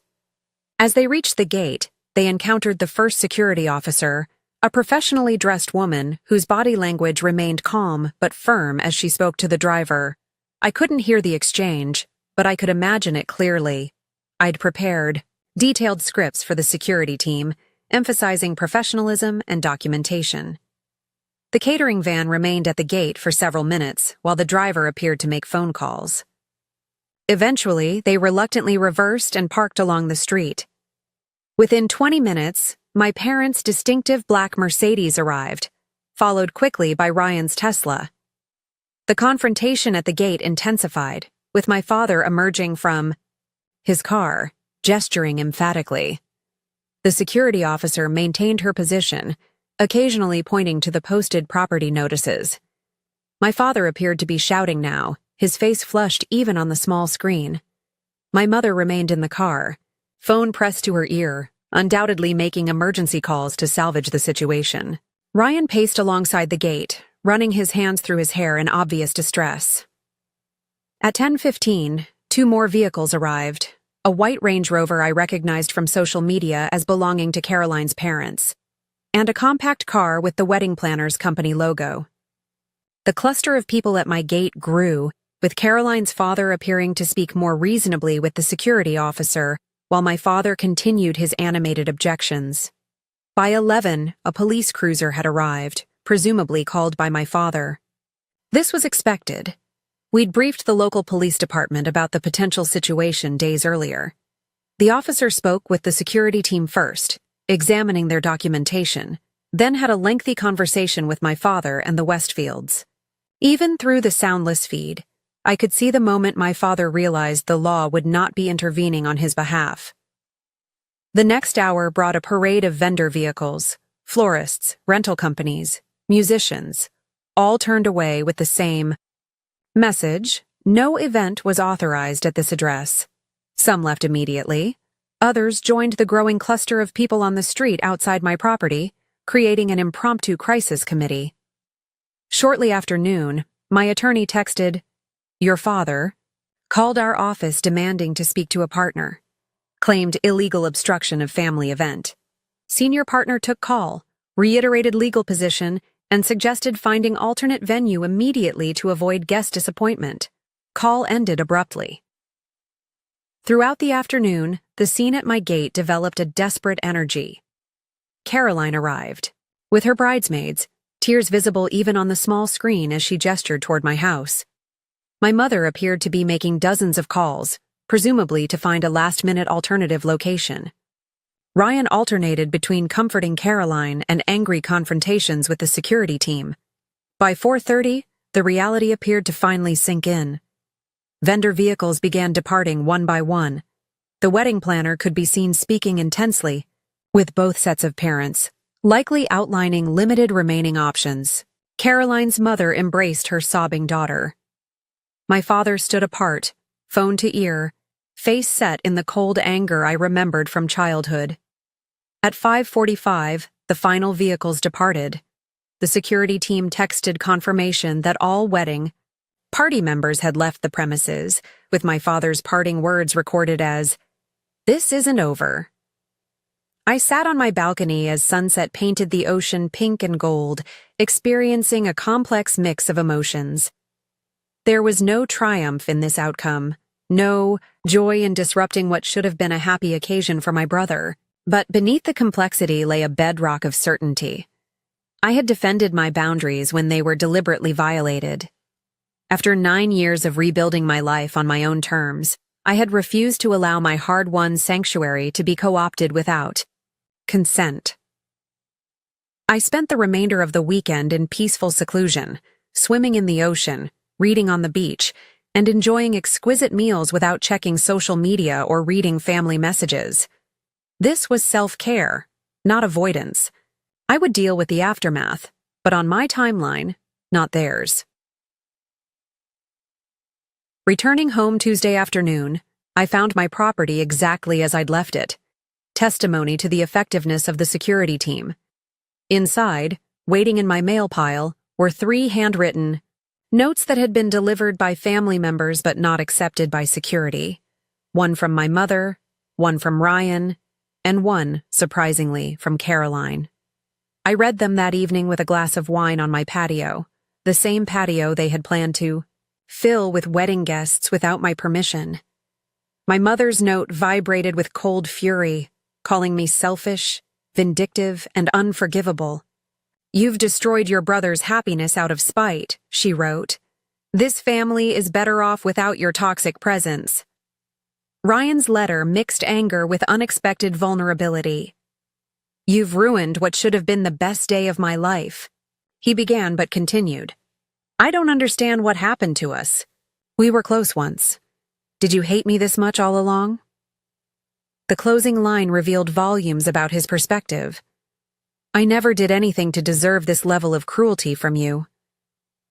As they reached the gate, they encountered the first security officer, a professionally dressed woman whose body language remained calm but firm as she spoke to the driver. I couldn't hear the exchange, but I could imagine it clearly. I'd prepared detailed scripts for the security team, emphasizing professionalism and documentation. The catering van remained at the gate for several minutes while the driver appeared to make phone calls. Eventually, they reluctantly reversed and parked along the street. Within 20 minutes, my parents' distinctive black Mercedes arrived, followed quickly by Ryan's Tesla. The confrontation at the gate intensified, with my father emerging from his car, gesturing emphatically. The security officer maintained her position, occasionally pointing to the posted property notices. My father appeared to be shouting now, his face flushed even on the small screen. My mother remained in the car, phone pressed to her ear, undoubtedly making emergency calls to salvage the situation. Ryan paced alongside the gate, running his hands through his hair in obvious distress. At 10:15, 2 more vehicles arrived, a white Range Rover I recognized from social media as belonging to Caroline's parents, and a compact car with the wedding planner's company logo. The cluster of people at my gate grew, with Caroline's father appearing to speak more reasonably with the security officer, while my father continued his animated objections. By 11, a police cruiser had arrived, presumably called by my father. This was expected. We'd briefed the local police department about the potential situation days earlier. The officer spoke with the security team first, examining their documentation, then had a lengthy conversation with my father and the Westfields. Even through the soundless feed, I could see the moment my father realized the law would not be intervening on his behalf. The next hour brought a parade of vendor vehicles, florists, rental companies, musicians, all turned away with the same message: no event was authorized at this address. Some left immediately. Others joined the growing cluster of people on the street outside my property, creating an impromptu crisis committee. Shortly after noon, my attorney texted, "Your father," called our office demanding to speak to a partner, claimed illegal obstruction of family event. Senior partner took call, reiterated legal position, and suggested finding alternate venue immediately to avoid guest disappointment. Call ended abruptly. Throughout the afternoon, the scene at my gate developed a desperate energy. Caroline arrived, with her bridesmaids, tears visible even on the small screen as she gestured toward my house. My mother appeared to be making dozens of calls, presumably to find a last-minute alternative location. Ryan alternated between comforting Caroline and angry confrontations with the security team. By 4:30, the reality appeared to finally sink in. Vendor vehicles began departing one by one. The wedding planner could be seen speaking intensely, with both sets of parents, likely outlining limited remaining options. Caroline's mother embraced her sobbing daughter. My father stood apart, phone to ear, face set in the cold anger I remembered from childhood. At 5:45, the final vehicles departed. The security team texted confirmation that all wedding party members had left the premises, with my father's parting words recorded as, "This isn't over." I sat on my balcony as sunset painted the ocean pink and gold, experiencing a complex mix of emotions. There was no triumph in this outcome, no joy in disrupting what should have been a happy occasion for my brother, but beneath the complexity lay a bedrock of certainty. I had defended my boundaries when they were deliberately violated. After 9 years of rebuilding my life on my own terms, I had refused to allow my hard-won sanctuary to be co-opted without consent. I spent the remainder of the weekend in peaceful seclusion, swimming in the ocean, reading on the beach, and enjoying exquisite meals without checking social media or reading family messages. This was self-care, not avoidance. I would deal with the aftermath, but on my timeline, not theirs. Returning home Tuesday afternoon, I found my property exactly as I'd left it, testimony to the effectiveness of the security team. Inside, waiting in my mail pile, were 3 handwritten notes that had been delivered by family members but not accepted by security. One from my mother, one from Ryan, and one, surprisingly, from Caroline. I read them that evening with a glass of wine on my patio, the same patio they had planned to fill with wedding guests without my permission. My mother's note vibrated with cold fury, calling me selfish, vindictive, and unforgivable. "You've destroyed your brother's happiness out of spite," she wrote. "This family is better off without your toxic presence." Ryan's letter mixed anger with unexpected vulnerability. "You've ruined what should have been the best day of my life," he began but continued. "I don't understand what happened to us. We were close once. Did you hate me this much all along?" The closing line revealed volumes about his perspective. "I never did anything to deserve this level of cruelty from you."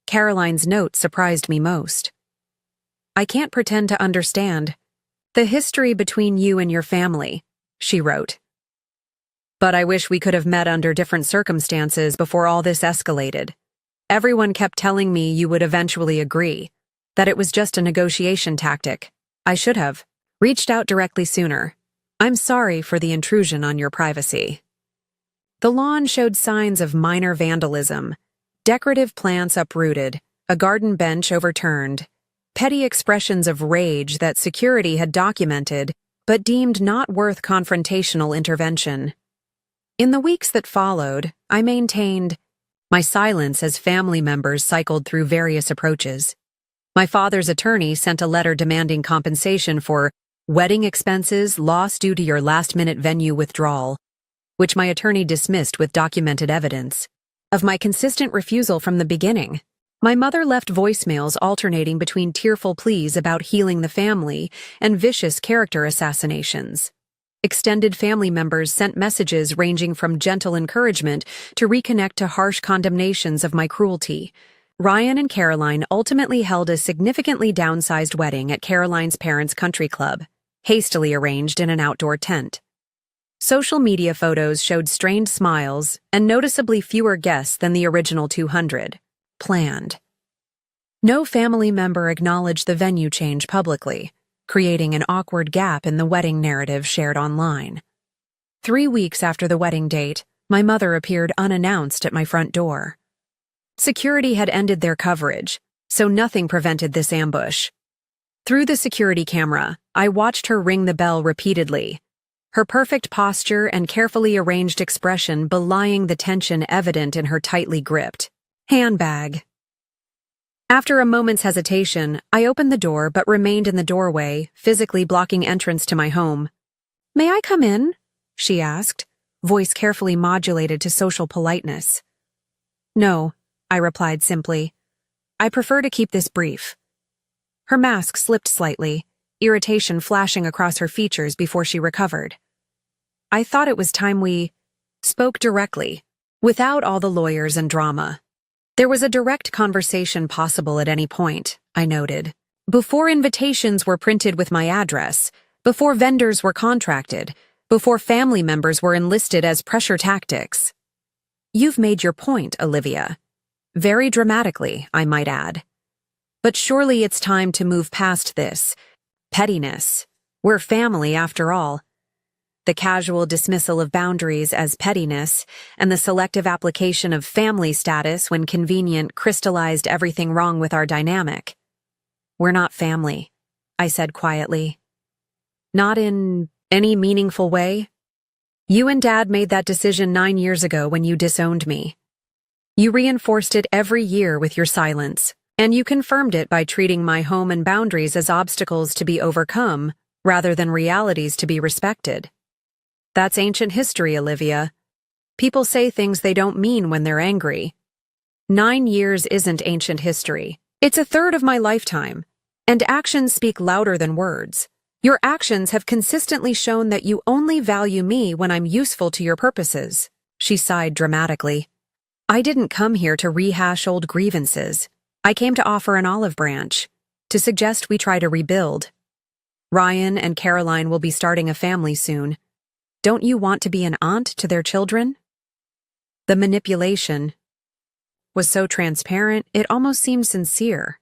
Caroline's note surprised me most. "I can't pretend to understand the history between you and your family," she wrote. "But I wish we could have met under different circumstances before all this escalated. Everyone kept telling me you would eventually agree, that it was just a negotiation tactic. I should have reached out directly sooner. I'm sorry for the intrusion on your privacy." The lawn showed signs of minor vandalism, decorative plants uprooted, a garden bench overturned, petty expressions of rage that security had documented but deemed not worth confrontational intervention. In the weeks that followed, I maintained my silence as family members cycled through various approaches. My father's attorney sent a letter demanding compensation for wedding expenses lost due to your last-minute venue withdrawal, which my attorney dismissed with documented evidence of my consistent refusal from the beginning. My mother left voicemails alternating between tearful pleas about healing the family and vicious character assassinations. Extended family members sent messages ranging from gentle encouragement to reconnect to harsh condemnations of my cruelty. Ryan and Caroline ultimately held a significantly downsized wedding at Caroline's parents' country club, hastily arranged in an outdoor tent. Social media photos showed strained smiles and noticeably fewer guests than the original 200 planned. No family member acknowledged the venue change publicly, creating an awkward gap in the wedding narrative shared online. 3 weeks after the wedding date, my mother appeared unannounced at my front door. Security had ended their coverage, so nothing prevented this ambush. Through the security camera, I watched her ring the bell repeatedly, her perfect posture and carefully arranged expression belying the tension evident in her tightly gripped handbag. After a moment's hesitation, I opened the door but remained in the doorway, physically blocking entrance to my home. "May I come in?" she asked, voice carefully modulated to social politeness. "No," I replied simply. "I prefer to keep this brief." Her mask slipped slightly, irritation flashing across her features before she recovered. "I thought it was time we spoke directly, without all the lawyers and drama." There was a direct conversation possible at any point, I noted. Before invitations were printed with my address, before vendors were contracted, before family members were enlisted as pressure tactics. "You've made your point, Olivia. Very dramatically, I might add. But surely it's time to move past this pettiness. We're family, after all." The casual dismissal of boundaries as pettiness and the selective application of family status when convenient crystallized everything wrong with our dynamic. "We're not family," I said quietly. "Not in any meaningful way. You and Dad made that decision 9 years ago when you disowned me. You reinforced it every year with your silence, and you confirmed it by treating my home and boundaries as obstacles to be overcome rather than realities to be respected. That's ancient history, Olivia. People say things they don't mean when they're angry. 9 years isn't ancient history. It's a third of my lifetime, and actions speak louder than words. Your actions have consistently shown that you only value me when I'm useful to your purposes." She sighed dramatically. "I didn't come here to rehash old grievances. I came to offer an olive branch, to suggest we try to rebuild. Ryan and Caroline will be starting a family soon. Don't you want to be an aunt to their children?" The manipulation was so transparent it almost seemed sincere.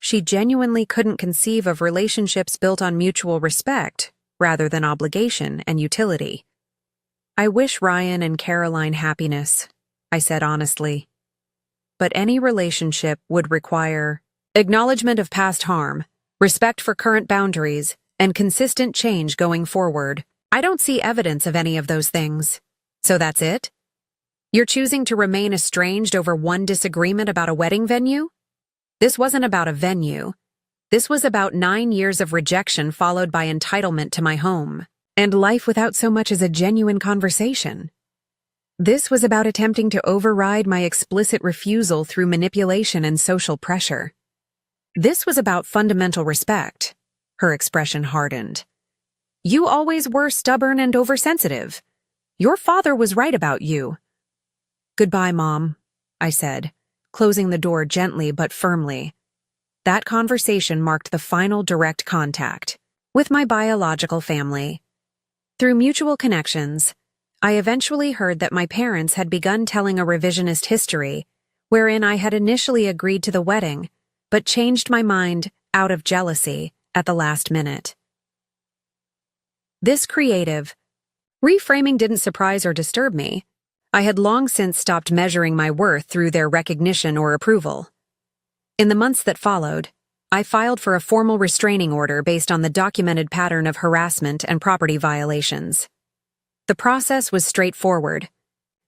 she genuinely couldn't conceive of relationships built on mutual respect rather than obligation and utility. "I wish Ryan and Caroline happiness," I said honestly. "But any relationship would require acknowledgement of past harm, respect for current boundaries, and consistent change going forward. I don't see evidence of any of those things. So that's it? You're choosing to remain estranged over one disagreement about a wedding venue? This wasn't about a venue. This was about 9 years of rejection followed by entitlement to my home, and life without so much as a genuine conversation. This was about attempting to override my explicit refusal through manipulation and social pressure. This was about fundamental respect." Her expression hardened. "You always were stubborn and oversensitive. Your father was right about you." "Goodbye, Mom," I said, closing the door gently but firmly. That conversation marked the final direct contact with my biological family. Through mutual connections, I eventually heard that my parents had begun telling a revisionist history, wherein I had initially agreed to the wedding, but changed my mind out of jealousy at the last minute. This creative reframing didn't surprise or disturb me. I had long since stopped measuring my worth through their recognition or approval. In the months that followed, I filed for a formal restraining order based on the documented pattern of harassment and property violations. The process was straightforward.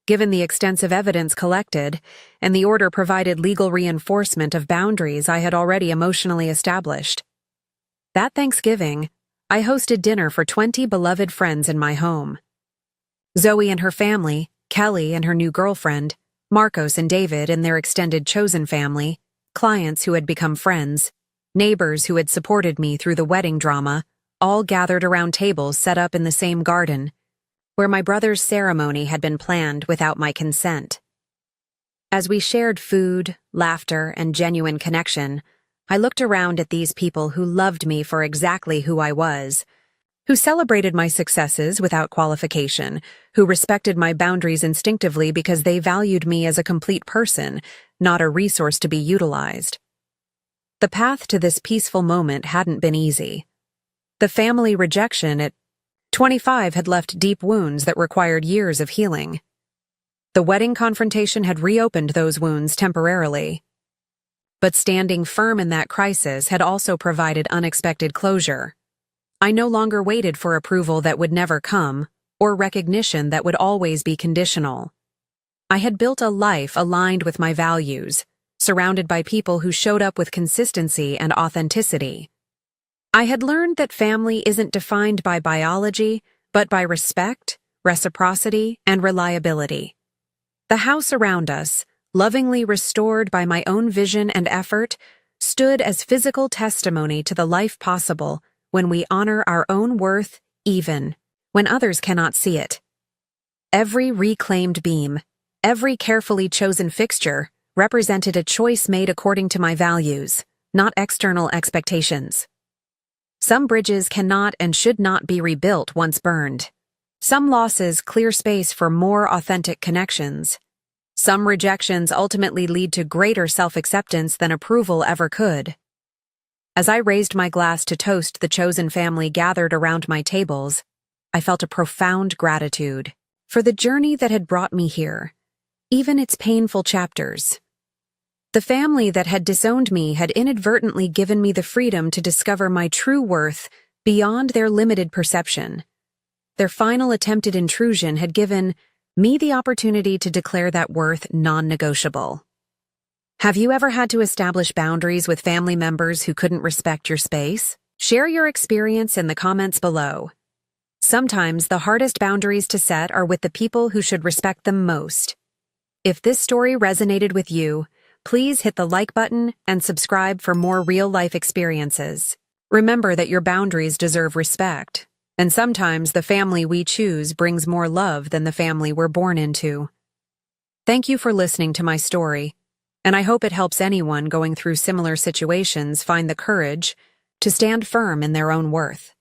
Given the extensive evidence collected, and the order provided legal reinforcement of boundaries I had already emotionally established. That Thanksgiving, I hosted dinner for 20 beloved friends in my home. Zoe and her family, Kelly and her new girlfriend, Marcos and David and their extended chosen family, clients who had become friends, neighbors who had supported me through the wedding drama, all gathered around tables set up in the same garden, where my brother's ceremony had been planned without my consent. As we shared food, laughter, and genuine connection, I looked around at these people who loved me for exactly who I was, who celebrated my successes without qualification, who respected my boundaries instinctively because they valued me as a complete person, not a resource to be utilized. The path to this peaceful moment hadn't been easy. The family rejection at 25 had left deep wounds that required years of healing. The wedding confrontation had reopened those wounds temporarily. But standing firm in that crisis had also provided unexpected closure. I no longer waited for approval that would never come, or recognition that would always be conditional. I had built a life aligned with my values, surrounded by people who showed up with consistency and authenticity. I had learned that family isn't defined by biology, but by respect, reciprocity, and reliability. The house around us, lovingly restored by my own vision and effort, stood as physical testimony to the life possible when we honor our own worth even when others cannot see it. Every reclaimed beam, every carefully chosen fixture represented a choice made according to my values, not external expectations. Some bridges cannot and should not be rebuilt once burned. Some losses clear space for more authentic connections. Some rejections ultimately lead to greater self-acceptance than approval ever could. As I raised my glass to toast the chosen family gathered around my tables, I felt a profound gratitude for the journey that had brought me here, even its painful chapters. The family that had disowned me had inadvertently given me the freedom to discover my true worth beyond their limited perception. Their final attempted intrusion had given me the opportunity to declare that worth non-negotiable. Have you ever had to establish boundaries with family members who couldn't respect your space? Share your experience in the comments below. Sometimes the hardest boundaries to set are with the people who should respect them most. If this story resonated with you, please hit the like button and subscribe for more real-life experiences. Remember that your boundaries deserve respect, and sometimes the family we choose brings more love than the family we're born into. Thank you for listening to my story, and I hope it helps anyone going through similar situations find the courage to stand firm in their own worth.